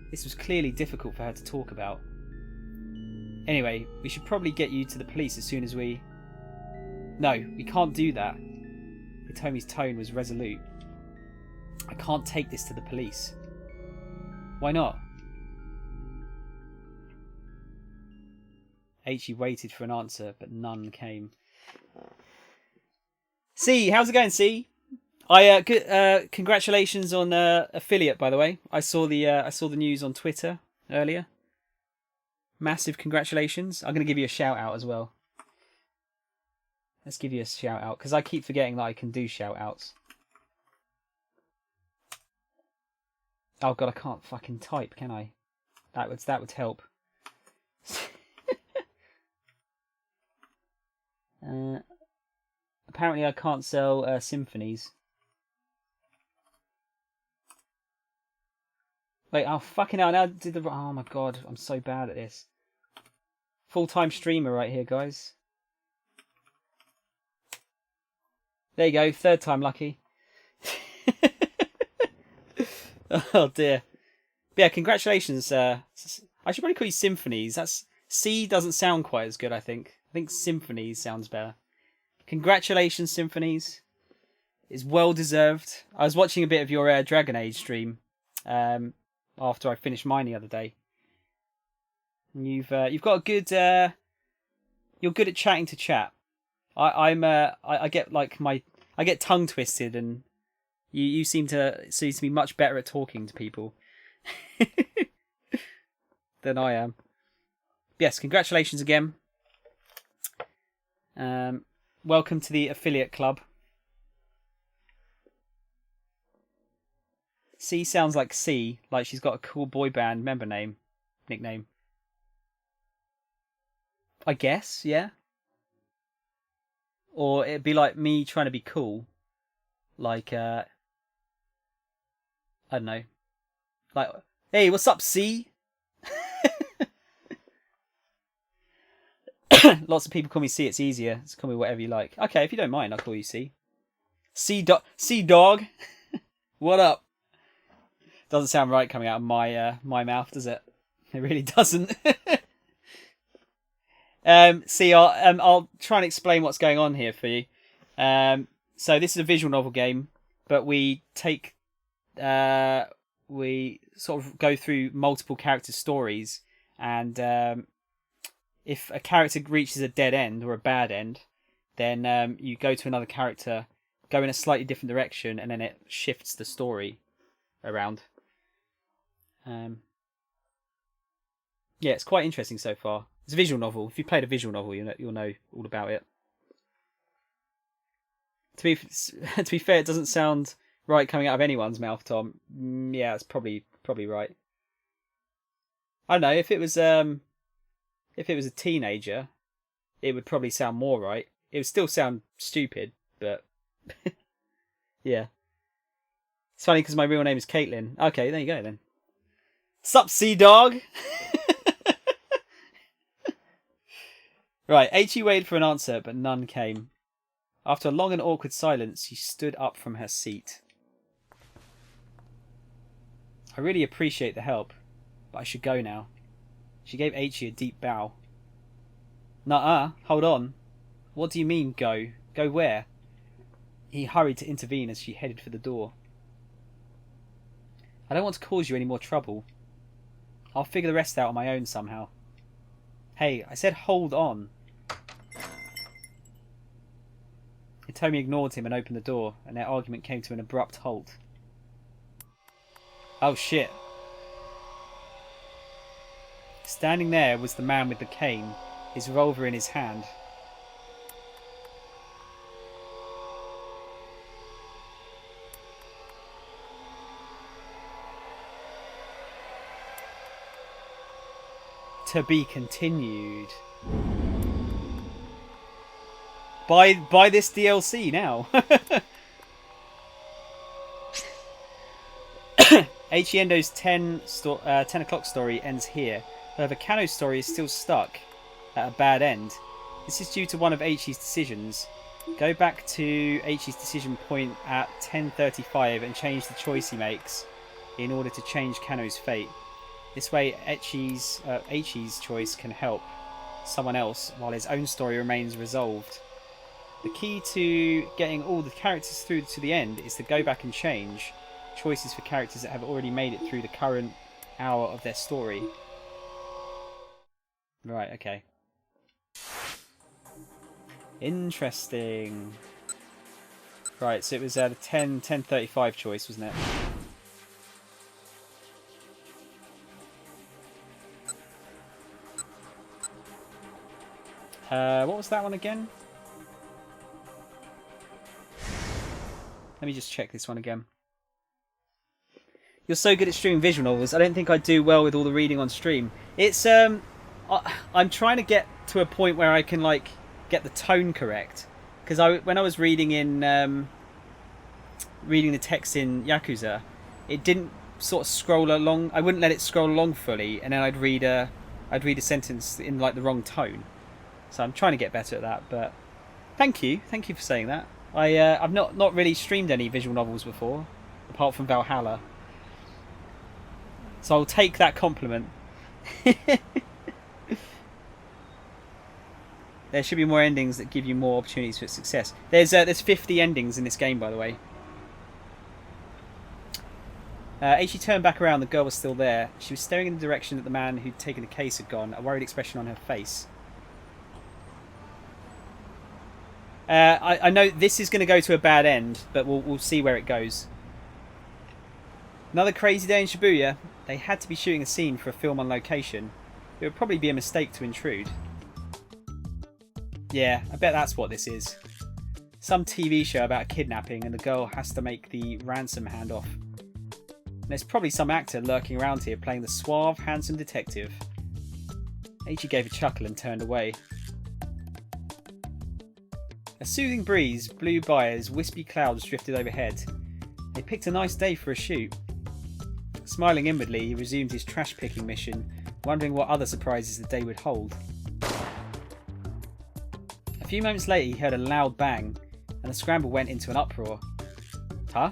This was clearly difficult for her to talk about. Anyway, we should probably get you to the police as soon as we... No, we can't do that. Hitomi's tone was resolute. I can't take this to the police. Why not? Eiichi waited for an answer, but none came. C, how's it going, C? Congratulations on affiliate, by the way. I saw the news on Twitter earlier. Massive congratulations. I'm going to give you a shout out as well. Let's give you a shout out because I keep forgetting that I can do shout outs. Oh god, I can't fucking type, can I? That would help. Apparently I can't sell symphonies. Wait, oh fucking hell, now I did the... Oh my god, I'm so bad at this. Full-time streamer right here, guys. There you go, third time lucky. Oh dear. But yeah, congratulations. I should probably call you symphonies. That's C doesn't sound quite as good, I think. I think symphonies sounds better. Congratulations, symphonies. It's well deserved. I was watching a bit of your Dragon Age stream after I finished mine the other day. And you've got a good you're good at chatting to chat. I get like I get tongue twisted, and you seem to be much better at talking to people than I am. Yes, congratulations again. Welcome to the affiliate club. C sounds like C, like she's got a cool boy band member nickname. I guess, yeah. Or it'd be like me trying to be cool. Like, I don't know. Like, hey, what's up, C? Lots of people call me C, it's easier. Just call me whatever you like. Okay, if you don't mind, I'll call you C. C dog. What up? Doesn't sound right coming out of my mouth, does it? It really doesn't. See, I'll try and explain what's going on here for you. So this is a visual novel game, but we sort of go through multiple character stories, and if a character reaches a dead end or a bad end, then you go to another character, go in a slightly different direction, and then it shifts the story around. Yeah, it's quite interesting so far. It's a visual novel. If you played a visual novel, you'll know all about it. To be fair, it doesn't sound right coming out of anyone's mouth, Tom. Yeah, it's probably right. I don't know, if it was a teenager, it would probably sound more right. It would still sound stupid, but yeah. It's funny because my real name is Caitlin. Okay, there you go then. Sup, sea dog? Right, H.E. waited for an answer, but none came. After a long and awkward silence, she stood up from her seat. I really appreciate the help, but I should go now. She gave H.E. a deep bow. Nuh-uh, hold on. What do you mean, go? Go where? He hurried to intervene as she headed for the door. I don't want to cause you any more trouble. I'll figure the rest out on my own somehow. Hey, I said hold on. Hitomi ignored him and opened the door, and their argument came to an abrupt halt. Oh shit. Standing there was the man with the cane, his revolver in his hand. To be continued. Buy this DLC now. H.E. Endo's 10 o'clock story ends here. However, Kano's story is still stuck at a bad end. This is due to one of H.E.'s decisions. Go back to H.E.'s decision point at 10:35 and change the choice he makes in order to change Kano's fate. This way, H.E.'s choice can help someone else while his own story remains resolved. The key to getting all the characters through to the end is to go back and change choices for characters that have already made it through the current hour of their story. Right, okay. Interesting. Right, so it was the 10:35 choice, wasn't it? What was that one again? Let me just check this one again. You're so good at streaming visual novels. I don't think I do well with all the reading on stream. It's I'm trying to get to a point where I can like get the tone correct. Because when I was reading in reading the text in Yakuza, it didn't sort of scroll along. I wouldn't let it scroll along fully, and then I'd read a sentence in like the wrong tone. So I'm trying to get better at that. But thank you for saying that. I've not really streamed any visual novels before, apart from Valhalla. So I'll take that compliment. There should be more endings that give you more opportunities for success. There's 50 endings in this game, by the way. As she turned back around, the girl was still there. She was staring in the direction that the man who'd taken the case had gone, a worried expression on her face. I know this is going to go to a bad end, but we'll see where it goes. Another crazy day in Shibuya. They had to be shooting a scene for a film on location. It would probably be a mistake to intrude. Yeah, I bet that's what this is. Some TV show about a kidnapping and the girl has to make the ransom handoff. And there's probably some actor lurking around here playing the suave, handsome detective. Eiichi gave a chuckle and turned away. A soothing breeze blew by as wispy clouds drifted overhead. They picked a nice day for a shoot. Smiling inwardly, he resumed his trash-picking mission, wondering what other surprises the day would hold. A few moments later, he heard a loud bang, and the scramble went into an uproar. Huh?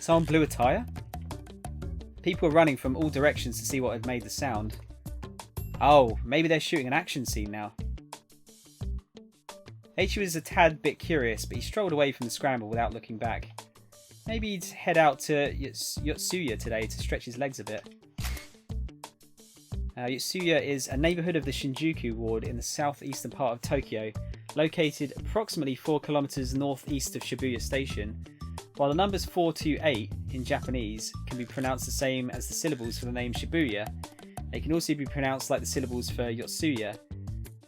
Someone blew a tyre? People were running from all directions to see what had made the sound. Oh, maybe they're shooting an action scene now. Eiichi was a tad bit curious, but he strolled away from the scramble without looking back. Maybe he'd head out to Yotsuya today to stretch his legs a bit. Yotsuya is a neighbourhood of the Shinjuku ward in the southeastern part of Tokyo, located approximately 4 kilometres northeast of Shibuya Station. While the numbers 4 to 8 in Japanese can be pronounced the same as the syllables for the name Shibuya, they can also be pronounced like the syllables for Yotsuya.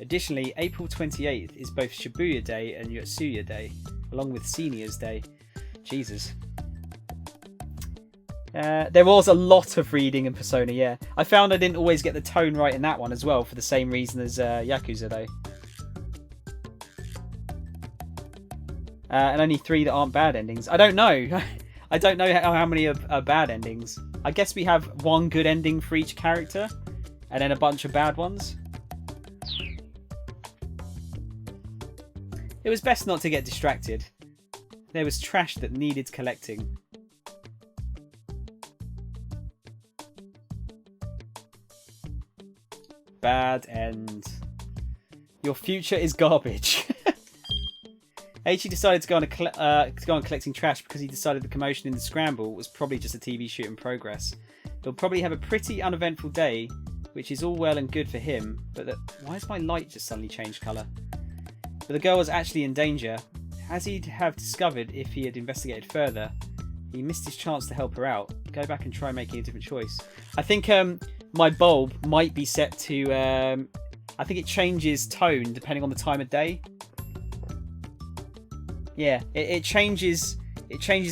Additionally, April 28th is both Shibuya Day and Yotsuya Day, along with Seniors Day. Jesus. There was a lot of reading in Persona, yeah. I found I didn't always get the tone right in that one as well, for the same reason as Yakuza though. And only 3 that aren't bad endings. I don't know. I don't know how many are bad endings. I guess we have 1 good ending for each character, and then a bunch of bad ones. It was best not to get distracted. There was trash that needed collecting. Bad end. Your future is garbage. Eiichi decided to go on collecting trash because he decided the commotion in the scramble was probably just a TV shoot in progress. He'll probably have a pretty uneventful day, which is all well and good for him, but why has my light just suddenly changed colour? But the girl was actually in danger. As he'd have discovered if he had investigated further, he missed his chance to help her out. Go back and try making a different choice. I think my bulb might be set to... I think it changes tone depending on the time of day. Yeah, it changes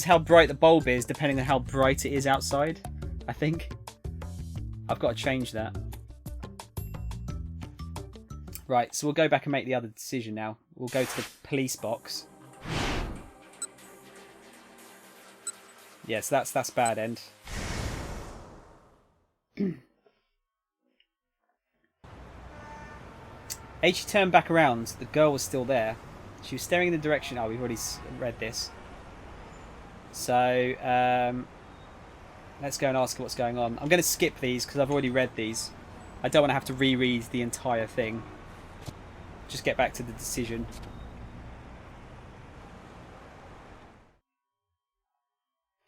how bright the bulb is depending on how bright it is outside, I think. I've got to change that. Right, so we'll go back and make the other decision now. We'll go to the police box. Yes, that's bad end. Eiichi turned back around. The girl was still there. She was staring in the direction... Oh, we've already read this. So, let's go and ask her what's going on. I'm going to skip these because I've already read these. I don't want to have to reread the entire thing. Just get back to the decision.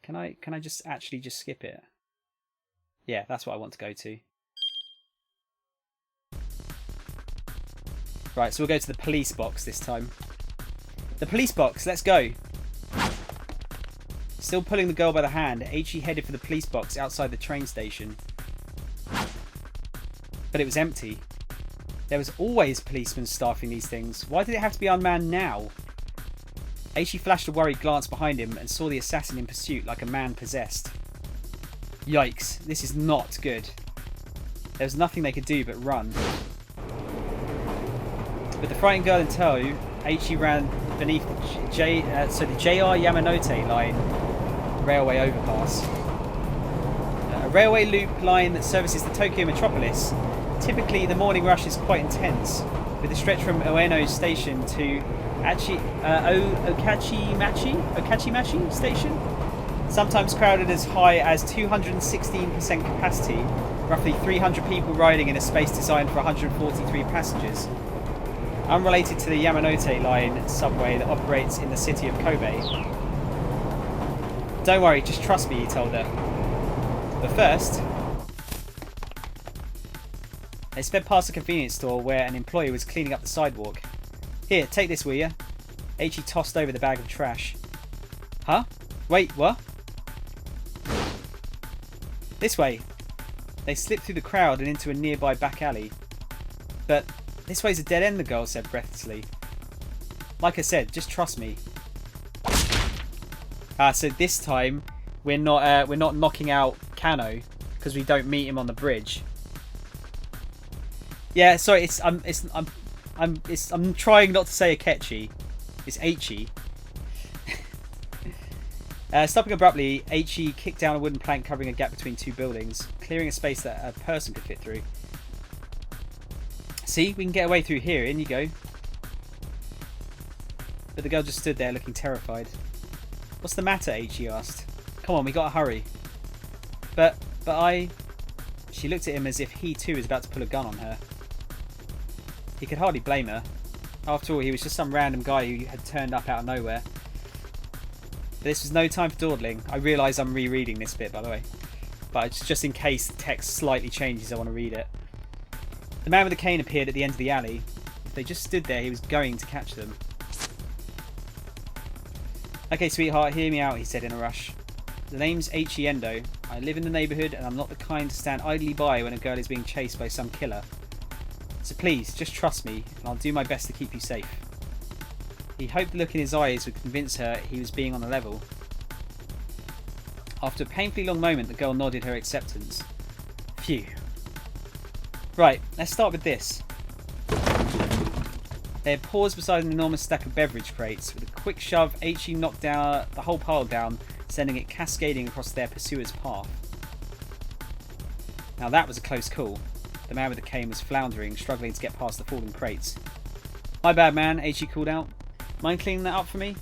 Can I just actually just skip it? Yeah, that's what I want to go to. Right, so we'll go to the police box this time. The police box, let's go. Still pulling the girl by the hand, Eiichi headed for the police box outside the train station. But it was empty. There was always policemen staffing these things. Why did it have to be unmanned now? Eiichi flashed a worried glance behind him and saw the assassin in pursuit like a man possessed. Yikes, this is not good. There was nothing they could do but run. With the frightened girl in tow, Eiichi ran beneath the JR Yamanote line railway overpass. A railway loop line that services the Tokyo metropolis. Typically, the morning rush is quite intense, with the stretch from Ueno Station to Okachimachi Station, sometimes crowded as high as 216% capacity, roughly 300 people riding in a space designed for 143 passengers. Unrelated to the Yamanote line subway that operates in the city of Kobe. Don't worry, just trust me, he told her. But first, they sped past a convenience store where an employee was cleaning up the sidewalk. Here, take this, will ya? Eiichi tossed over the bag of trash. Huh? Wait, what? This way. They slipped through the crowd and into a nearby back alley. But this way's a dead end, the girl said breathlessly. Like I said, just trust me. So this time we're not knocking out Kano because we don't meet him on the bridge. Yeah, sorry. I'm trying not to say Akechi. It's Aichi. Stopping abruptly, Aichi kicked down a wooden plank covering a gap between two buildings, clearing a space that a person could fit through. See, we can get away through here. In you go. But the girl just stood there looking terrified. What's the matter? Aichi asked. Come on, we gotta hurry. But I... She looked at him as if he too was about to pull a gun on her. He could hardly blame her. After all, he was just some random guy who had turned up out of nowhere. But this was no time for dawdling. I realise I'm rereading this bit, by the way. But it's just in case the text slightly changes, I want to read it. The man with the cane appeared at the end of the alley. If they just stood there, he was going to catch them. Okay, sweetheart, hear me out, he said in a rush. The name's Aichi Endo. I live in the neighbourhood and I'm not the kind to stand idly by when a girl is being chased by some killer. So please, just trust me and I'll do my best to keep you safe. He hoped the look in his eyes would convince her he was being on the level. After a painfully long moment, the girl nodded her acceptance. Phew. Right, let's start with this. They had paused beside an enormous stack of beverage crates. With a quick shove, Aichi knocked down the whole pile down, sending it cascading across their pursuer's path. Now that was a close call. The man with the cane was floundering, struggling to get past the fallen crates. My bad, man, Aichi called out. Mind cleaning that up for me?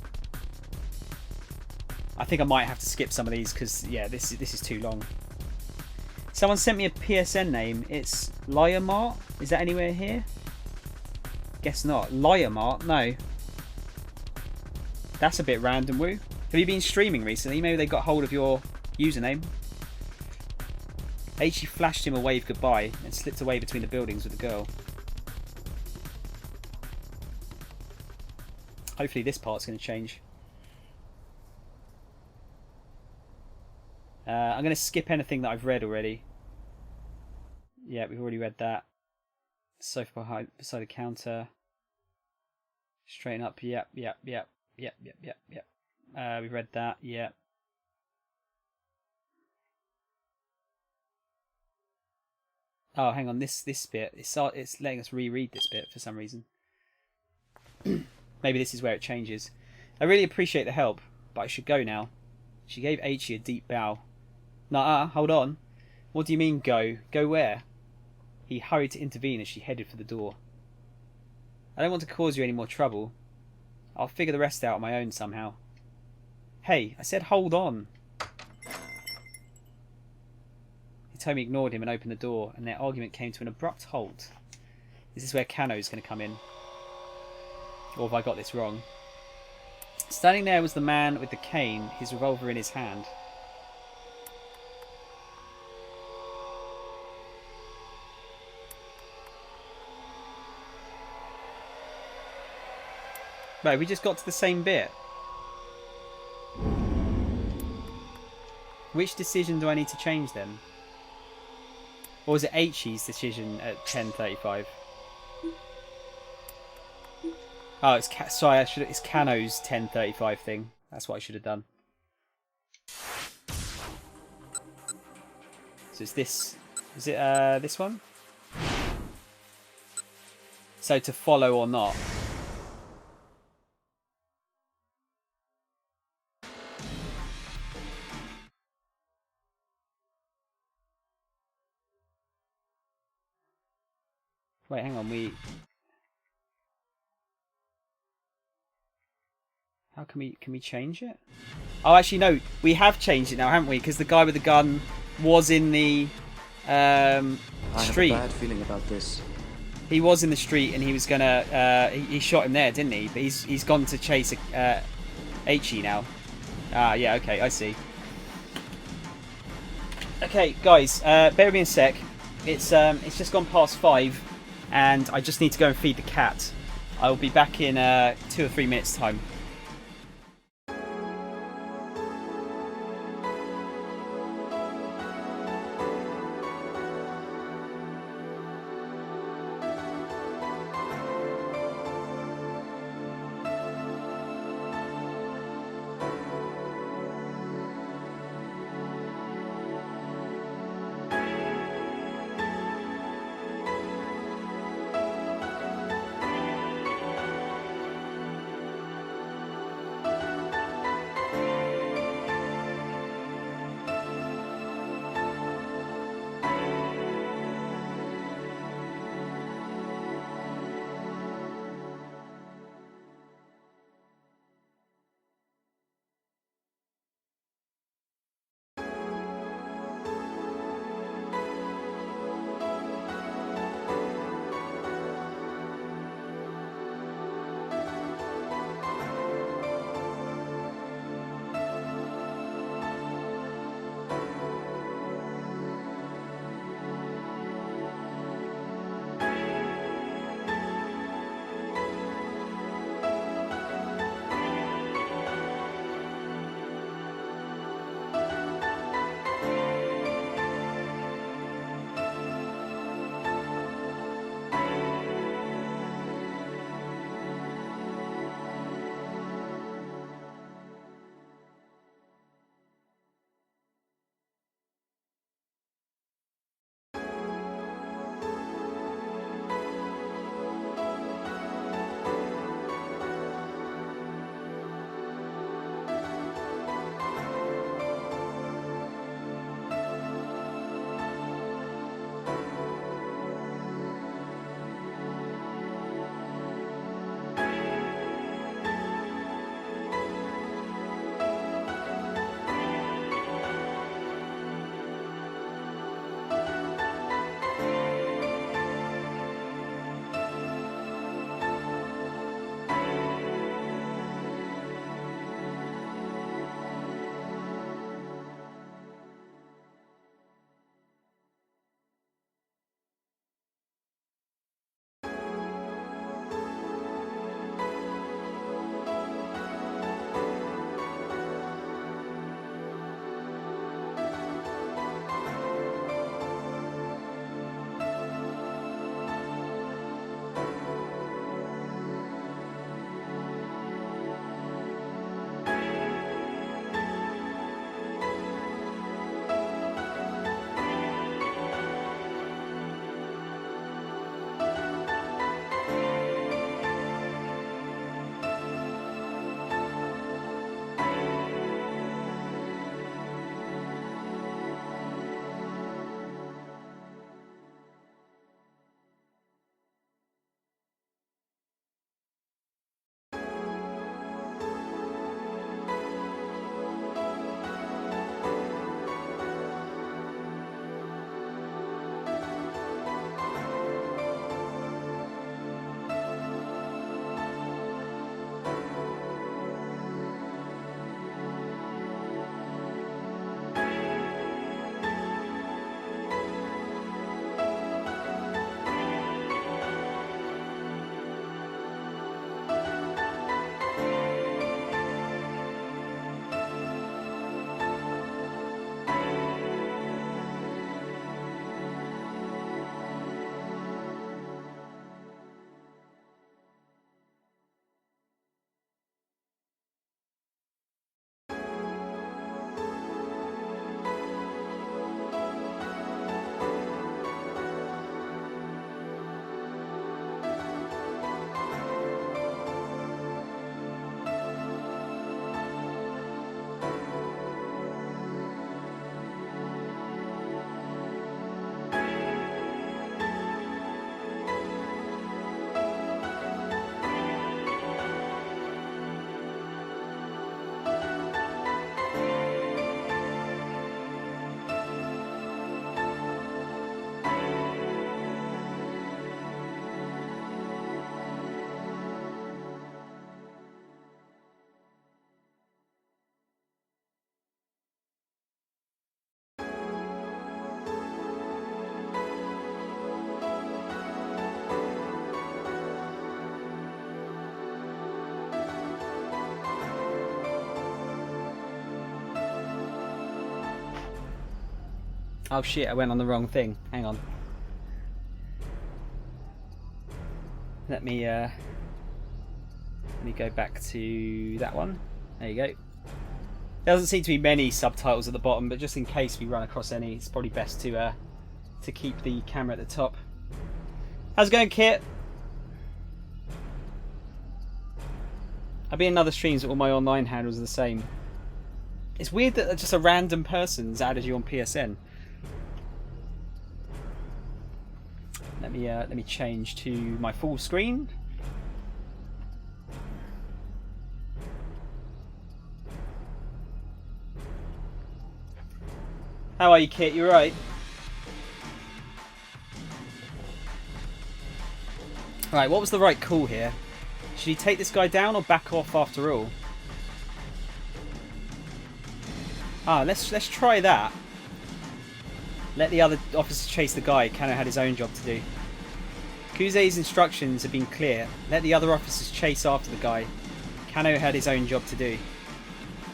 I think I might have to skip some of these because, yeah, this is too long. Someone sent me a PSN name. It's Liamart. Is that anywhere here? Guess not. Liamart? No. That's a bit random, woo. Have you been streaming recently? Maybe they got hold of your username. Aichi flashed him a wave goodbye and slipped away between the buildings with the girl. Hopefully this part's going to change. I'm going to skip anything that I've read already. Yeah, we've already read that. Sofa beside a counter. Straighten up. Yep. We've read that. Yep. Oh, hang on. This bit. It's letting us reread this bit for some reason. Maybe this is where it changes. I really appreciate the help, but I should go now. She gave Aichi a deep bow. Nah, hold on. What do you mean go? Go where? He hurried to intervene as she headed for the door. I don't want to cause you any more trouble. I'll figure the rest out on my own somehow. Hey, I said hold on. Hitomi ignored him and opened the door, and their argument came to an abrupt halt. Is this where Kano's going to come in? Or have I got this wrong? Standing there was the man with the cane, his revolver in his hand. Right, we just got to the same bit. Which decision do I need to change then? Or was it Aichi's decision at 10:35? Oh, it's sorry. It's Kano's 10:35 thing. That's what I should have done. So it's this. Is it this one? So to follow or not. Wait, hang on. How can we change it? Oh, actually, no. We have changed it now, haven't we? Because the guy with the gun was in the street. I have a bad feeling about this. He was in the street, and he was gonna. He shot him there, didn't he? But he's gone to chase Aichi now. Ah, yeah. Okay, I see. Okay, guys, bear with me a sec. It's just gone past 5, and I just need to go and feed the cat. I will be back in 2 or 3 minutes' time. Oh shit, I went on the wrong thing. Hang on. Let me go back to that one. There you go. There doesn't seem to be many subtitles at the bottom, but just in case we run across any, it's probably best to keep the camera at the top. How's it going, Kit? I'll be in other streams, but all my online handles are the same. It's weird that just a random person's added you on PSN. Let me change to my full screen. How are you, Kit? You alright? Alright, what was the right call here? Should he take this guy down or back off after all? Ah, let's try that. Let the other officer chase the guy. Kano had his own job to do. Kusei's instructions have been clear. Let the other officers chase after the guy. Kano had his own job to do.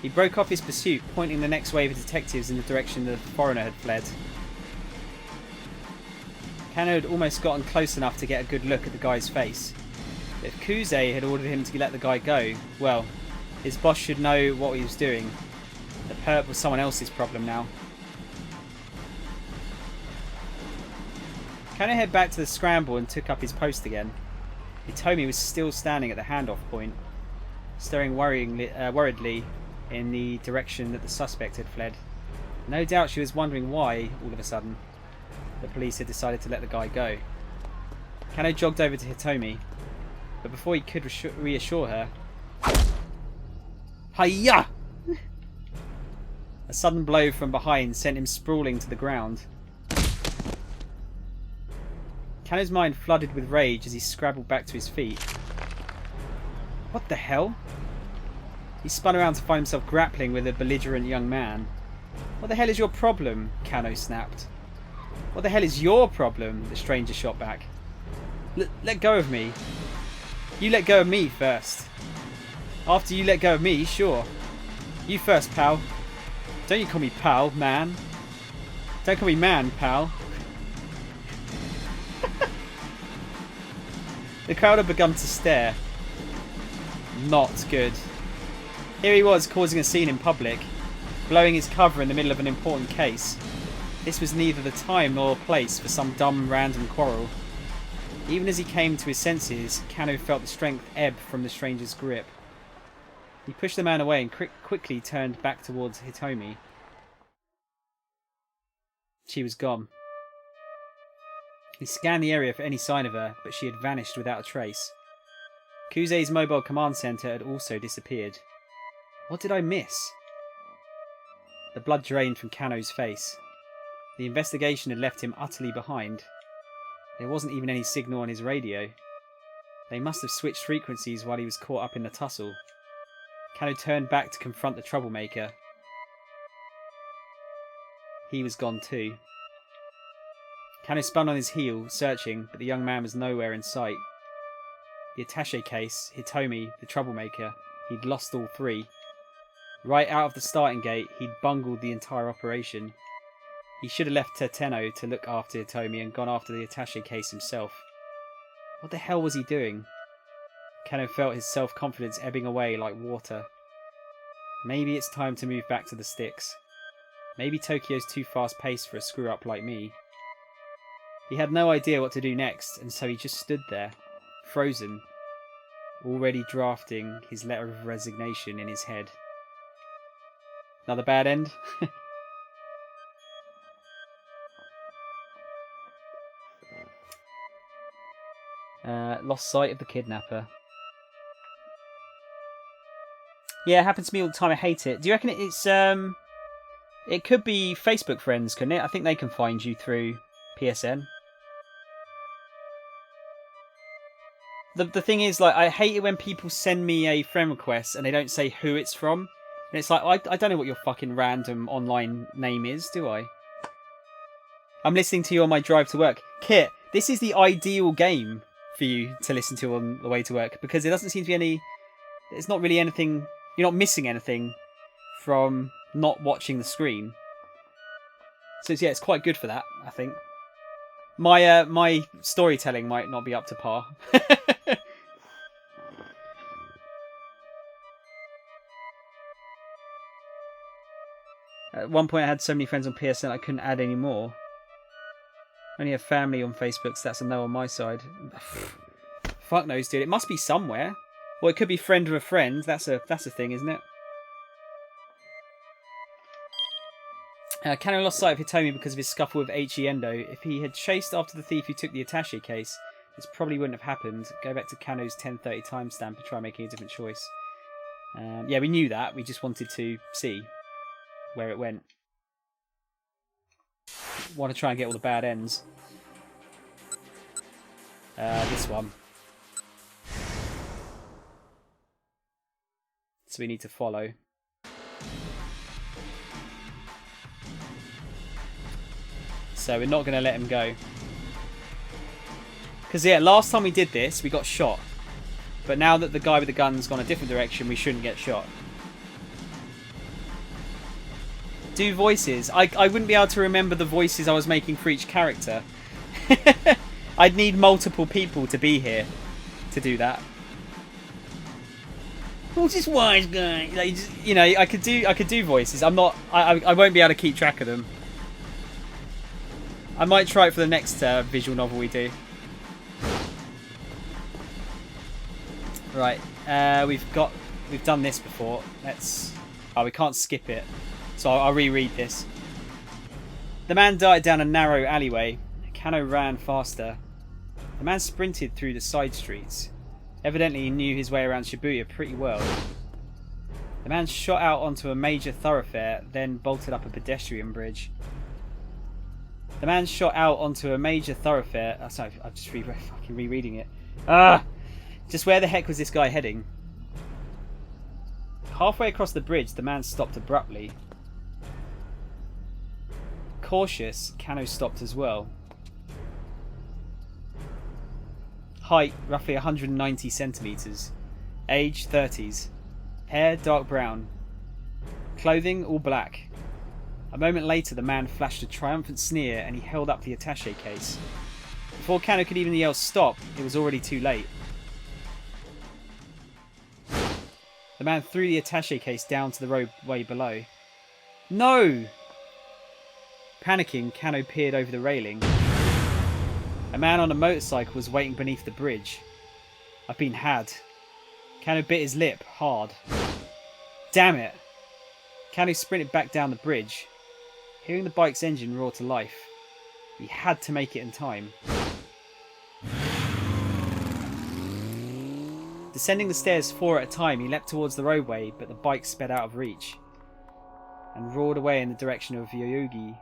He broke off his pursuit, pointing the next wave of detectives in the direction the foreigner had fled. Kano had almost gotten close enough to get a good look at the guy's face. But if Kusei had ordered him to let the guy go, well, his boss should know what he was doing. The perp was someone else's problem now. Kano headed back to the scramble and took up his post again. Hitomi was still standing at the handoff point, staring worriedly in the direction that the suspect had fled. No doubt she was wondering why, all of a sudden, the police had decided to let the guy go. Kano jogged over to Hitomi, but before he could reassure her... Hiya! A sudden blow from behind sent him sprawling to the ground. Kano's mind flooded with rage as he scrabbled back to his feet. What the hell? He spun around to find himself grappling with a belligerent young man. What the hell is your problem? Kano snapped. What the hell is your problem? The stranger shot back. Let go of me. You let go of me first. After you let go of me, sure. You first, pal. Don't you call me pal, man. Don't call me man, pal. The crowd had begun to stare. Not good. Here he was causing a scene in public, blowing his cover in the middle of an important case. This was neither the time nor place for some dumb random quarrel. Even as he came to his senses, Kano felt the strength ebb from the stranger's grip. He pushed the man away and quickly turned back towards Hitomi. She was gone. He scanned the area for any sign of her, but she had vanished without a trace. Kusei's mobile command center had also disappeared. What did I miss? The blood drained from Kano's face. The investigation had left him utterly behind. There wasn't even any signal on his radio. They must have switched frequencies while he was caught up in the tussle. Kano turned back to confront the troublemaker. He was gone too. Kano spun on his heel, searching, but the young man was nowhere in sight. The attaché case, Hitomi, the troublemaker, he'd lost all three. Right out of the starting gate, he'd bungled the entire operation. He should have left Teteno to look after Hitomi and gone after the attaché case himself. What the hell was he doing? Kano felt his self-confidence ebbing away like water. Maybe it's time to move back to the sticks. Maybe Tokyo's too fast-paced for a screw-up like me. He had no idea what to do next, and so he just stood there, frozen, already drafting his letter of resignation in his head. Another bad end? Lost sight of the kidnapper. Yeah, it happens to me all the time. I hate it. Do you reckon it's it could be Facebook friends, couldn't it? I think they can find you through PSN. The thing is, like, I hate it when people send me a friend request and they don't say who it's from. And it's like, I don't know what your fucking random online name is, do I? I'm listening to you on my drive to work. Kit, this is the ideal game for you to listen to on the way to work, because there doesn't seem to be any... It's not really anything... You're not missing anything from not watching the screen. So it's quite good for that, I think. My storytelling might not be up to par. At one point I had so many friends on PSN I couldn't add any more. Only have family on Facebook, so that's a no on my side. Fuck knows, dude. It must be somewhere. Well, it could be friend of a friend. That's a thing, isn't it? Kano lost sight of Hitomi because of his scuffle with H.E. Endo. If he had chased after the thief who took the attaché case, this probably wouldn't have happened. Go back to Kano's 10:30 timestamp and try making a different choice. Yeah, we knew that. We just wanted to see where it went. Want to try and get all the bad ends. This one. So we need to follow. So we're not going to let him go. Because, yeah, last time we did this, we got shot. But now that the guy with the gun's gone a different direction, we shouldn't get shot. Do voices. I wouldn't be able to remember the voices I was making for each character. I'd need multiple people to be here to do that. Who's this wise guy? Like, you know, I could do voices. I won't be able to keep track of them. I might try it for the next visual novel we do. Right, we've done this before. We can't skip it, so I'll reread this. The man darted down a narrow alleyway. Kano ran faster. The man sprinted through the side streets. Evidently, he knew his way around Shibuya pretty well. The man shot out onto a major thoroughfare, then bolted up a pedestrian bridge. The man shot out onto a major thoroughfare. Oh, sorry, I'm just fucking rereading it. Just where the heck was this guy heading? Halfway across the bridge, the man stopped abruptly. Cautious, Kano stopped as well. Height, roughly 190 centimeters. Age, 30s. Hair, dark brown. Clothing, all black. A moment later, the man flashed a triumphant sneer and he held up the attaché case. Before Kano could even yell stop, it was already too late. The man threw the attaché case down to the roadway below. No! Panicking, Kano peered over the railing. A man on a motorcycle was waiting beneath the bridge. I've been had. Kano bit his lip hard. Damn it! Kano sprinted back down the bridge. Hearing the bike's engine roar to life, he had to make it in time. Descending the stairs 4 at a time, he leapt towards the roadway, but the bike sped out of reach and roared away in the direction of Yoyogi,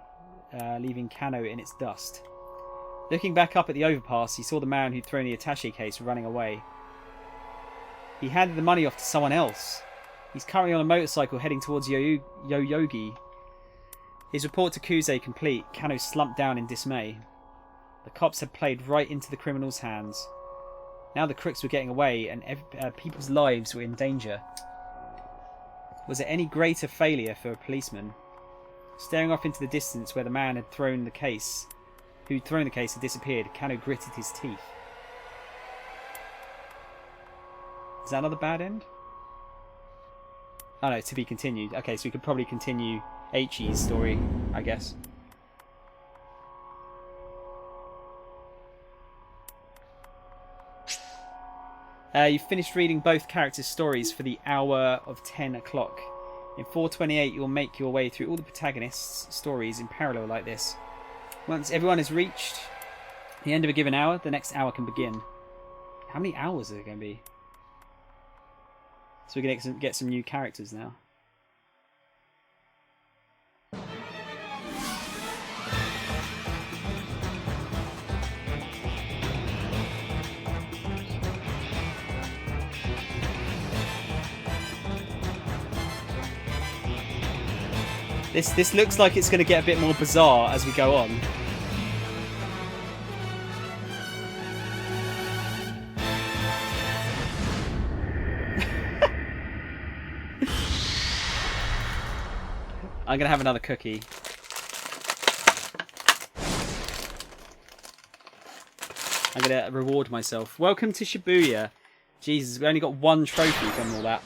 leaving Kano in its dust. Looking back up at the overpass, he saw the man who'd thrown the attaché case running away. He handed the money off to someone else. He's currently on a motorcycle heading towards Yoyogi. His report to Kuze complete, Kano slumped down in dismay. The cops had played right into the criminal's hands. Now the crooks were getting away and people's lives were in danger. Was there any greater failure for a policeman? Staring off into the distance where the man who'd thrown the case had disappeared, Kano gritted his teeth. Is that another bad end? Oh no, to be continued. Okay, so we could probably continue H.E.'s story, I guess. You've finished reading both characters' stories for the hour of 10 o'clock. In 4:28, you'll make your way through all the protagonists' stories in parallel like this. Once everyone has reached the end of a given hour, the next hour can begin. How many hours are there going to be? So we're going to get some new characters now. This looks like it's going to get a bit more bizarre as we go on. I'm going to have another cookie. I'm going to reward myself. Welcome to Shibuya. Jesus, we only got 1 trophy from all that.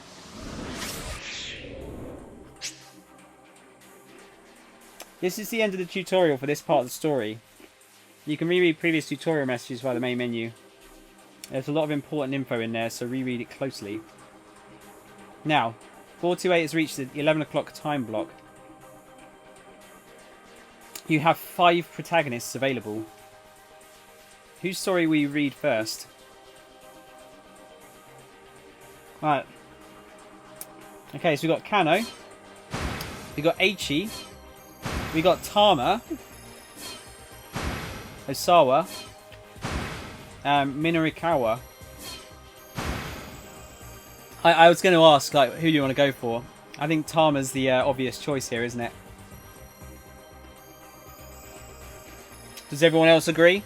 This is the end of the tutorial for this part of the story. You can reread previous tutorial messages via the main menu. There's a lot of important info in there, so reread it closely. Now, 428 has reached the 11 o'clock time block. You have 5 protagonists available. Whose story will you read first? Right. Okay, so we've got Kano. We've got Aichi. We've got Tama. Osawa. Minorikawa. I was going to ask, like, who do you want to go for? I think Tama's the obvious choice here, isn't it? Does everyone else agree?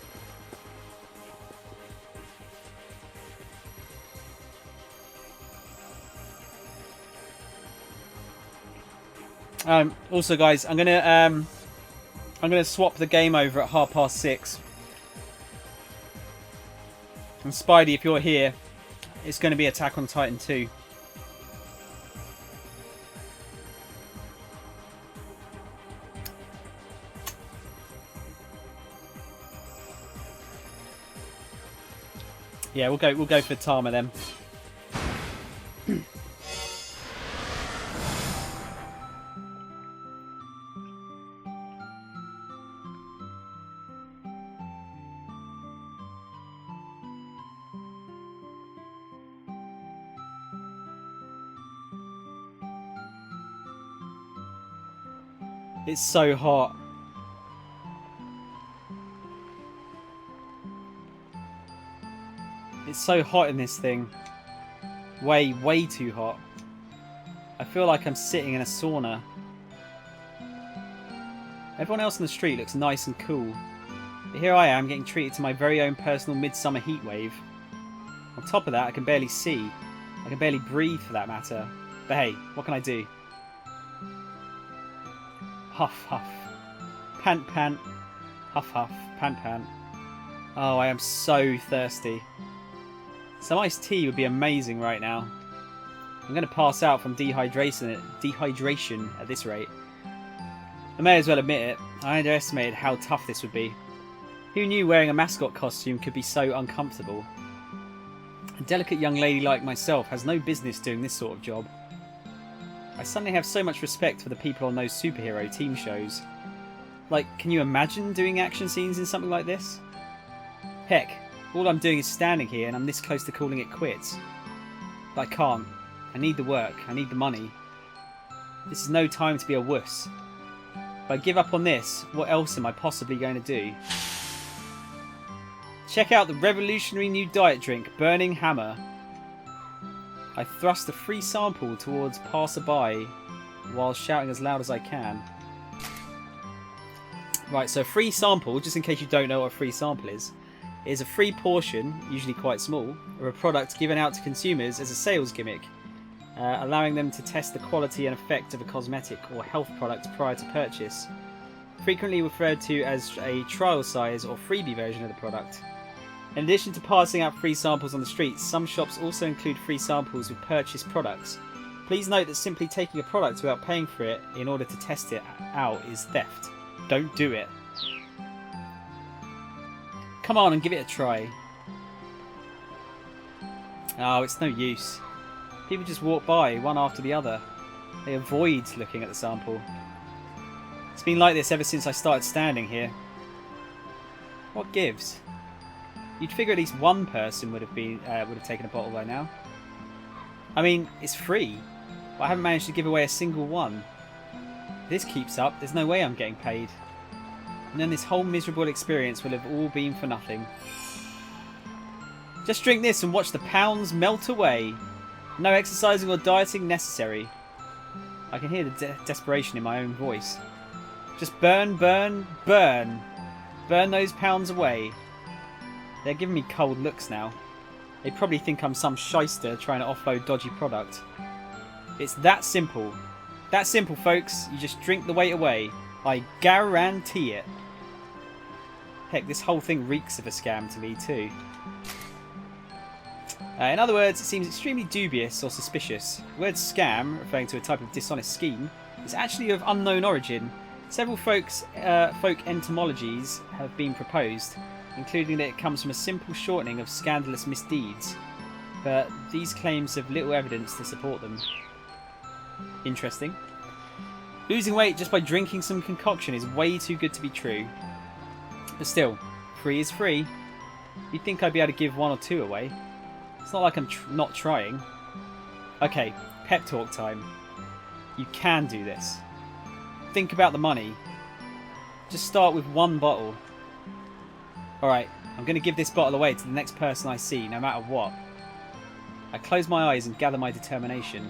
Also, guys, I'm gonna swap the game over at 6:30. And Spidey, if you're here, it's going to be Attack on Titan 2. Yeah, we'll go for Tama then. It's so hot. It's so hot in this thing. Way too hot. I feel like I'm sitting in a sauna. Everyone else on the street looks nice and cool. But here I am getting treated to my very own personal midsummer heat wave. On top of that, I can barely see. I can barely breathe for that matter. But hey, what can I do? Huff, huff. Pant, pant. Huff, huff. Pant, pant. Oh, I am so thirsty. Some iced tea would be amazing right now. I'm going to pass out from dehydration at this rate. I may as well admit it. I underestimated how tough this would be. Who knew wearing a mascot costume could be so uncomfortable? A delicate young lady like myself has no business doing this sort of job. I suddenly have so much respect for the people on those superhero team shows. Like, can you imagine doing action scenes in something like this? Heck, all I'm doing is standing here and I'm this close to calling it quits. But I can't. I need the work. I need the money. This is no time to be a wuss. If I give up on this, what else am I possibly going to do? Check out the revolutionary new diet drink, Burning Hammer. I thrust a free sample towards passerby while shouting as loud as I can. Right, so a free sample, just in case you don't know what a free sample is a free portion, usually quite small, of a product given out to consumers as a sales gimmick, allowing them to test the quality and effect of a cosmetic or health product prior to purchase. Frequently referred to as a trial size or freebie version of the product. In addition to passing out free samples on the streets, some shops also include free samples with purchased products. Please note that simply taking a product without paying for it in order to test it out is theft. Don't do it. Come on and give it a try. Oh, it's no use. People just walk by, one after the other. They avoid looking at the sample. It's been like this ever since I started standing here. What gives? You'd figure at least one person would have taken a bottle by now. I mean, it's free, but I haven't managed to give away a single one. If this keeps up, there's no way I'm getting paid. And then this whole miserable experience will have all been for nothing. Just drink this and watch the pounds melt away. No exercising or dieting necessary. I can hear the desperation in my own voice. Just burn, burn, burn. Burn those pounds away. They're giving me cold looks now. They probably think I'm some shyster trying to offload dodgy product. It's that simple. That simple, folks. You just drink the weight away. I guarantee it. Heck, this whole thing reeks of a scam to me too. In other words, it seems extremely dubious or suspicious. The word scam, referring to a type of dishonest scheme, is actually of unknown origin. Several folk etymologies have been proposed, including that it comes from a simple shortening of scandalous misdeeds, but these claims have little evidence to support them. Interesting. Losing weight just by drinking some concoction is way too good to be true. But still, free is free. You'd think I'd be able to give 1 or 2 away. It's not like I'm not trying. Okay, pep talk time. You can do this. Think about the money. Just start with 1 bottle. Alright, I'm going to give this bottle away to the next person I see, no matter what. I close my eyes and gather my determination.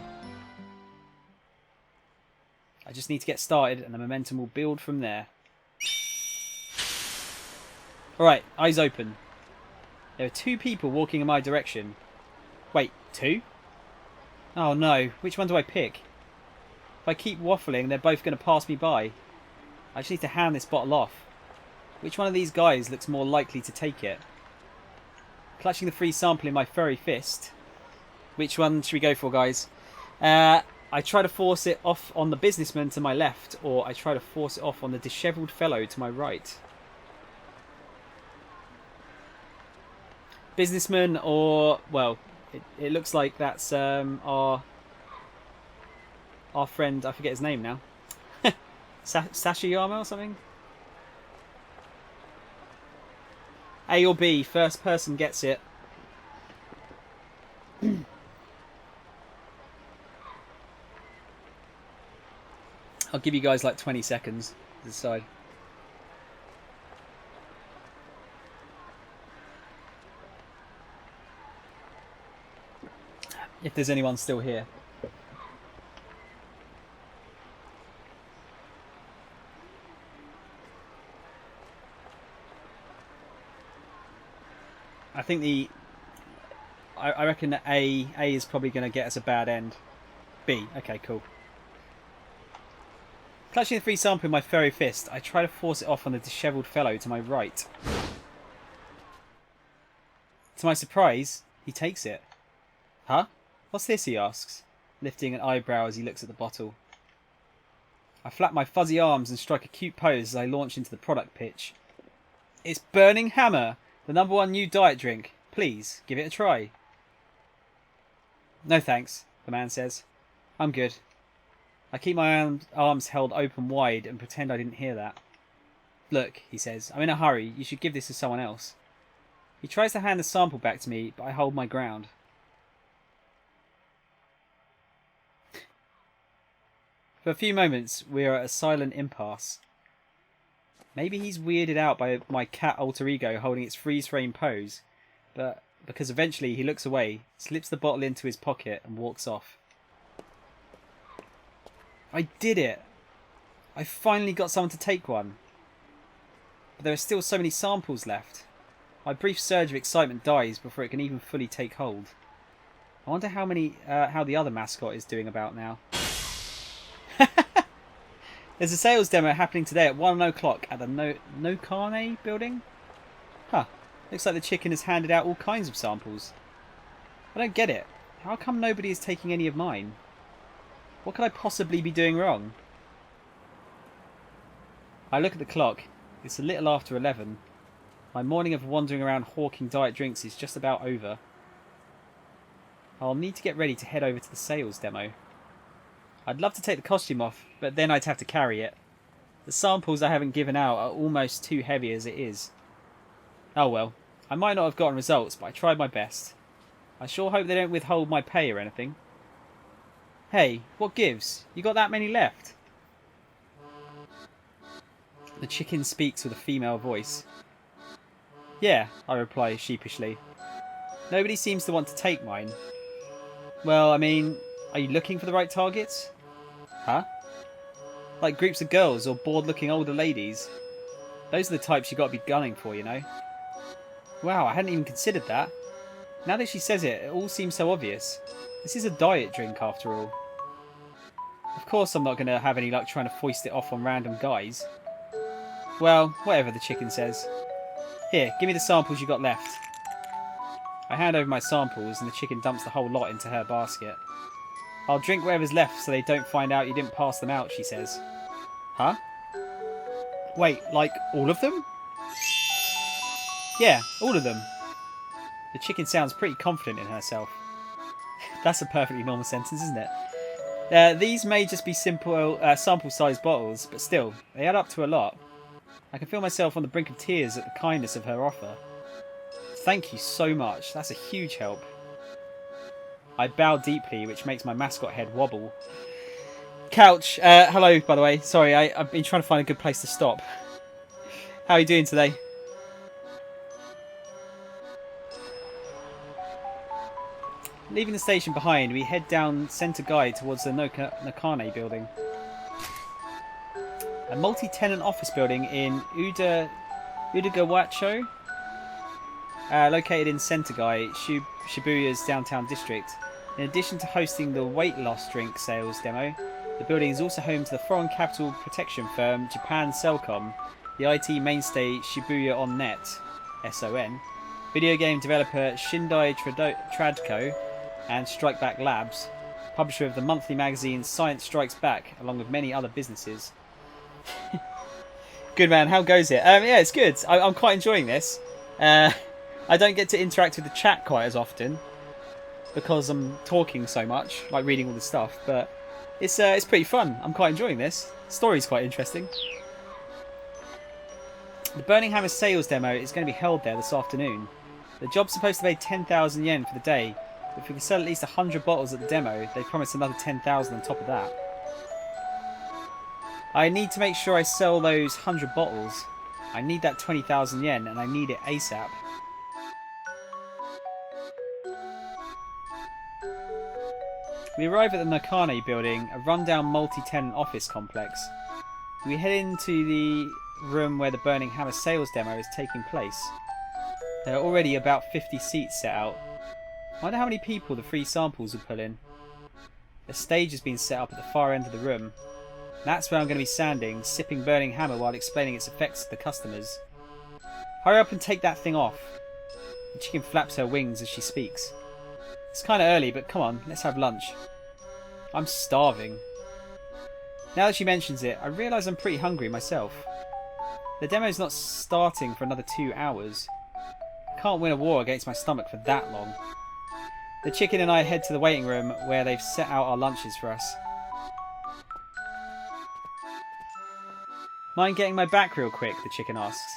I just need to get started and the momentum will build from there. Alright, eyes open. There are 2 people walking in my direction. Wait, 2? Oh no, which one do I pick? If I keep waffling, they're both going to pass me by. I just need to hand this bottle off. Which one of these guys looks more likely to take it? Clutching the free sample in my furry fist. Which one should we go for, guys? I try to force it off on the businessman to my left, or I try to force it off on the dishevelled fellow to my right. Businessman, or, well, it looks like that's our friend, I forget his name now. Sashiyama or something? A or B, first person gets it. I'll give you guys like 20 seconds to decide. If there's anyone still here. I think I reckon that A is probably going to get us a bad end. B, okay, cool. Clutching the free sample in my furry fist, I try to force it off on the dishevelled fellow to my right. To my surprise, he takes it. Huh? What's this, he asks, lifting an eyebrow as he looks at the bottle. I flap my fuzzy arms and strike a cute pose as I launch into the product pitch. It's Burning Hammer, the #1 new diet drink. Please, give it a try. No thanks, the man says. I'm good. I keep my arms held open wide and pretend I didn't hear that. Look, he says, I'm in a hurry. You should give this to someone else. He tries to hand the sample back to me, but I hold my ground. For a few moments, we are at a silent impasse. Maybe he's weirded out by my cat alter ego holding its freeze frame pose, but because eventually he looks away, slips the bottle into his pocket and walks off. I did it! I finally got someone to take one. But there are still so many samples left. My brief surge of excitement dies before it can even fully take hold. I wonder how the other mascot is doing about now. There's a sales demo happening today at 1 o'clock at the Nokane building. Huh. Looks like the chicken has handed out all kinds of samples. I don't get it. How come nobody is taking any of mine? What could I possibly be doing wrong? I look at the clock. It's a little after 11. My morning of wandering around hawking diet drinks is just about over. I'll need to get ready to head over to the sales demo. I'd love to take the costume off, but then I'd have to carry it. The samples I haven't given out are almost too heavy as it is. Oh well, I might not have gotten results, but I tried my best. I sure hope they don't withhold my pay or anything. Hey, what gives? You got that many left? The chicken speaks with a female voice. Yeah, I reply sheepishly. Nobody seems to want to take mine. Well, I mean, are you looking for the right targets? Huh? Like groups of girls or bored-looking older ladies? Those are the types you got to be gunning for, you know? Wow, I hadn't even considered that. Now that she says it, it all seems so obvious. This is a diet drink, after all. Of course I'm not going to have any luck trying to foist it off on random guys. Well, whatever the chicken says. Here, give me the samples you got left. I hand over my samples and the chicken dumps the whole lot into her basket. I'll drink whatever's left so they don't find out you didn't pass them out, she says. Huh? Wait, like all of them? Yeah, all of them. The chicken sounds pretty confident in herself. That's a perfectly normal sentence, isn't it? These may just be simple sample-sized bottles, but still, they add up to a lot. I can feel myself on the brink of tears at the kindness of her offer. Thank you so much, that's a huge help. I bow deeply, which makes my mascot head wobble. Couch, hello, by the way. Sorry, I've been trying to find a good place to stop. How are you doing today? Leaving the station behind, we head down Center Guide towards the Nakane building. A multi-tenant office building in Udagawacho, located in Sentai, Shibuya's downtown district. In addition to hosting the weight loss drink sales demo, the building is also home to the foreign capital protection firm Japan Cellcom, the IT mainstay Shibuya On Net, SON, video game developer Shindai Tradco, and Strike Back Labs, publisher of the monthly magazine Science Strikes Back, along with many other businesses. Good man, how goes it? Yeah, it's good. I'm quite enjoying this. I don't get to interact with the chat quite as often because I'm talking so much, like reading all the stuff, but it's pretty fun. I'm quite enjoying this. The story's quite interesting. The Burning Hammer sales demo is going to be held there this afternoon. The job's supposed to pay 10,000 yen for the day. If we can sell at least 100 bottles at the demo, they promise another 10,000 on top of that. I need to make sure I sell those 100 bottles. I need that 20,000 yen and I need it ASAP. We arrive at the Nakane building, a rundown multi-tenant office complex. We head into the room where the Burning Hammer sales demo is taking place. There are already about 50 seats set out. I wonder how many people the free samples will pull in. A stage has been set up at the far end of the room. That's where I'm going to be standing, sipping Burning Hammer while explaining its effects to the customers. Hurry up and take that thing off. The chicken flaps her wings as she speaks. It's kind of early, but come on, let's have lunch. I'm starving. Now that she mentions it, I realise I'm pretty hungry myself. The demo's not starting for another 2 hours. I can't win a war against my stomach for that long. The chicken and I head to the waiting room where they've set out our lunches for us. Mind getting my back real quick? The chicken asks.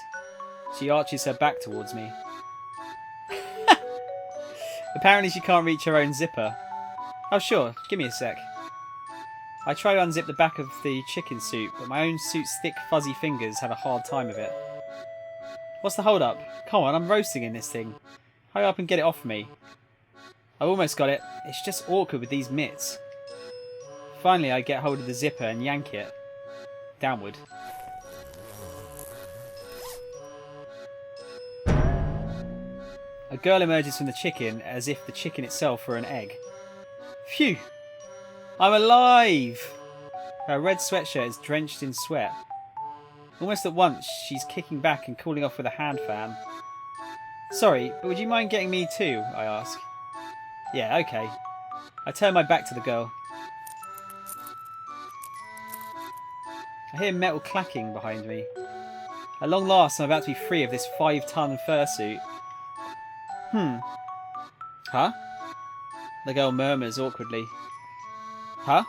She arches her back towards me. Apparently she can't reach her own zipper. Oh sure, give me a sec. I try to unzip the back of the chicken suit, but my own suit's thick fuzzy fingers have a hard time of it. What's the hold up? Come on, I'm roasting in this thing. Hurry up and get it off me. I almost got it. It's just awkward with these mitts. Finally I get hold of the zipper and yank it. Downward. A girl emerges from the chicken as if the chicken itself were an egg. Phew! I'm alive! Her red sweatshirt is drenched in sweat. Almost at once, she's kicking back and cooling off with a hand fan. Sorry, but would you mind getting me too? I ask. Yeah, okay. I turn my back to the girl. I hear metal clacking behind me. At long last, I'm about to be free of this 5-ton fursuit. Huh? The girl murmurs awkwardly. Huh?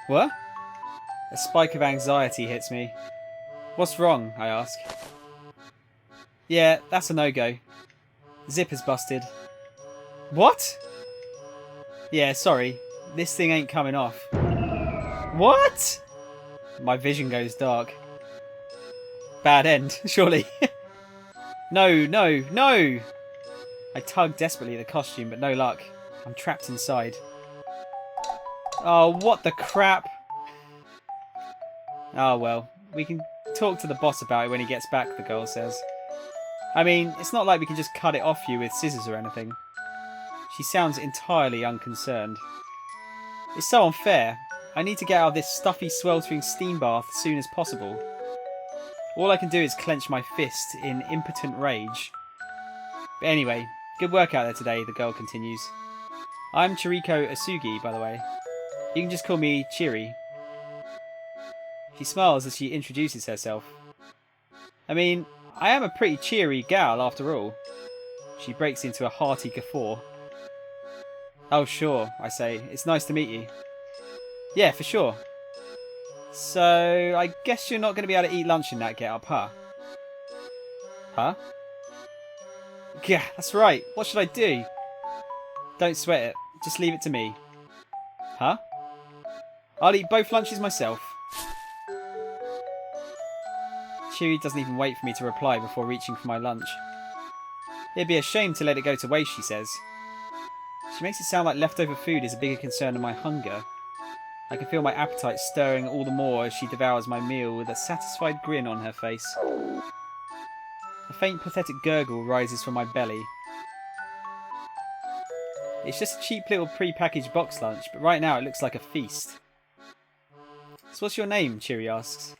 What? A spike of anxiety hits me. What's wrong? I ask. Yeah, that's a no-go. Zipper's busted. What? Yeah, sorry. This thing ain't coming off. What? My vision goes dark. Bad end, surely. No, no, no! I tug desperately at the costume, but no luck. I'm trapped inside. Oh, what the crap! Oh well, we can talk to the boss about it when he gets back, the girl says. I mean, it's not like we can just cut it off you with scissors or anything. She sounds entirely unconcerned. It's so unfair. I need to get out of this stuffy, sweltering steam bath as soon as possible. All I can do is clench my fist in impotent rage. But anyway, good work out there today, the girl continues. I'm Chiriko Asugi, by the way. You can just call me Chiri. She smiles as she introduces herself. I mean, I am a pretty cheery gal after all. She breaks into a hearty guffaw. Oh sure, I say. It's nice to meet you. Yeah, for sure. So, I guess you're not going to be able to eat lunch in that get-up, huh? Huh? Yeah, that's right. What should I do? Don't sweat it. Just leave it to me. Huh? I'll eat both lunches myself. Chewie doesn't even wait for me to reply before reaching for my lunch. It'd be a shame to let it go to waste, she says. She makes it sound like leftover food is a bigger concern than my hunger. I can feel my appetite stirring all the more as she devours my meal with a satisfied grin on her face. A faint pathetic gurgle rises from my belly. It's just a cheap little pre-packaged box lunch, but right now it looks like a feast. So what's your name? Chiri asks.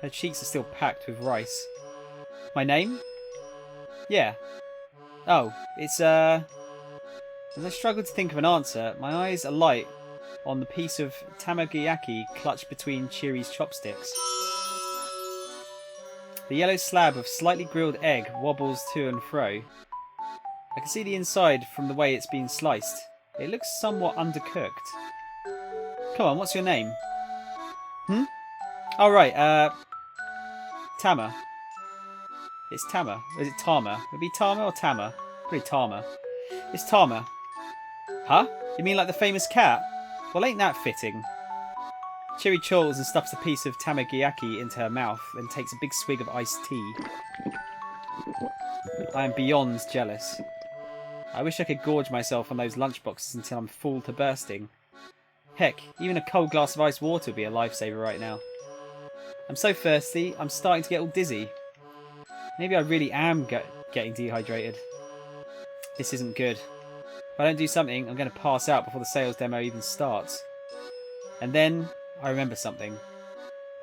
Her cheeks are still packed with rice. My name? Yeah. Oh, it's As I struggle to think of an answer, my eyes alight on the piece of tamagoyaki clutched between Chiri's chopsticks. The yellow slab of slightly grilled egg wobbles to and fro. I can see the inside from the way it's been sliced. It looks somewhat undercooked. Come on, what's your name? Oh right, Tama. It's Tama. Or is it Tama? Would it be Tama or Tama? Probably Tama. It's Tama. Huh? You mean like the famous cat? Well, ain't that fitting? Chiri chortles and stuffs a piece of tamagoyaki into her mouth, then takes a big swig of iced tea. I am beyond jealous. I wish I could gorge myself on those lunchboxes until I'm full to bursting. Heck, even a cold glass of iced water would be a lifesaver right now. I'm so thirsty, I'm starting to get all dizzy. Maybe I really am getting dehydrated. This isn't good. If I don't do something, I'm going to pass out before the sales demo even starts. And then, I remember something.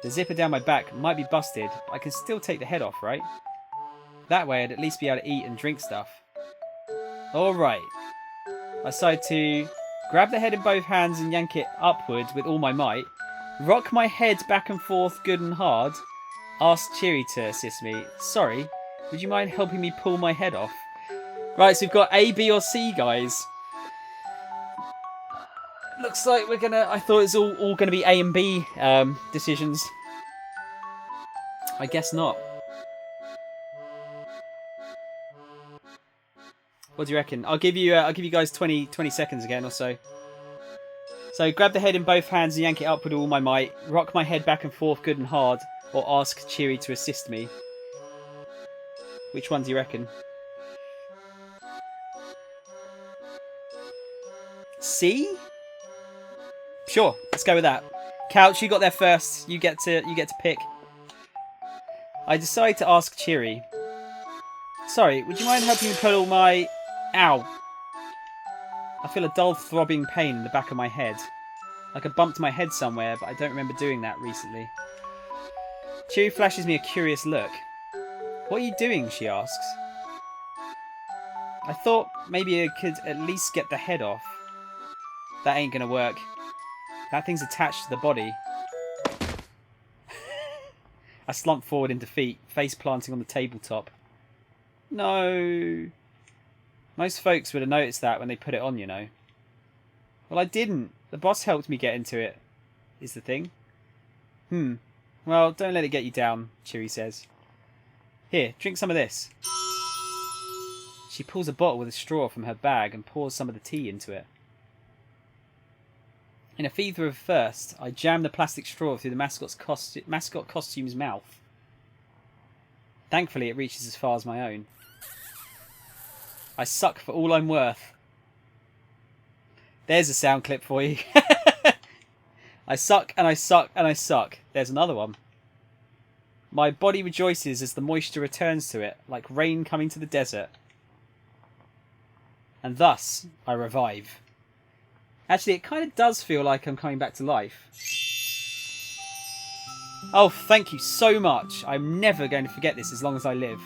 The zipper down my back might be busted, but I can still take the head off, right? That way I'd at least be able to eat and drink stuff. Alright. I decide to grab the head in both hands and yank it upward with all my might. Rock my head back and forth good and hard. Ask Chiri to assist me. Sorry, would you mind helping me pull my head off? Right, so we've got A, B or C, guys. Looks like we're gonna... I thought it was all gonna be A and B decisions. I guess not. What do you reckon? I'll give you guys 20 seconds again or so. So grab the head in both hands and yank it up with all my might. Rock my head back and forth good and hard. Or ask Chiri to assist me. Which one do you reckon? C? Sure, let's go with that. Couch, you got there first. You get to pick. I decide to ask Chiri. Sorry, would you mind helping me pull my... Ow. I feel a dull throbbing pain in the back of my head. Like I bumped my head somewhere, but I don't remember doing that recently. Chiri flashes me a curious look. What are you doing? She asks. I thought maybe I could at least get the head off. That ain't gonna work. That thing's attached to the body. I slump forward in defeat, face planting on the tabletop. No. Most folks would have noticed that when they put it on, you know. Well, I didn't. The boss helped me get into it, is the thing. Well, don't let it get you down, Chiri says. Here, drink some of this. She pulls a bottle with a straw from her bag and pours some of the tea into it. In a fever of thirst, I jam the plastic straw through the mascot costume's mouth. Thankfully, it reaches as far as my own. I suck for all I'm worth. There's a sound clip for you. I suck and I suck and I suck. There's another one. My body rejoices as the moisture returns to it, like rain coming to the desert. And thus, I revive. Actually, it kind of does feel like I'm coming back to life. Oh, thank you so much. I'm never going to forget this as long as I live.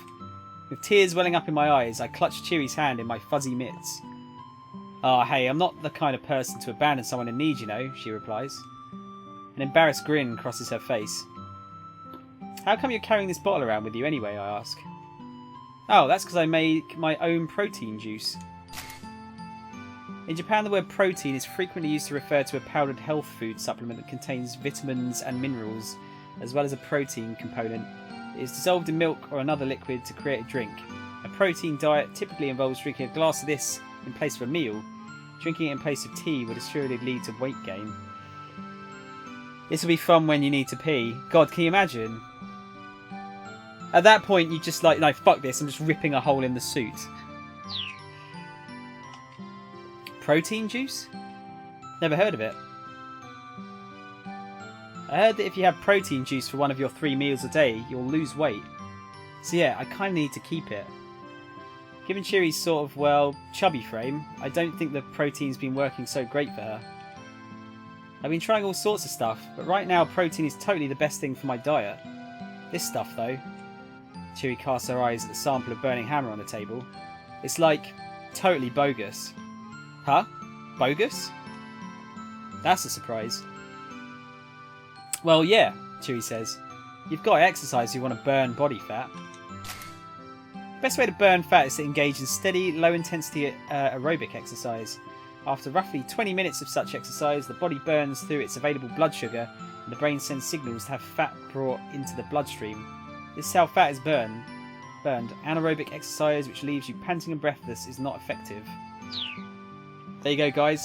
With tears welling up in my eyes, I clutch Chiri's hand in my fuzzy mitts. Oh, hey, I'm not the kind of person to abandon someone in need, you know, she replies. An embarrassed grin crosses her face. How come you're carrying this bottle around with you anyway, I ask. Oh, that's because I make my own protein juice. In Japan, the word protein is frequently used to refer to a powdered health food supplement that contains vitamins and minerals, as well as a protein component. It is dissolved in milk or another liquid to create a drink. A protein diet typically involves drinking a glass of this in place of a meal. Drinking it in place of tea would assuredly lead to weight gain. This will be fun when you need to pee. God, can you imagine? At that point, you just like, no, fuck this, I'm just ripping a hole in the suit. Protein juice? Never heard of it. I heard that if you have protein juice for one of your 3 meals a day, you'll lose weight. So yeah, I kind of need to keep it. Given Chiri's sort of, well, chubby frame, I don't think the protein's been working so great for her. I've been trying all sorts of stuff, but right now protein is totally the best thing for my diet. This stuff, though. Chiri casts her eyes at the sample of burning hammer on the table. It's like, totally bogus. Huh? Bogus? That's a surprise. Well, yeah, Chiri says. You've got to exercise if you want to burn body fat. The best way to burn fat is to engage in steady, low-intensity aerobic exercise. After roughly 20 minutes of such exercise, the body burns through its available blood sugar, and the brain sends signals to have fat brought into the bloodstream. This is how fat is burned. Anaerobic exercise, which leaves you panting and breathless, is not effective. There you go, guys.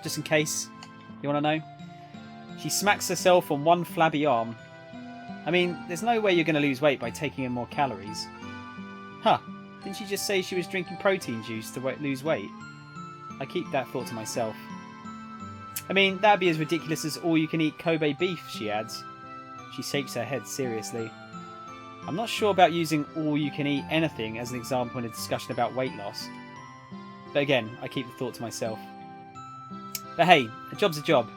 Just in case you want to know. She smacks herself on one flabby arm. I mean, there's no way you're going to lose weight by taking in more calories. Huh, didn't she just say she was drinking protein juice to lose weight? I keep that thought to myself. I mean, that'd be as ridiculous as all-you-can-eat Kobe beef, she adds. She shakes her head seriously. I'm not sure about using all-you-can-eat anything as an example in a discussion about weight loss. But again, I keep the thought to myself. But hey, a job's a job,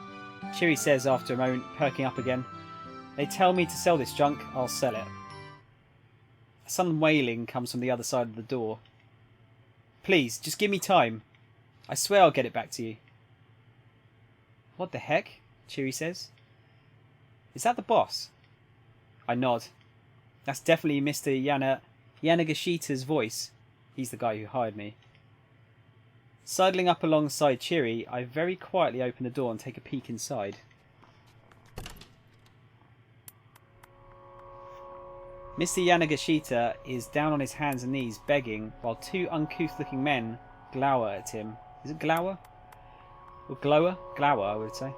Chiri says after a moment, perking up again. They tell me to sell this junk, I'll sell it. A sudden wailing comes from the other side of the door. Please, just give me time. I swear I'll get it back to you. What the heck? Chiri says. Is that the boss? I nod. That's definitely Mr. Yanagashita's voice. He's the guy who hired me. Sidling up alongside Chiri, I very quietly open the door and take a peek inside. Mr. Yanagashita is down on his hands and knees begging, while 2 uncouth-looking men glower at him. Is it glower? Or glower? Glower, I would say.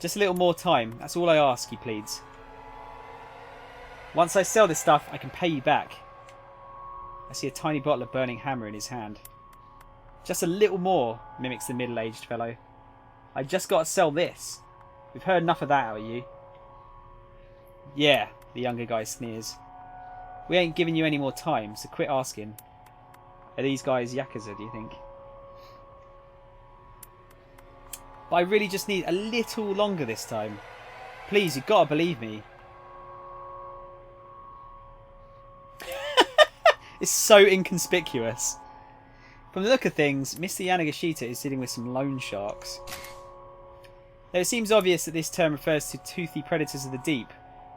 Just a little more time. That's all I ask, he pleads. Once I sell this stuff, I can pay you back. I see a tiny bottle of burning hammer in his hand. Just a little more, mimics the middle-aged fellow. I just got to sell this. We've heard enough of that out of you. Yeah, the younger guy sneers. We ain't giving you any more time, so quit asking. Are these guys Yakuza, do you think? But I really just need a little longer this time. Please, you've got to believe me. It's so inconspicuous. From the look of things, Mr. Yanagashita is dealing with some loan sharks. Though it seems obvious that this term refers to toothy predators of the deep,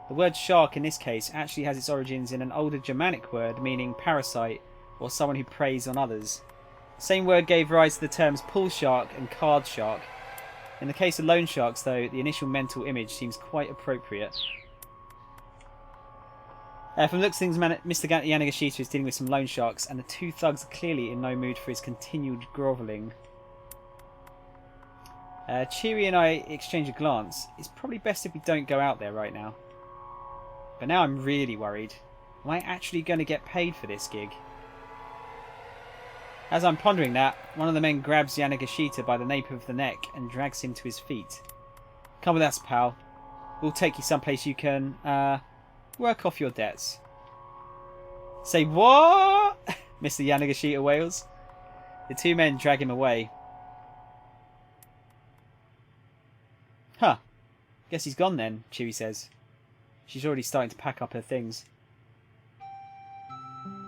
the word shark in this case actually has its origins in an older Germanic word meaning parasite or someone who preys on others. The same word gave rise to the terms pool shark and card shark. In the case of loan sharks, though, the initial mental image seems quite appropriate. From the looks of things, Mr. Yanagashita is dealing with some loan sharks, and the 2 thugs are clearly in no mood for his continued grovelling. Chiri and I exchange a glance. It's probably best if we don't go out there right now. But now I'm really worried. Am I actually going to get paid for this gig? As I'm pondering that, one of the men grabs Yanagashita by the nape of the neck and drags him to his feet. Come with us, pal. We'll take you someplace you can, work off your debts. Say what? Mr. Yanagashita wails. The 2 men drag him away. Huh. Guess he's gone then, Chewie says. She's already starting to pack up her things.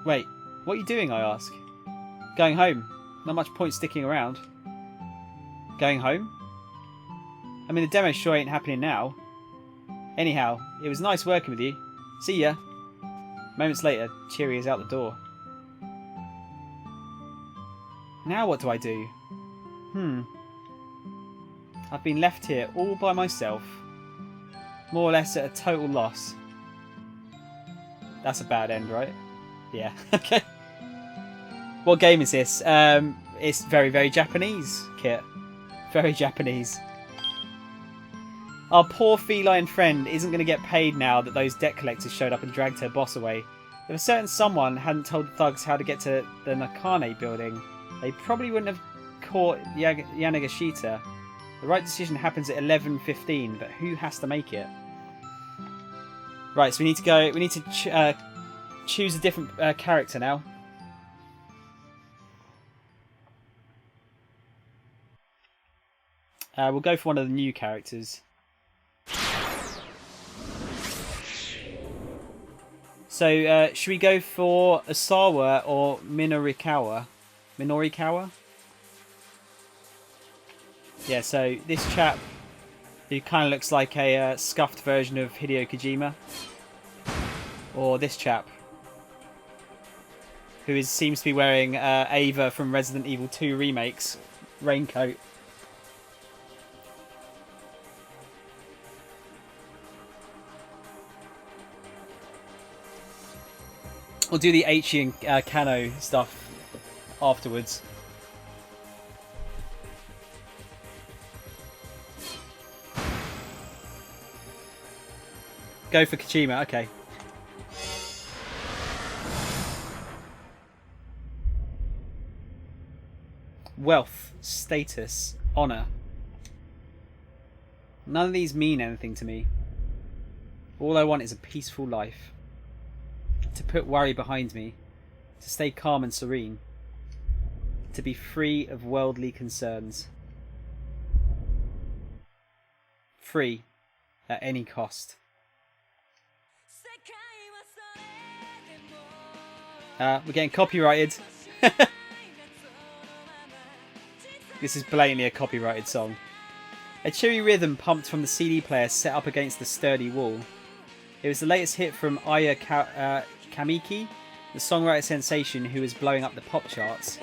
Wait, what are you doing, I ask. Going home. Not much point sticking around. Going home? I mean, the demo sure ain't happening now. Anyhow, it was nice working with you. See ya. Moments later, Chewie is out the door. Now what do I do? I've been left here all by myself. More or less at a total loss. That's a bad end, right? Yeah, okay. What game is this? It's very, very Japanese, Kit. Very Japanese. Our poor feline friend isn't going to get paid now that those debt collectors showed up and dragged her boss away. If a certain someone hadn't told the thugs how to get to the Nakane building, they probably wouldn't have caught Yanagashita. The right decision happens at 11:15, but who has to make it? Right, so we need to go. We need to choose a different character now. We'll go for one of the new characters. So, should we go for Asawa or Minorikawa? Minorikawa? Yeah, so this chap, who kind of looks like a scuffed version of Hideo Kojima. Or this chap, who seems to be wearing Ava from Resident Evil 2 Remake's raincoat. We'll do the Aichi and Kano stuff afterwards. Go for Kojima, okay. Wealth, status, honour. None of these mean anything to me. All I want is a peaceful life. To put worry behind me. To stay calm and serene. To be free of worldly concerns. Free at any cost. We're getting copyrighted. This is blatantly a copyrighted song. A cheery rhythm pumped from the CD player set up against the sturdy wall. It was the latest hit from Aya Kamiki, the songwriter sensation who was blowing up the pop charts.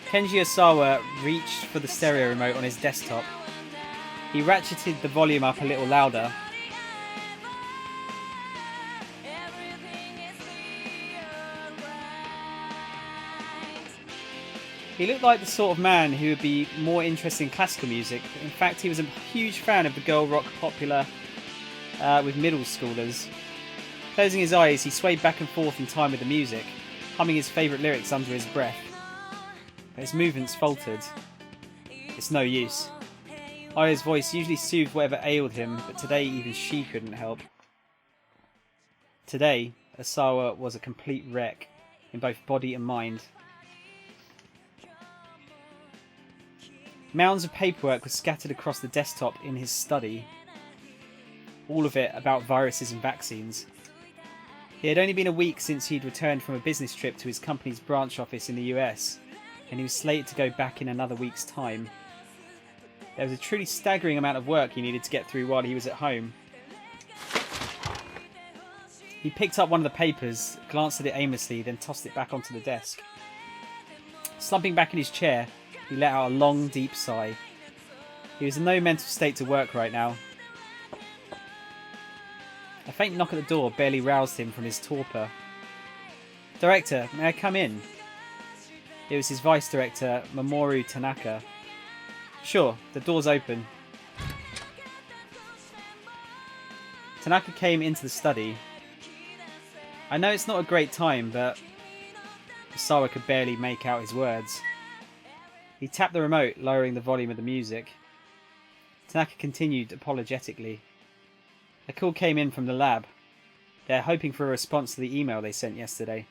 Kenji Osawa reached for the stereo remote on his desktop. He ratcheted the volume up a little louder. He looked like the sort of man who would be more interested in classical music. In fact, he was a huge fan of the girl rock popular with middle schoolers. Closing his eyes, he swayed back and forth in time with the music, humming his favourite lyrics under his breath. But his movements faltered. It's no use. Aya's voice usually soothed whatever ailed him, but today even she couldn't help. Today, Osawa was a complete wreck, in both body and mind. Mounds of paperwork were scattered across the desktop in his study. All of it about viruses and vaccines. It had only been a week since he'd returned from a business trip to his company's branch office in the US, and he was slated to go back in another week's time. There was a truly staggering amount of work he needed to get through while he was at home. He picked up one of the papers, glanced at it aimlessly, then tossed it back onto the desk. Slumping back in his chair, he let out a long, deep sigh. He was in no mental state to work right now. A faint knock at the door barely roused him from his torpor. "Director, may I come in?" It was his vice director, Mamoru Tanaka. "Sure, the door's open." Tanaka came into the study. "I know it's not a great time, but..." Osawa could barely make out his words. He tapped the remote, lowering the volume of the music. Tanaka continued apologetically. A call came in from the lab. They're hoping for a response to the email they sent yesterday.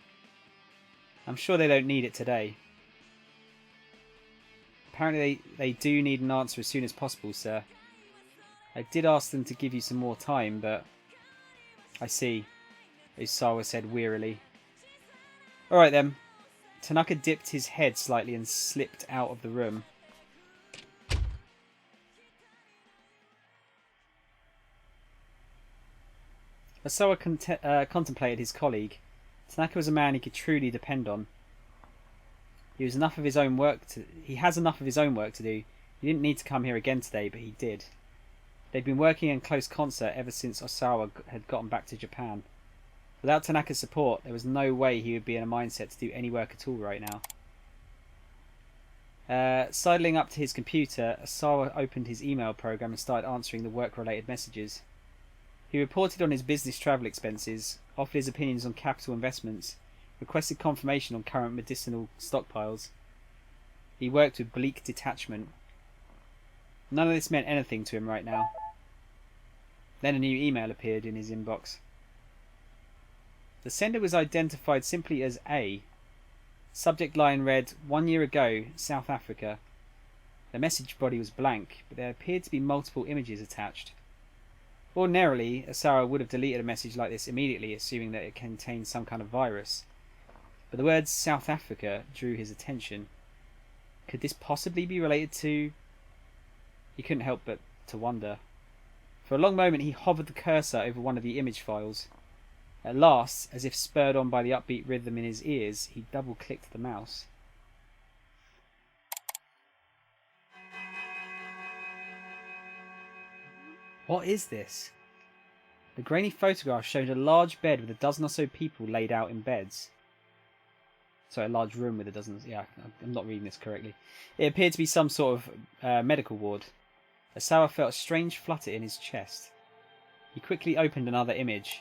I'm sure they don't need it today. Apparently they do need an answer as soon as possible, sir. I did ask them to give you some more time, but... I see, Osawa said wearily. Alright then. Tanaka dipped his head slightly and slipped out of the room. Osawa contemplated his colleague. Tanaka was a man he could truly depend on. He has enough of his own work to do. He didn't need to come here again today, but he did. They'd been working in close concert ever since Osawa had gotten back to Japan. Without Tanaka's support, there was no way he would be in a mindset to do any work at all right now. Sidling up to his computer, Osawa opened his email program and started answering the work-related messages. He reported on his business travel expenses, offered his opinions on capital investments, requested confirmation on current medicinal stockpiles. He worked with bleak detachment. None of this meant anything to him right now. Then a new email appeared in his inbox. The sender was identified simply as A. Subject line read, 1 year ago, South Africa. The message body was blank, but there appeared to be multiple images attached. Ordinarily, Osawa would have deleted a message like this immediately, assuming that it contained some kind of virus. But the words South Africa drew his attention. Could this possibly be related to... He couldn't help but to wonder. For a long moment he hovered the cursor over one of the image files. At last, as if spurred on by the upbeat rhythm in his ears, he double-clicked the mouse. What is this? The grainy photograph showed a large bed with a dozen or so people laid out in beds. Sorry, a large room with a dozen... Yeah, I'm not reading this correctly. It appeared to be some sort of medical ward. Osawa felt a strange flutter in his chest. He quickly opened another image.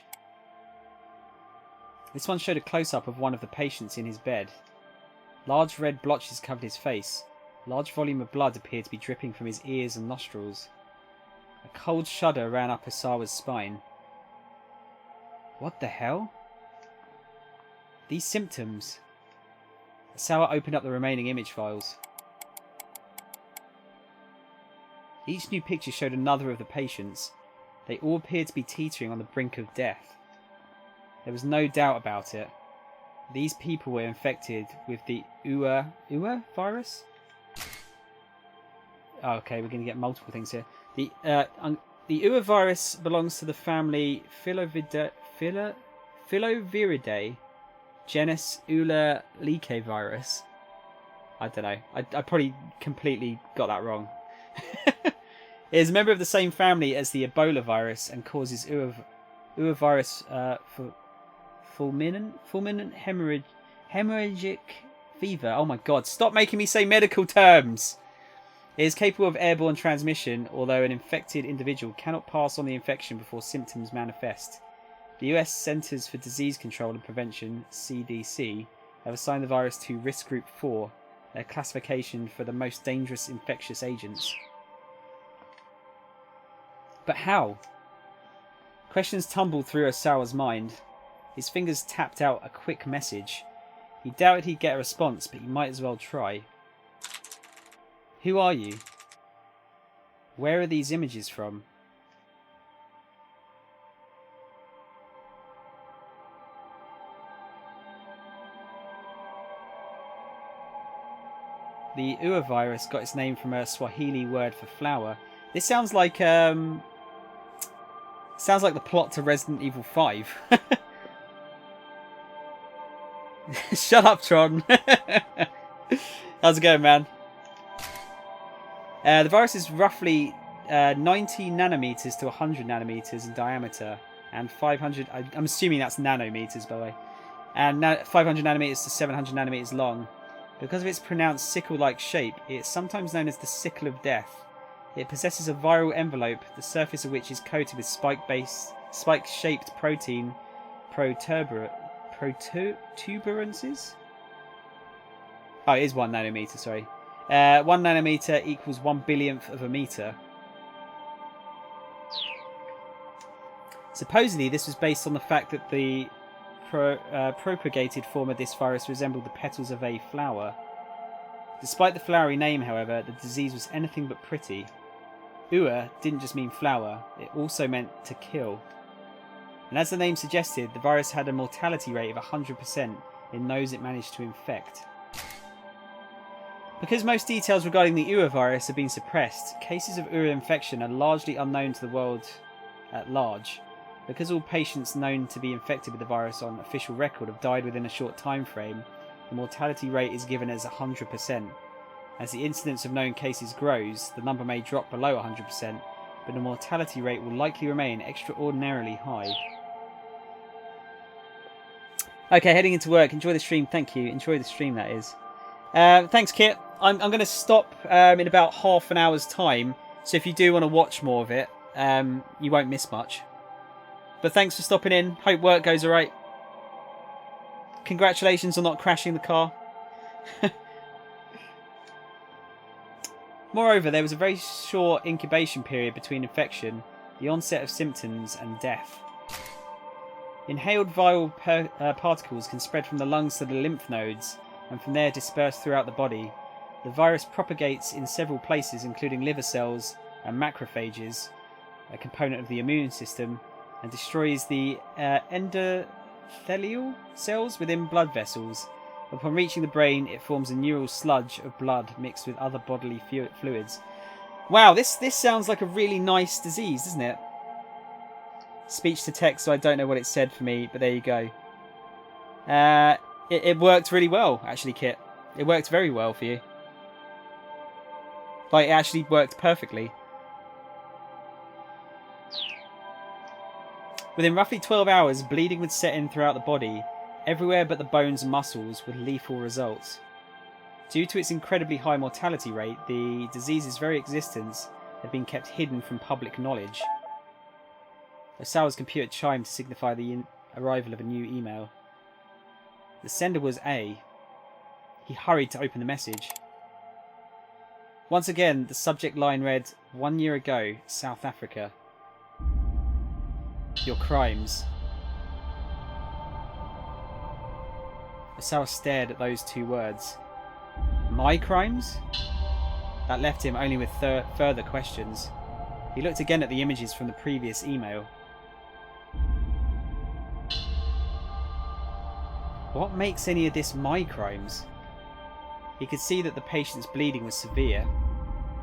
This one showed a close-up of one of the patients in his bed. Large red blotches covered his face. A large volume of blood appeared to be dripping from his ears and nostrils. A cold shudder ran up Osawa's spine. What the hell? These symptoms... Osawa opened up the remaining image files. Each new picture showed another of the patients. They all appeared to be teetering on the brink of death. There was no doubt about it. These people were infected with the Ua virus? Oh, okay, we're going to get multiple things here. The Ua virus belongs to the family Filoviridae, genus Ula virus. I don't know. I probably completely got that wrong. It is a member of the same family as the Ebola virus and causes Ua virus fulminant hemorrhagic fever. Oh my god, stop making me say medical terms! It is capable of airborne transmission, although an infected individual cannot pass on the infection before symptoms manifest. The US Centers for Disease Control and Prevention, CDC, have assigned the virus to Risk Group 4, their classification for the most dangerous infectious agents. But how? Questions tumbled through Osawa's mind. His fingers tapped out a quick message. He doubted he'd get a response, but he might as well try. Who are you? Where are these images from? The Ua virus got its name from a Swahili word for flower. This sounds like the plot to Resident Evil 5. Shut up, Tron. How's it going, man? The virus is roughly 90 nanometers to 100 nanometers in diameter, and 500. I'm assuming that's nanometers, by the way, and 500 nanometers to 700 nanometers long. Because of its pronounced sickle-like shape, it is sometimes known as the sickle of death. It possesses a viral envelope, the surface of which is coated with spike-shaped protein protuberances? Oh, it is 1 nanometer, sorry. 1 nanometer equals 1 billionth of a meter. Supposedly, this was based on the fact that the propagated form of this virus resembled the petals of a flower. Despite the flowery name, however, the disease was anything but pretty. Ua didn't just mean flower, it also meant to kill. And as the name suggested, the virus had a mortality rate of 100% in those it managed to infect. Because most details regarding the Ua virus have been suppressed, cases of Ua infection are largely unknown to the world at large. Because all patients known to be infected with the virus on official record have died within a short time frame, the mortality rate is given as 100%. As the incidence of known cases grows, the number may drop below 100%, but the mortality rate will likely remain extraordinarily high. Okay, heading into work. Enjoy the stream. Thank you. Enjoy the stream, that is. Thanks, Kit. I'm going to stop in about half an hour's time, so if you do want to watch more of it, you won't miss much. But thanks for stopping in. Hope work goes alright. Congratulations on not crashing the car. Moreover, there was a very short incubation period between infection, the onset of symptoms, and death. Inhaled viral particles can spread from the lungs to the lymph nodes, and from there disperse throughout the body. The virus propagates in several places, including liver cells and macrophages, a component of the immune system, and destroys the endothelial cells within blood vessels. Upon reaching the brain, it forms a neural sludge of blood mixed with other bodily fluids. Wow, this sounds like a really nice disease, doesn't it? Speech to text, so I don't know what it said for me, but there you go. It worked really well, actually, Kit. It worked very well for you. Like, it actually worked perfectly. Within roughly 12 hours, bleeding would set in throughout the body, everywhere but the bones and muscles, with lethal results. Due to its incredibly high mortality rate, the disease's very existence had been kept hidden from public knowledge. Osawa's computer chimed to signify the arrival of a new email. The sender was A. He hurried to open the message. Once again, the subject line read, 1 year ago, South Africa. Your crimes. Osawa stared at those two words. My crimes? That left him only with further questions. He looked again at the images from the previous email. What makes any of this my crimes? He could see that the patient's bleeding was severe.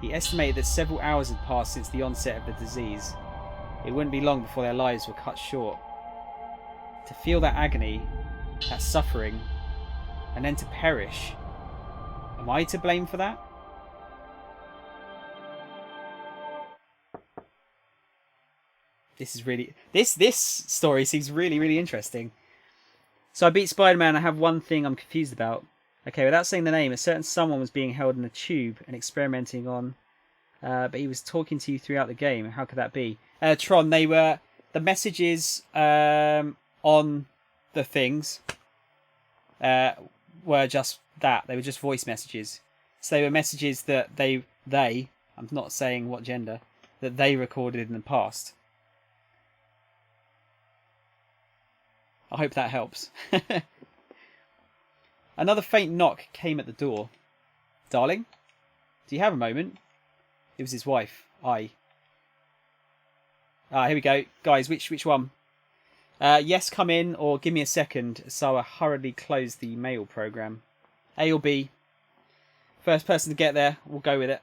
He estimated that several hours had passed since the onset of the disease. It wouldn't be long before their lives were cut short. To feel that agony, that suffering, and then to perish. Am I to blame for that? This is really... This story seems really, really interesting. So I beat Spider-Man. I have one thing I'm confused about. Okay, without saying the name, a certain someone was being held in a tube and experimenting on... but he was talking to you throughout the game. How could that be? Tron, they were... The messages on the things were just that. They were just voice messages. So they were messages that they... I'm not saying what gender. That they recorded in the past. I hope that helps. Another faint knock came at the door. Darling, do you have a moment? It was his wife. Here we go. Guys, which one? Yes, come in, or give me a second. Sawa hurriedly closed the mail program. A or B? First person to get there, we'll go with it.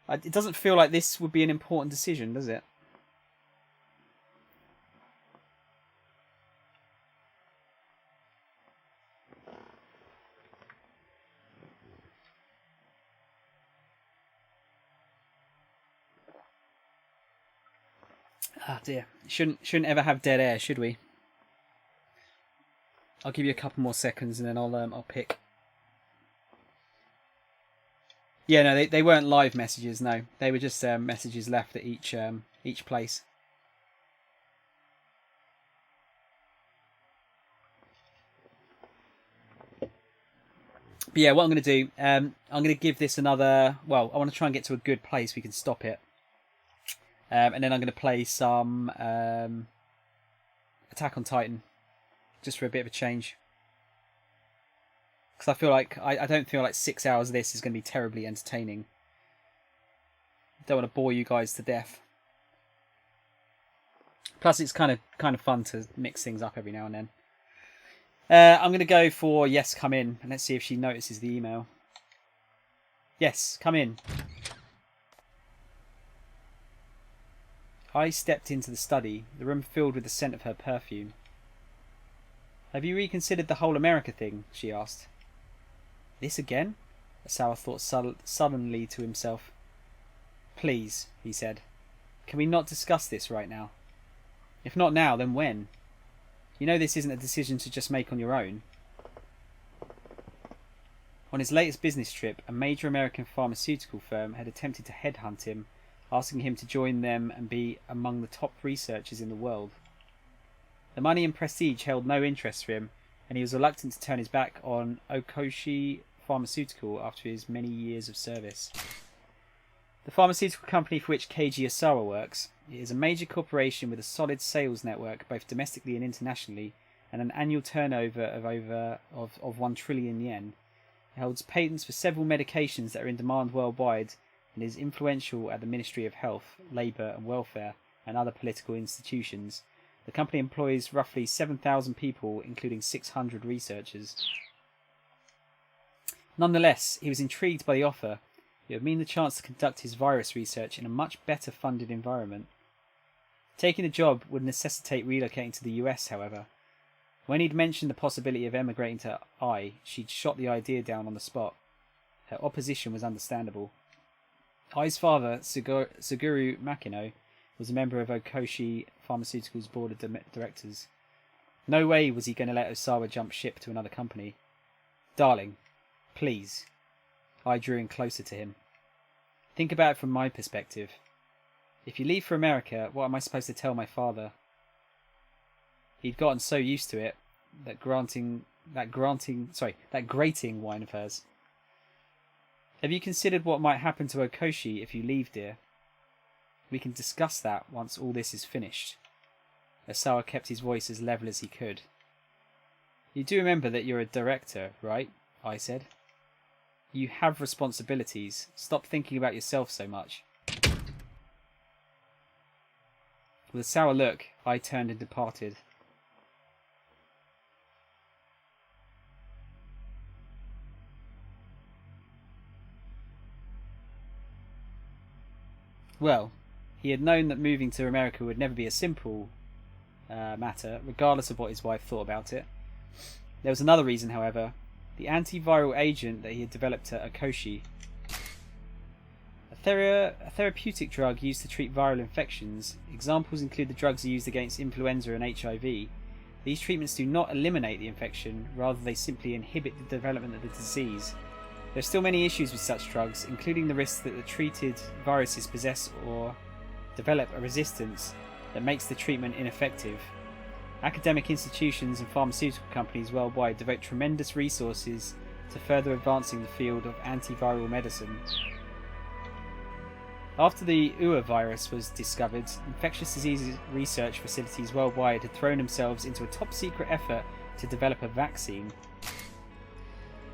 It doesn't feel like this would be an important decision, does it? Ah dear, shouldn't ever have dead air, should we? I'll give you a couple more seconds and then I'll pick. Yeah, no, they weren't live messages. No, they were just messages left at each place. But yeah, what I'm going to do, I'm going to give this another. Well, I want to try and get to a good place we can stop it. And then I'm going to play some Attack on Titan, just for a bit of a change. Because I feel like I don't feel like 6 hours of this is going to be terribly entertaining. Don't want to bore you guys to death. Plus, it's kind of fun to mix things up every now and then. I'm going to go for yes, come in, and let's see if she notices the email. Yes, come in. I stepped into the study, the room filled with the scent of her perfume. Have you reconsidered the whole America thing? She asked. This again? Asawa thought sullenly to himself. Please, he said. Can we not discuss this right now? If not now, then when? You know this isn't a decision to just make on your own. On his latest business trip, a major American pharmaceutical firm had attempted to headhunt him, asking him to join them and be among the top researchers in the world. The money and prestige held no interest for him, and he was reluctant to turn his back on Okoshi Pharmaceutical after his many years of service. The pharmaceutical company for which Keiji Asawa works is a major corporation with a solid sales network both domestically and internationally, and an annual turnover of 1 trillion yen. It holds patents for several medications that are in demand worldwide, and is influential at the Ministry of Health, Labour and Welfare and other political institutions. The company employs roughly 7,000 people, including 600 researchers. Nonetheless, he was intrigued by the offer. It would mean the chance to conduct his virus research in a much better funded environment. Taking the job would necessitate relocating to the US, however. When he'd mentioned the possibility of emigrating to Ai, she'd shot the idea down on the spot. Her opposition was understandable. Ai's father, Suguru Makino, was a member of Okoshi Pharmaceuticals' board of directors. No way was he going to let Osawa jump ship to another company. Darling, please. I drew in closer to him. Think about it from my perspective. If you leave for America, what am I supposed to tell my father? He'd gotten so used to it, that grating whine of hers. Have you considered what might happen to Okoshi if you leave, dear? We can discuss that once all this is finished. Osawa kept his voice as level as he could. You do remember that you're a director, right? I said. You have responsibilities. Stop thinking about yourself so much. With a sour look, I turned and departed. Well, he had known that moving to America would never be a simple matter, regardless of what his wife thought about it. There was another reason, however. The antiviral agent that he had developed at Okoshi. A therapeutic drug used to treat viral infections. Examples include the drugs used against influenza and HIV. These treatments do not eliminate the infection, rather they simply inhibit the development of the disease. There are still many issues with such drugs, including the risk that the treated viruses possess or develop a resistance that makes the treatment ineffective. Academic institutions and pharmaceutical companies worldwide devote tremendous resources to further advancing the field of antiviral medicine. After the Ua virus was discovered, infectious disease research facilities worldwide had thrown themselves into a top-secret effort to develop a vaccine.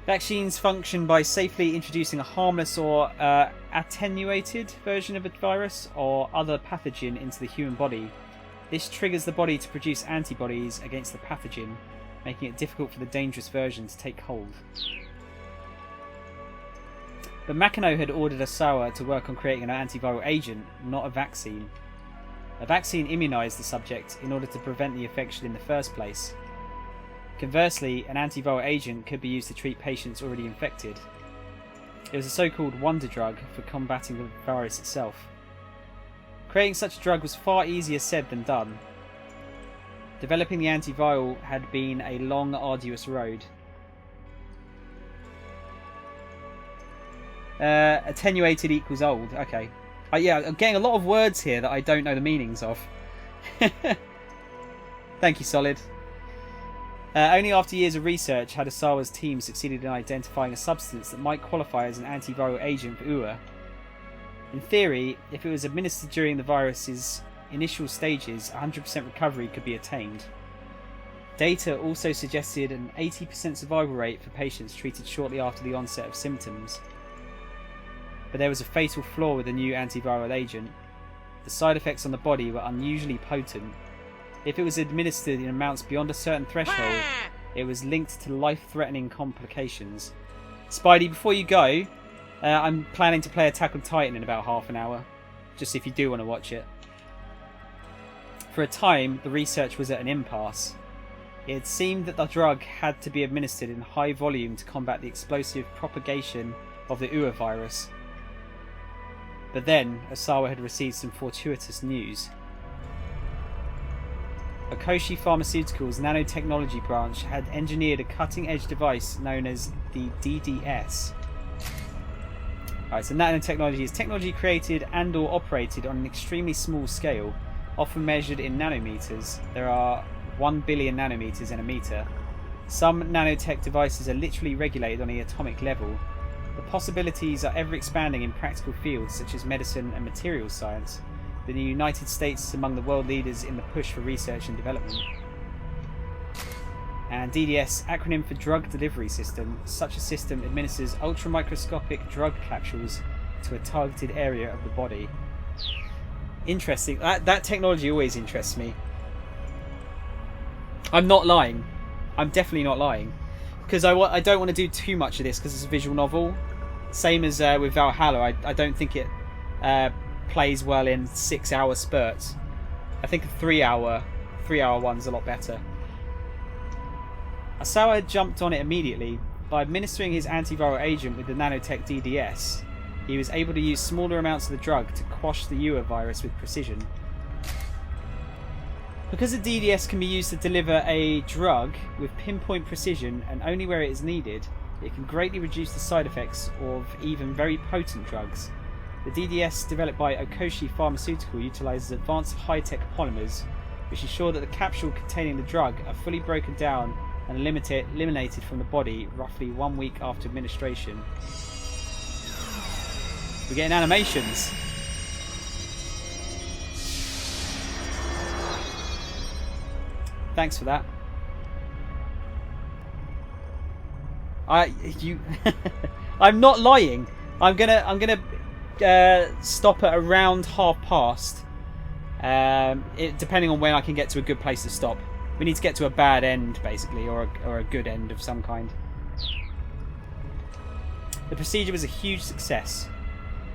Vaccines function by safely introducing a harmless or attenuated version of a virus or other pathogen into the human body. This triggers the body to produce antibodies against the pathogen, making it difficult for the dangerous version to take hold. But Makino had ordered Osawa to work on creating an antiviral agent, not a vaccine. A vaccine immunised the subject in order to prevent the infection in the first place. Conversely, an antiviral agent could be used to treat patients already infected. It was a so-called wonder drug for combating the virus itself. Creating such a drug was far easier said than done. Developing the antiviral had been a long, arduous road. Attenuated equals old. Okay. Yeah, I'm getting a lot of words here that I don't know the meanings of. Thank you, Solid. Only after years of research had Osawa's team succeeded in identifying a substance that might qualify as an antiviral agent for Ua. In theory, if it was administered during the virus's initial stages, 100% recovery could be attained. Data also suggested an 80% survival rate for patients treated shortly after the onset of symptoms. But there was a fatal flaw with the new antiviral agent. The side effects on the body were unusually potent. If it was administered in amounts beyond a certain threshold, it was linked to life-threatening complications. Spidey, before you go, I'm planning to play Attack on Titan in about half an hour, just if you do want to watch it. For a time, the research was at an impasse. It seemed that the drug had to be administered in high volume to combat the explosive propagation of the Ua virus. But then, Asawa had received some fortuitous news. Okoshi Pharmaceuticals' nanotechnology branch had engineered a cutting-edge device known as the DDS. Alright, so nanotechnology is technology created and or operated on an extremely small scale, often measured in nanometers. There are 1 billion nanometers in a meter. Some nanotech devices are literally regulated on the atomic level. The possibilities are ever expanding in practical fields such as medicine and materials science. The United States is among the world leaders in the push for research and development. And DDS, acronym for Drug Delivery System. Such a system administers ultramicroscopic drug capsules to a targeted area of the body. Interesting. That technology always interests me. I'm not lying. I'm definitely not lying. Because I don't want to do too much of this because it's a visual novel. Same as with Valhalla. I don't think it plays well in 6-hour spurts. I think a 3-hour one's a lot better. Asawa had jumped on it immediately. By administering his antiviral agent with the nanotech DDS, he was able to use smaller amounts of the drug to quash the Ua virus with precision. Because the DDS can be used to deliver a drug with pinpoint precision and only where it is needed, it can greatly reduce the side effects of even very potent drugs. The DDS developed by Okoshi Pharmaceutical utilizes advanced high-tech polymers, which ensure that the capsule containing the drug are fully broken down and eliminated from the body roughly 1 week after administration. We're getting animations. Thanks for that. I'm not lying. I'm gonna stop at around 1:30. Depending on when I can get to a good place to stop. We need to get to a bad end, basically, or a good end of some kind. The procedure was a huge success.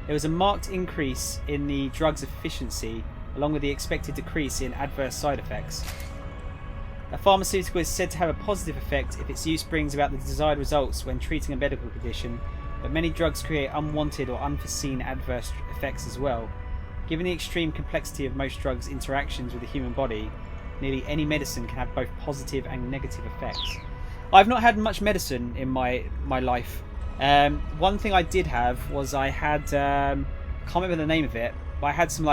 There was a marked increase in the drug's efficiency, along with the expected decrease in adverse side effects. A pharmaceutical is said to have a positive effect if its use brings about the desired results when treating a medical condition, but many drugs create unwanted or unforeseen adverse effects as well. Given the extreme complexity of most drugs' interactions with the human body, nearly any medicine can have both positive and negative effects. I've not had much medicine in my life. One thing I did have was I had, can't remember the name of it, but I had some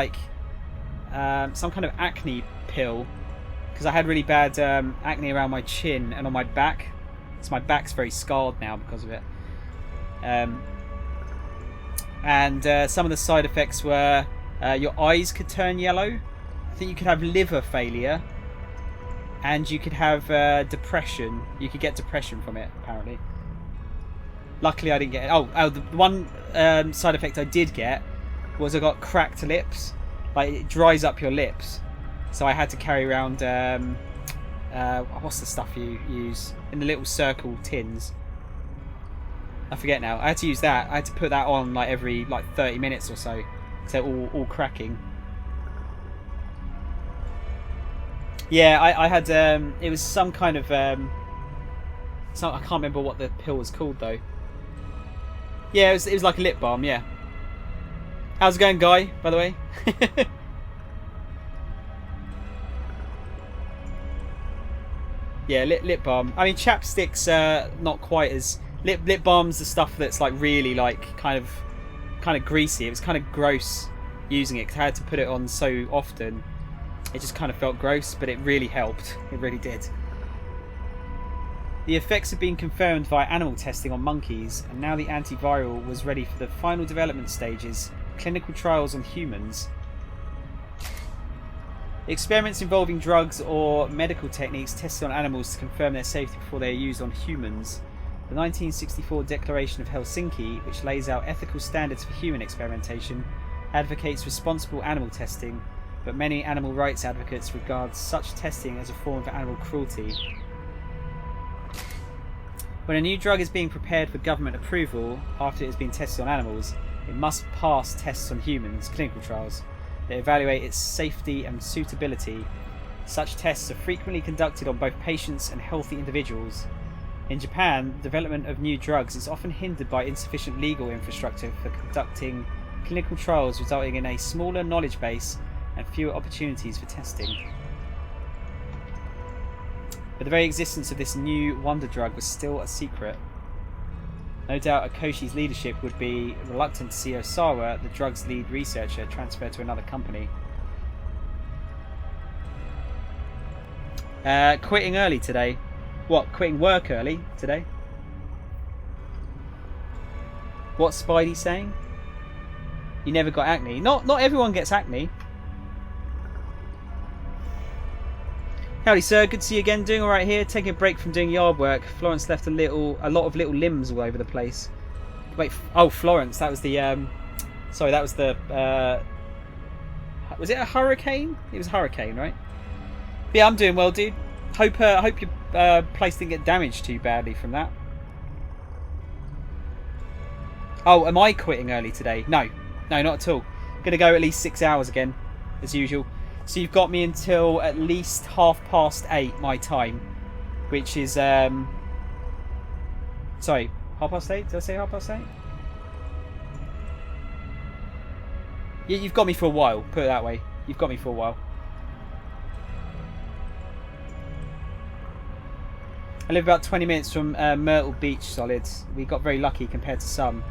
some kind of acne pill, because I had really bad acne around my chin and on my back, so my back's very scarred now because of it. And some of the side effects were your eyes could turn yellow. I think you could have liver failure, and you could have depression. You could get depression from it, apparently. Luckily, I didn't get it. Oh, the one side effect I did get was I got cracked lips. Like, it dries up your lips. So I had to carry around, what's the stuff you use in the little circle tins? I forget now. I had to use that. I had to put that on every 30 minutes or so, because they're all cracking. Yeah, I had, it was some kind of, I can't remember what the pill was called though. Yeah, it was like a lip balm, yeah. How's it going, Guy, by the way? Yeah, lip balm. I mean, chapstick's not quite as... Lip balm's the stuff that's really kind of greasy. It was kind of gross using it because I had to put it on so often. It just kind of felt gross, but it really helped. It really did. The effects had been confirmed via animal testing on monkeys, and now the antiviral was ready for the final development stages, clinical trials on humans. Experiments involving drugs or medical techniques tested on animals to confirm their safety before they are used on humans. The 1964 Declaration of Helsinki, which lays out ethical standards for human experimentation, advocates responsible animal testing, but many animal rights advocates regard such testing as a form of animal cruelty. When a new drug is being prepared for government approval after it has been tested on animals, it must pass tests on humans, clinical trials, that evaluate its safety and suitability. Such tests are frequently conducted on both patients and healthy individuals. In Japan, the development of new drugs is often hindered by insufficient legal infrastructure for conducting clinical trials, resulting in a smaller knowledge base and fewer opportunities for testing. But the very existence of this new wonder drug was still a secret. No doubt Akoshi's leadership would be reluctant to see Osawa, the drug's lead researcher, transferred to another company. Quitting early today. What, quitting work early today? What's Spidey saying? You never got acne. Not everyone gets acne. Howdy sir, good to see you again. Doing alright here, taking a break from doing yard work. Florence left a lot of little limbs all over the place. Wait, oh Florence, that was the sorry, that was the was it a hurricane? It was a hurricane, right? But yeah, I'm doing well, dude. Hope your place didn't get damaged too badly from that. Oh, am I quitting early today? No, not at all. Gonna go at least 6 hours again, as usual. So you've got me until at least 8:30 my time, which is sorry, 8:30? Did I say 8:30? Yeah, you've got me for a while. Put it that way. You've got me for a while. I live about 20 minutes from Myrtle Beach, Solids. We got very lucky compared to some.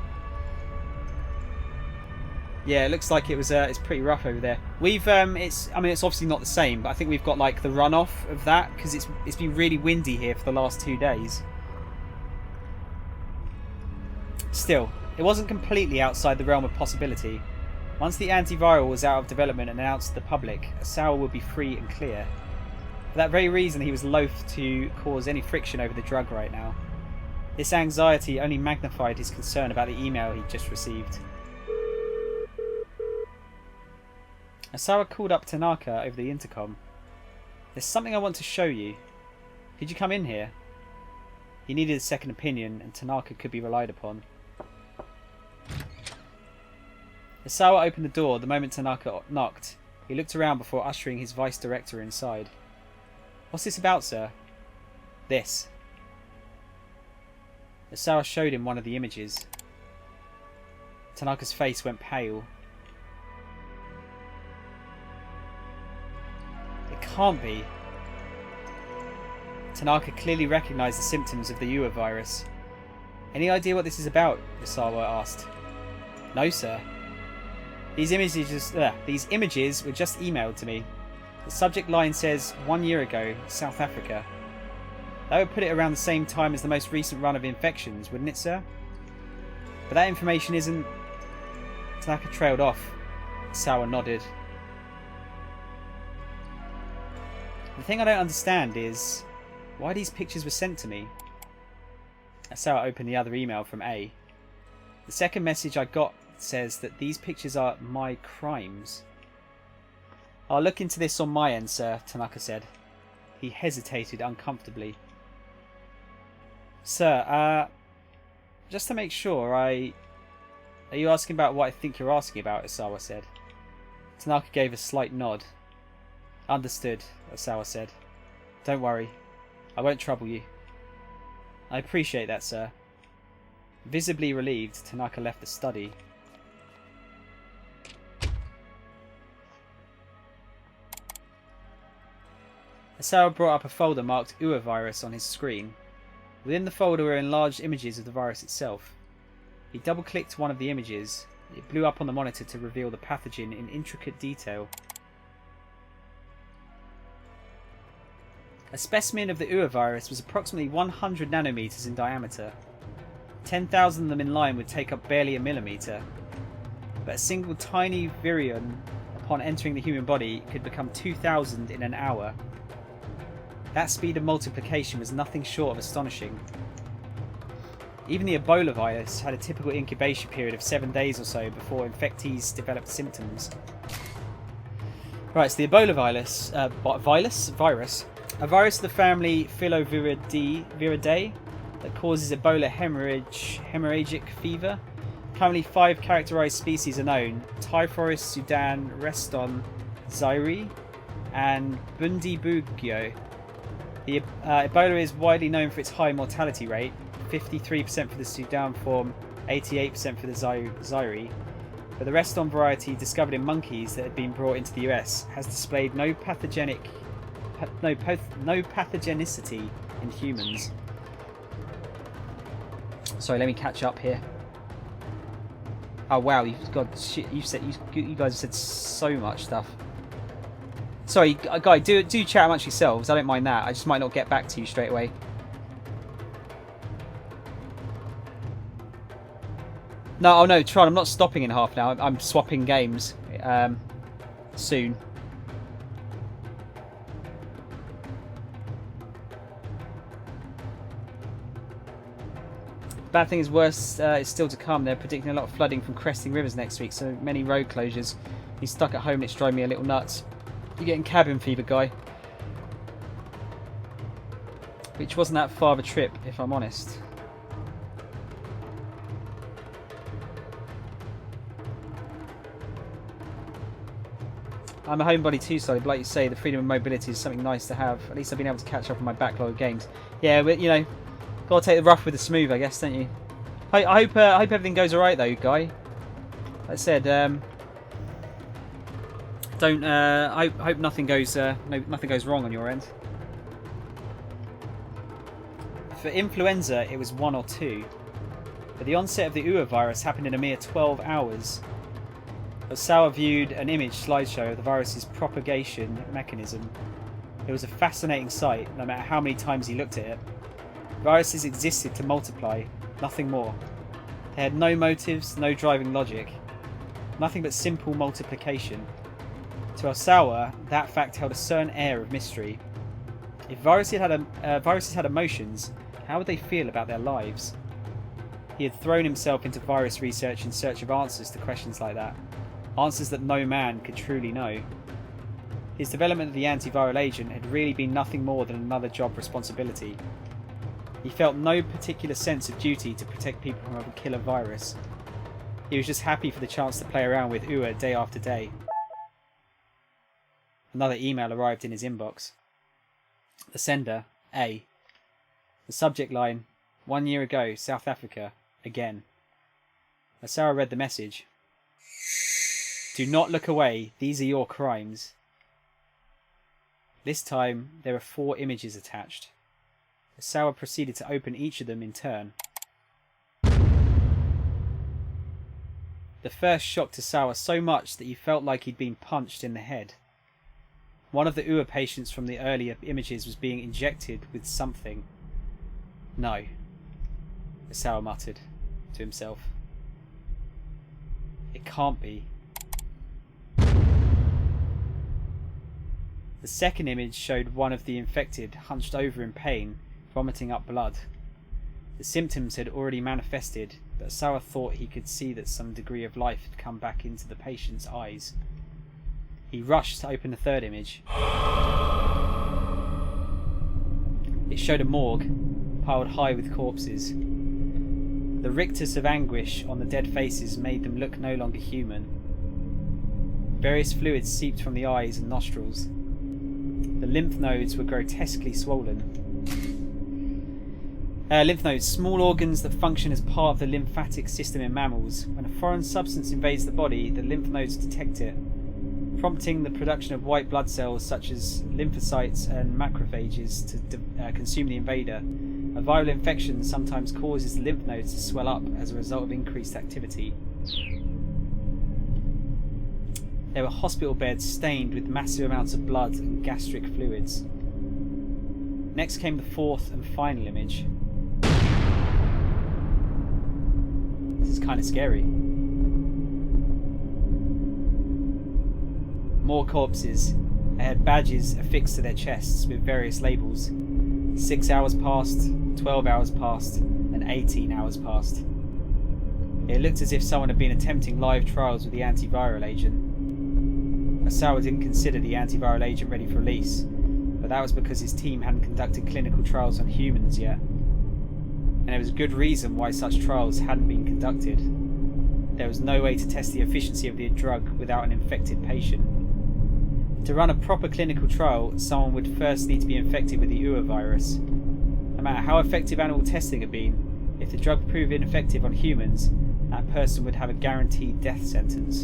Yeah, it looks like it's pretty rough over there. We've it's obviously not the same, but I think we've got like the runoff of that because it's been really windy here for the last 2 days. Still, it wasn't completely outside the realm of possibility. Once the antiviral was out of development and announced to the public, Asawa would be free and clear. For that very reason, he was loath to cause any friction over the drug right now. This anxiety only magnified his concern about the email he'd just received. Asawa called up Tanaka over the intercom. There's something I want to show you. Could you come in here? He needed a second opinion, and Tanaka could be relied upon. Asawa opened the door the moment Tanaka knocked. He looked around before ushering his vice director inside. What's this about, sir? This. Asawa showed him one of the images. Tanaka's face went pale. It can't be. Tanaka clearly recognised the symptoms of the Ua virus. Any idea what this is about? Asawa asked. No, sir. These images were just emailed to me. The subject line says, 1 year ago, South Africa. That would put it around the same time as the most recent run of infections, wouldn't it, sir? But that information isn't... Tanaka trailed off. Asawa nodded. The thing I don't understand is why these pictures were sent to me. Asawa opened the other email from A. The second message I got says that these pictures are my crimes. I'll look into this on my end, sir, Tanaka said. He hesitated uncomfortably. Sir, just to make sure, Are you asking about what I think you're asking about, Asawa said. Tanaka gave a slight nod. Understood, Asawa said. Don't worry. I won't trouble you. I appreciate that, sir. Visibly relieved, Tanaka left the study. Asawa brought up a folder marked Ua virus on his screen. Within the folder were enlarged images of the virus itself. He double-clicked one of the images. It blew up on the monitor to reveal the pathogen in intricate detail. A specimen of the Ua virus was approximately 100 nanometers in diameter. 10,000 of them in line would take up barely a millimeter. But a single tiny virion upon entering the human body could become 2,000 in an hour. That speed of multiplication was nothing short of astonishing. Even the Ebola virus had a typical incubation period of 7 days or so before infectees developed symptoms. Right, so the Ebola virus, a virus of the family Filoviridae that causes Ebola hemorrhagic fever. Currently 5 characterized species are known: Typhorus Sudan, Reston, Zaire, and Bundibugyo. The Ebola is widely known for its high mortality rate, 53% for the Sudan form, 88% for the Zaire. But the Reston variety, discovered in monkeys that had been brought into the US, has displayed no pathogenicity in humans. Sorry, let me catch up here. Oh wow, you guys have said so much stuff. Sorry, guys, do chat amongst yourselves. I don't mind that. I just might not get back to you straight away. No, oh no, Tron, I'm not stopping in half now. I'm swapping games soon. Bad thing is worse is still to come. They're predicting a lot of flooding from cresting rivers next week, so many road closures. He's stuck at home and it's driving me a little nuts. You're getting cabin fever, guy. Which wasn't that far of a trip, if I'm honest. I'm a homebody too, Solly, but like you say, the freedom of mobility is something nice to have. At least I've been able to catch up on my backlog of games. Yeah, but, you know, gotta take the rough with the smooth, I guess, don't you? I hope everything goes alright, though, Guy. Like I said, I hope nothing goes wrong on your end. For influenza, it was 1 or 2, but the onset of the UA virus happened in a mere 12 hours. Osawa viewed an image slideshow of the virus's propagation mechanism. It was a fascinating sight, no matter how many times he looked at it. Viruses existed to multiply, nothing more. They had no motives, no driving logic. Nothing but simple multiplication. To Osawa, that fact held a certain air of mystery. If viruses had emotions, how would they feel about their lives? He had thrown himself into virus research in search of answers to questions like that. Answers that no man could truly know. His development of the antiviral agent had really been nothing more than another job responsibility. He felt no particular sense of duty to protect people from a killer virus. He was just happy for the chance to play around with UA day after day. Another email arrived in his inbox. The sender, A. The subject line, 1 year ago, South Africa, again. Sarah read the message. Do not look away, these are your crimes. This time, there are 4 images attached. Sarah proceeded to open each of them in turn. The first shocked Osawa so much that he felt like he'd been punched in the head. One of the UA patients from the earlier images was being injected with something. No, Osawa muttered to himself. It can't be. The second image showed one of the infected hunched over in pain, vomiting up blood. The symptoms had already manifested, but Osawa thought he could see that some degree of life had come back into the patient's eyes. He rushed to open the third image. It showed a morgue, piled high with corpses. The rictus of anguish on the dead faces made them look no longer human. Various fluids seeped from the eyes and nostrils. The lymph nodes were grotesquely swollen. Lymph nodes, small organs that function as part of the lymphatic system in mammals. When a foreign substance invades the body, the lymph nodes detect it, prompting the production of white blood cells such as lymphocytes and macrophages to consume the invader. A viral infection sometimes causes the lymph nodes to swell up as a result of increased activity. There were hospital beds stained with massive amounts of blood and gastric fluids. Next came the fourth and final image. This is kind of scary. More corpses. They had badges affixed to their chests with various labels. 6 hours passed, 12 hours passed, and 18 hours passed. It looked as if someone had been attempting live trials with the antiviral agent. Asawa didn't consider the antiviral agent ready for release, but that was because his team hadn't conducted clinical trials on humans yet. And there was a good reason why such trials hadn't been conducted. There was no way to test the efficiency of the drug without an infected patient. To run a proper clinical trial, someone would first need to be infected with the UA virus. No matter how effective animal testing had been, if the drug proved ineffective on humans, that person would have a guaranteed death sentence.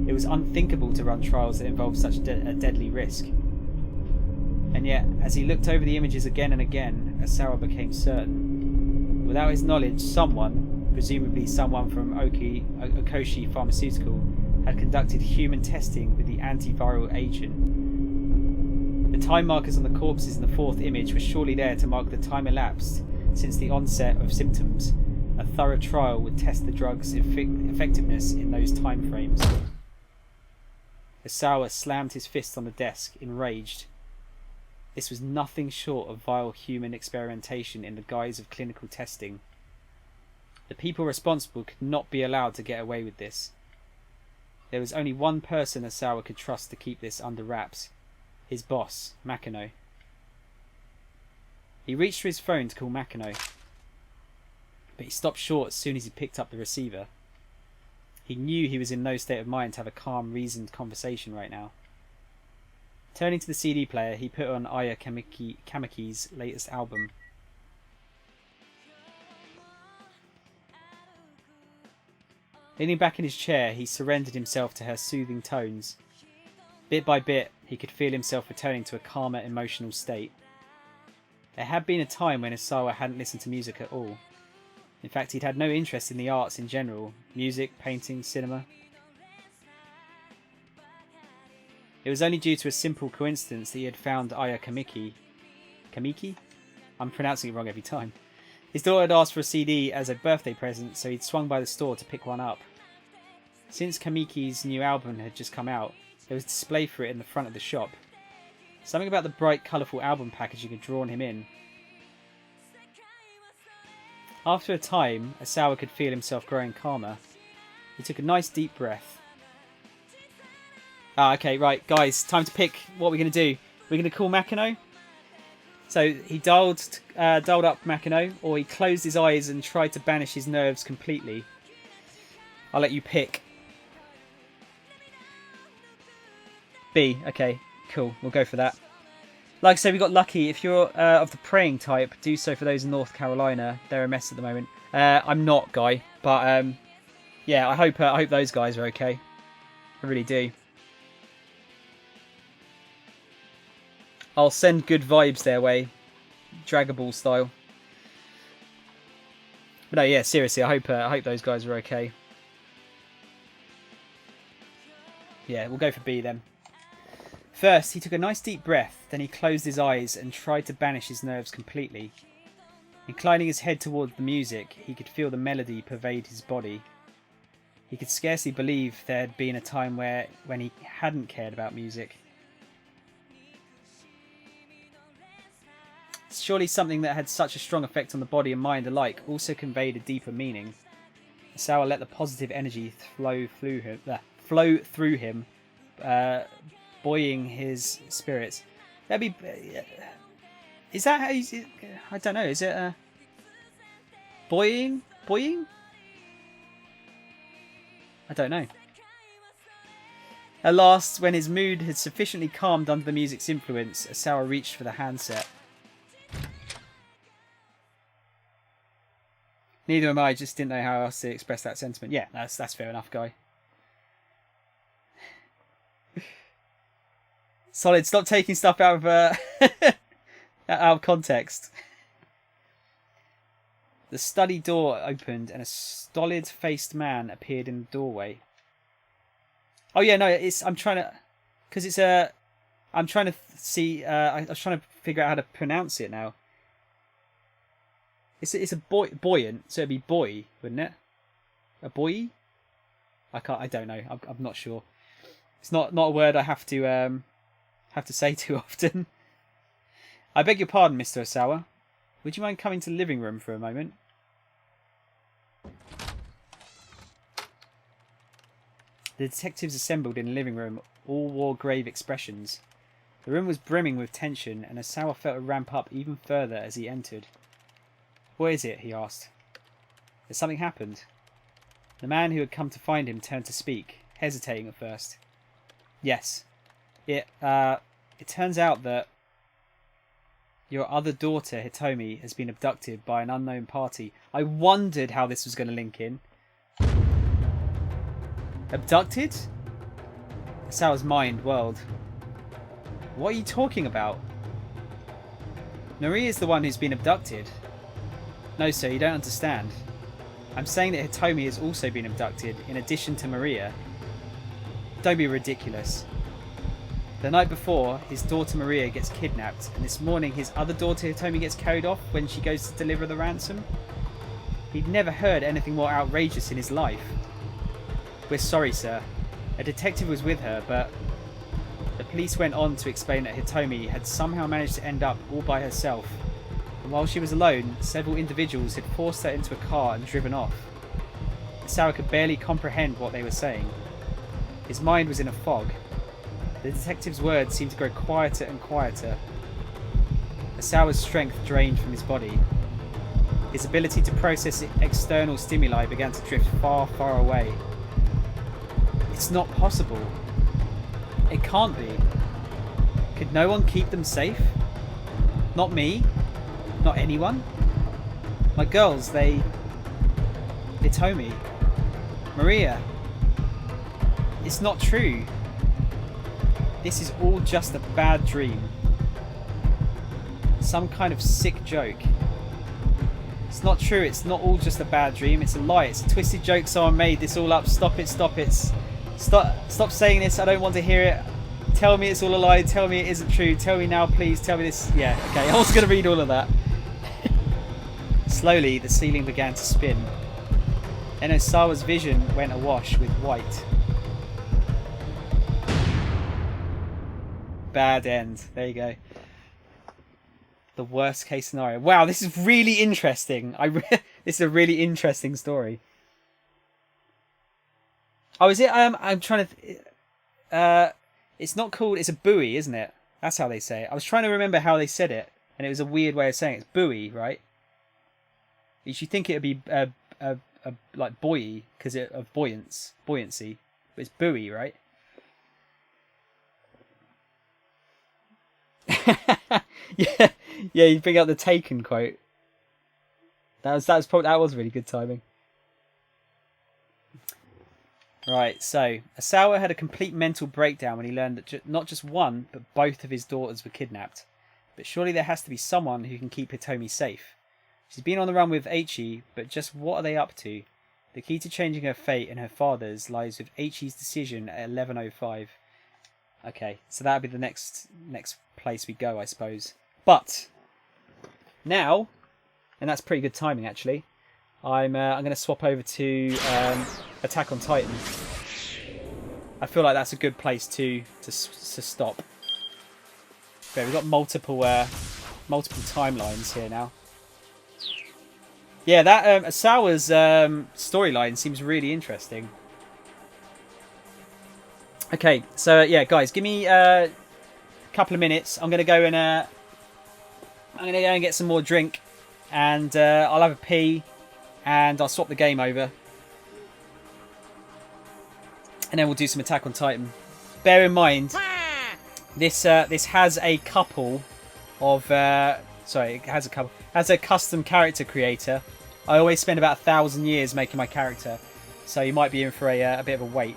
It was unthinkable to run trials that involved such a deadly risk. And yet, as he looked over the images again and again, Asawa became certain. Without his knowledge, someone, presumably someone from Okoshi Pharmaceutical, had conducted human testing with the antiviral agent. The time markers on the corpses in the fourth image were surely there to mark the time elapsed since the onset of symptoms. A thorough trial would test the drug's effectiveness in those time frames. Asawa slammed his fist on the desk, enraged. This was nothing short of vile human experimentation in the guise of clinical testing. The people responsible could not be allowed to get away with this. There was only one person Asawa could trust to keep this under wraps. His boss, Makino. He reached for his phone to call Makino, but he stopped short as soon as he picked up the receiver. He knew he was in no state of mind to have a calm, reasoned conversation right now. Turning to the CD player, he put on Aya Kamiki's latest album. Leaning back in his chair, he surrendered himself to her soothing tones. Bit by bit, he could feel himself returning to a calmer emotional state. There had been a time when Asawa hadn't listened to music at all. In fact, he'd had no interest in the arts in general, music, painting, cinema. It was only due to a simple coincidence that he had found Aya Kamiki. Kamiki? I'm pronouncing it wrong every time. His daughter had asked for a CD as a birthday present, so he'd swung by the store to pick one up. Since Kamiki's new album had just come out, there was a display for it in the front of the shop. Something about the bright, colourful album packaging had drawn him in. After a time, Asawa could feel himself growing calmer. He took a nice deep breath. Okay, right, guys, time to pick what we're going to do. We're going to call Makino. So he dialed up Makino, or he closed his eyes and tried to banish his nerves completely. I'll let you pick. B. Okay, cool. We'll go for that. Like I said, we got lucky. If you're of the praying type, do so for those in North Carolina. They're a mess at the moment. I'm not, Guy, but yeah, I hope those guys are okay. I really do. I'll send good vibes their way, Dragaball style. But no, yeah, seriously, I hope those guys are okay. Yeah, we'll go for B then. First, he took a nice deep breath, then he closed his eyes and tried to banish his nerves completely. Inclining his head toward the music, he could feel the melody pervade his body. He could scarcely believe there had been a time when he hadn't cared about music. Surely something that had such a strong effect on the body and mind alike also conveyed a deeper meaning. Asawa let the positive energy flow through him, buoying his spirits. That'd be... is that how you... I don't know, is it... buoying? Buoying? I don't know. At last, when his mood had sufficiently calmed under the music's influence, Asawa reached for the handset. Neither am I, just didn't know how else to express that sentiment. Yeah, that's fair enough, Guy. Solid, stop taking stuff out of out of context. The study door opened and a stolid-faced man appeared in the doorway. Oh yeah, no, I'm trying to see. I was trying to figure out how to pronounce it now. It's a buoyant, so it'd be boy, wouldn't it? A boy? I don't know. I'm not sure. It's not a word I have to say too often. I beg your pardon, Mr. Osawa. Would you mind coming to the living room for a moment? The detectives assembled in the living room all wore grave expressions. The room was brimming with tension, and Osawa felt it ramp up even further as he entered. What is it? He asked. Has something happened? The man who had come to find him turned to speak, hesitating at first. Yes. It turns out that your other daughter, Hitomi, has been abducted by an unknown party. I wondered how this was going to link in. Abducted? Osawa's mind whirled. What are you talking about? Marie is the one who's been abducted. No, sir, you don't understand. I'm saying that Hitomi has also been abducted, in addition to Maria. Don't be ridiculous. The night before, his daughter Maria gets kidnapped, and this morning his other daughter Hitomi gets carried off when she goes to deliver the ransom. He'd never heard anything more outrageous in his life. We're sorry, sir. A detective was with her, but the police went on to explain that Hitomi had somehow managed to end up all by herself. And while she was alone, several individuals had forced her into a car and driven off. Osawa could barely comprehend what they were saying. His mind was in a fog. The detective's words seemed to grow quieter and quieter. Osawa's strength drained from his body. His ability to process external stimuli began to drift far, far away. It's not possible. It can't be. Could no one keep them safe? Not me? Not anyone? My girls, they told me. Maria. It's not true. This is all just a bad dream. Some kind of sick joke. It's not true. It's not all just a bad dream. It's a lie. It's a twisted joke someone made this all up. Stop it. Stop it. Stop saying this. I don't want to hear it. Tell me it's all a lie. Tell me it isn't true. Tell me now, please. Tell me this. Yeah, okay. I was going to read all of that. Slowly, the ceiling began to spin. Then Osawa's vision went awash with white. Bad end. There you go. The worst case scenario. Wow, this is really interesting. This is a really interesting story. Oh, is it? I'm trying to... it's not called... It's a buoy, isn't it? That's how they say it. I was trying to remember how they said it, and it was a weird way of saying it. It's buoy, right? You should think it would be like buoy, because of buoyancy. But it's buoy, right? yeah, you bring up the Taken quote. That was really good timing. Right, so Osawa had a complete mental breakdown when he learned that not just one, but both of his daughters were kidnapped. But surely there has to be someone who can keep Hitomi safe. She's been on the run with Eiichi, but just what are they up to? The key to changing her fate and her father's lies with Eiichi's decision at 11:05. Okay, so that'll be the next place we go, I suppose. But now, and that's pretty good timing actually, I'm going to swap over to Attack on Titan. I feel like that's a good place to stop. Okay, we've got multiple timelines here now. Yeah, that Osawa's storyline seems really interesting. Okay, so yeah, guys, give me a couple of minutes. I'm gonna go and get some more drink, and I'll have a pee, and I'll swap the game over, and then we'll do some Attack on Titan. Bear in mind, this has a couple of has a custom character creator. I always spend about 1,000 years making my character, so you might be in for a bit of a wait.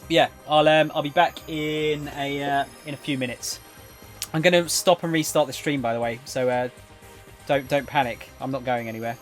Yeah, I'll be back in a few minutes. I'm going to stop and restart the stream, by the way, so don't panic. I'm not going anywhere.